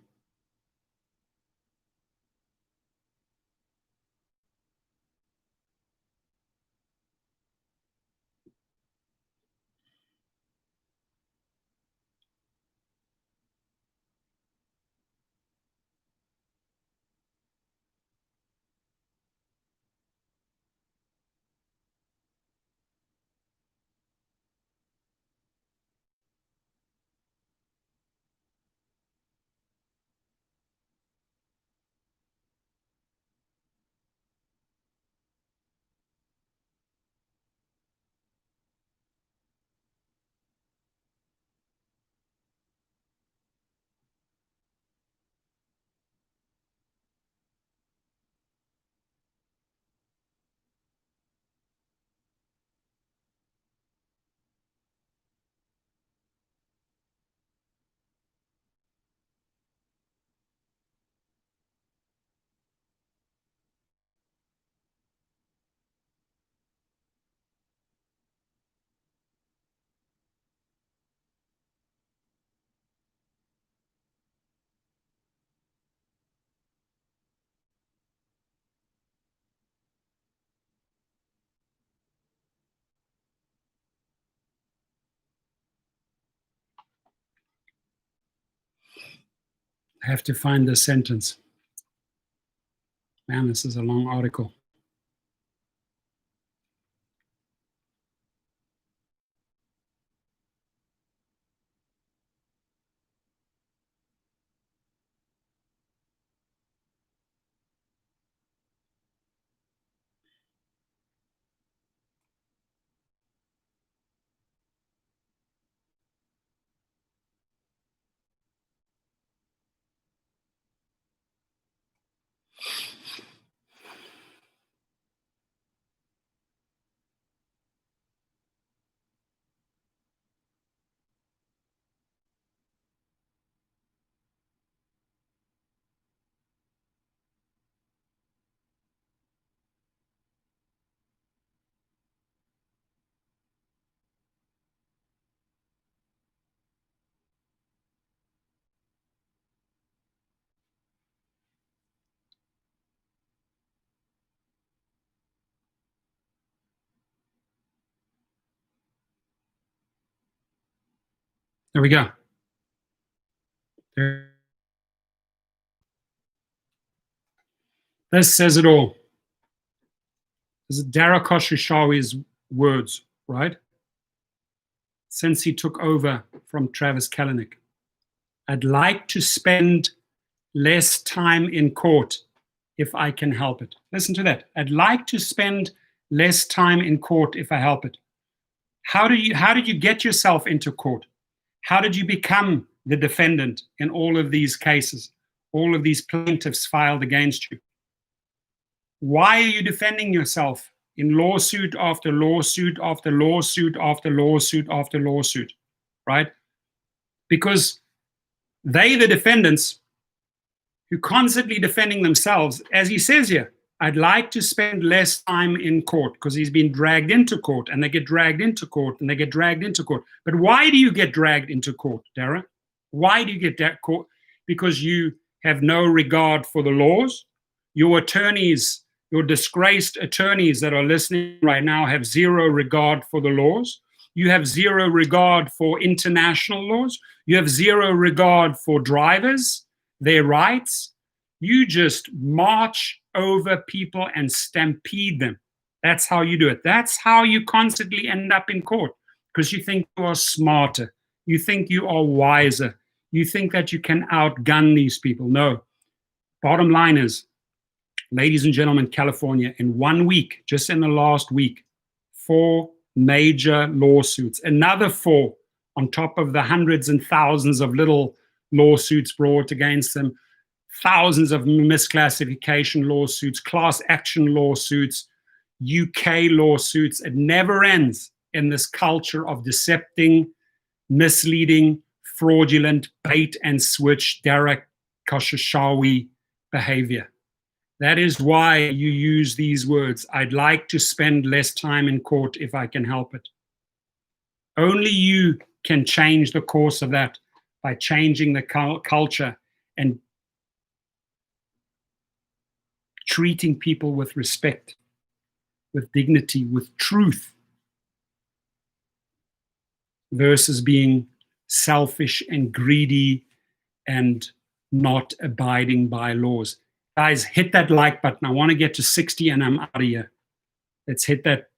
I have to find this sentence. Man, this is a long article. There we go. There. This says it all. This is Dara Khosrowshahi's words, right? Since he took over from Travis Kalanick. I'd like to spend less time in court if I can help it. Listen to that. I'd like to spend less time in court if I help it. How did you get yourself into court? How did you become the defendant in all of these cases? All of these plaintiffs filed against you. Why are you defending yourself in lawsuit after lawsuit after lawsuit after lawsuit after lawsuit, right? Because they, the defendants, who constantly defending themselves, as he says here, I'd like to spend less time in court, because he's been dragged into court, and they get dragged into court, and they get dragged into court. But why do you get dragged into court, Dara? Why do you get that court? Because you have no regard for the laws. Your attorneys, your disgraced attorneys that are listening right now have zero regard for the laws. You have zero regard for international laws. You have zero regard for drivers, their rights. You just march over people and stampede them. That's how you do it. That's how you constantly end up in court, because you think you are smarter. You think you are wiser. You think that you can outgun these people. No. Bottom line is, ladies and gentlemen, California, in 1 week, just in the last week, 4 major lawsuits, another 4 on top of the hundreds and thousands of little lawsuits brought against them, thousands of misclassification lawsuits, class action lawsuits, UK lawsuits. It never ends in this culture of decepting, misleading, fraudulent, bait and switch, Dara Khosrowshahi behavior. That is why you use these words. I'd like to spend less time in court if I can help it. Only you can change the course of that by changing the culture and treating people with respect, with dignity, with truth, versus being selfish and greedy and not abiding by laws. Guys, hit that like button. I want to get to 60 and I'm out of here. Let's hit that.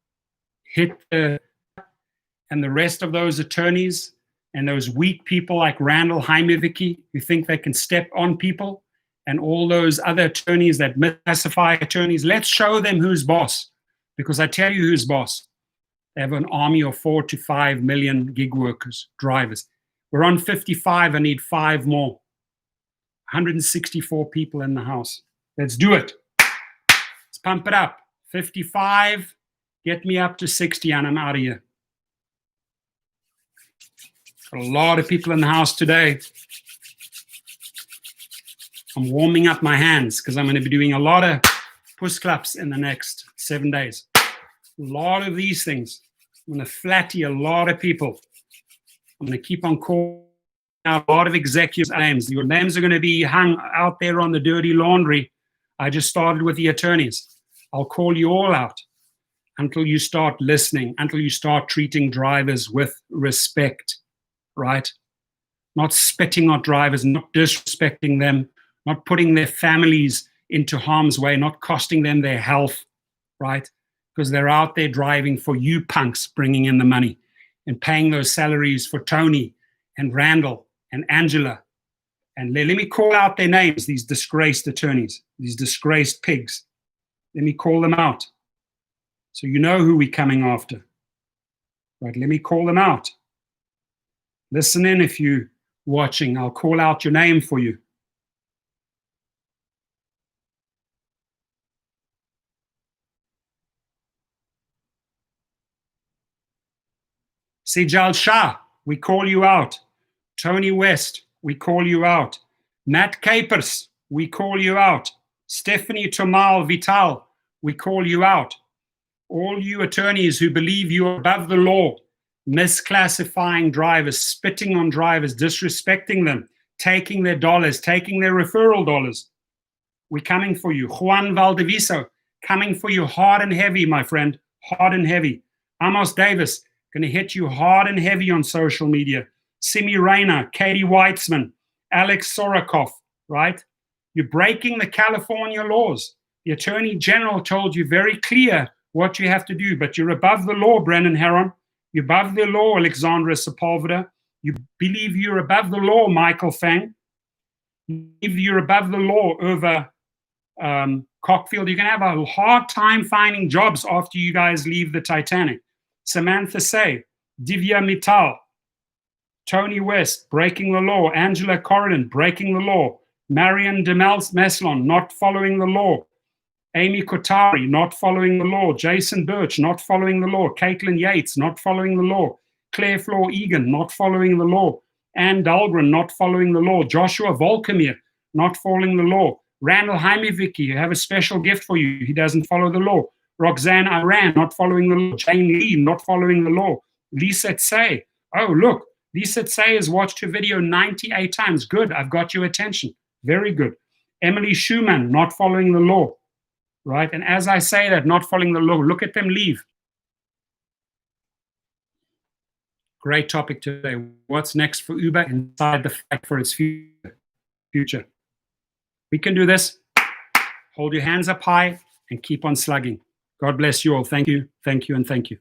And the rest of those attorneys and those weak people like Randall Heimevicki who think they can step on people, and all those other attorneys that misclassify attorneys, let's show them who's boss. Because I tell you who's boss. They have an army of 4 to 5 million gig workers, drivers. We're on 55, I need 5 more. 164 people in the house. Let's do it. Let's pump it up. 55, get me up to 60 and I'm out of here. Got a lot of people in the house today. I'm warming up my hands because I'm going to be doing a lot of push claps in the next 7 days. A lot of these things. I'm going to flatty a lot of people. I'm going to keep on calling out a lot of executives' names. Your names are going to be hung out there on the dirty laundry. I just started with the attorneys. I'll call you all out until you start listening, until you start treating drivers with respect, right? Not spitting on drivers, not disrespecting them, not putting their families into harm's way, not costing them their health, right? Because they're out there driving for you punks, bringing in the money and paying those salaries for Tony and Randall and Angela. And let me call out their names, these disgraced attorneys, these disgraced pigs. Let me call them out. So you know who we're coming after. Right, let me call them out. Listen in if you're watching. I'll call out your name for you. Sejal Shah, we call you out. Tony West, we call you out. Matt Capers, we call you out. Stephanie Tomal Vital, we call you out. All you attorneys who believe you are above the law, misclassifying drivers, spitting on drivers, disrespecting them, taking their dollars, taking their referral dollars. We're coming for you. Juan Valdeviso, coming for you hard and heavy, my friend, hard and heavy. Amos Davis, going to hit you hard and heavy on social media. Simi Rayner, Katie Weitzman, Alex Sorokoff, right? You're breaking the California laws. The Attorney General told you very clear what you have to do, but you're above the law, Brennan Heron. You're above the law, Alexandra Sepulveda. You believe you're above the law, Michael Fang. You believe you're above the law over Cockfield. You're going to have a hard time finding jobs after you guys leave the Titanic. Samantha Say, Divya Mittal, Tony West, breaking the law. Angela Corridon, breaking the law. Marion Demel's-Meslon, not following the law. Amy Kotari, not following the law. Jason Birch, not following the law. Caitlin Yates, not following the law. Claire Floor Egan, not following the law. Ann Dahlgren, not following the law. Joshua Volkamir, not following the law. Randall Heimevicki, I have a special gift for you. He doesn't follow the law. Roxanne Iran, not following the law. Jane Lee, not following the law. Lisa Tsay. Oh, look, Lisa Tsay has watched her video 98 times. Good, I've got your attention. Very good. Emily Schumann, not following the law. Right? And as I say that, not following the law, look at them leave. Great topic today. What's next for Uber inside the fight for its future? We can do this. Hold your hands up high and keep on slugging. God bless you all. Thank you, and thank you.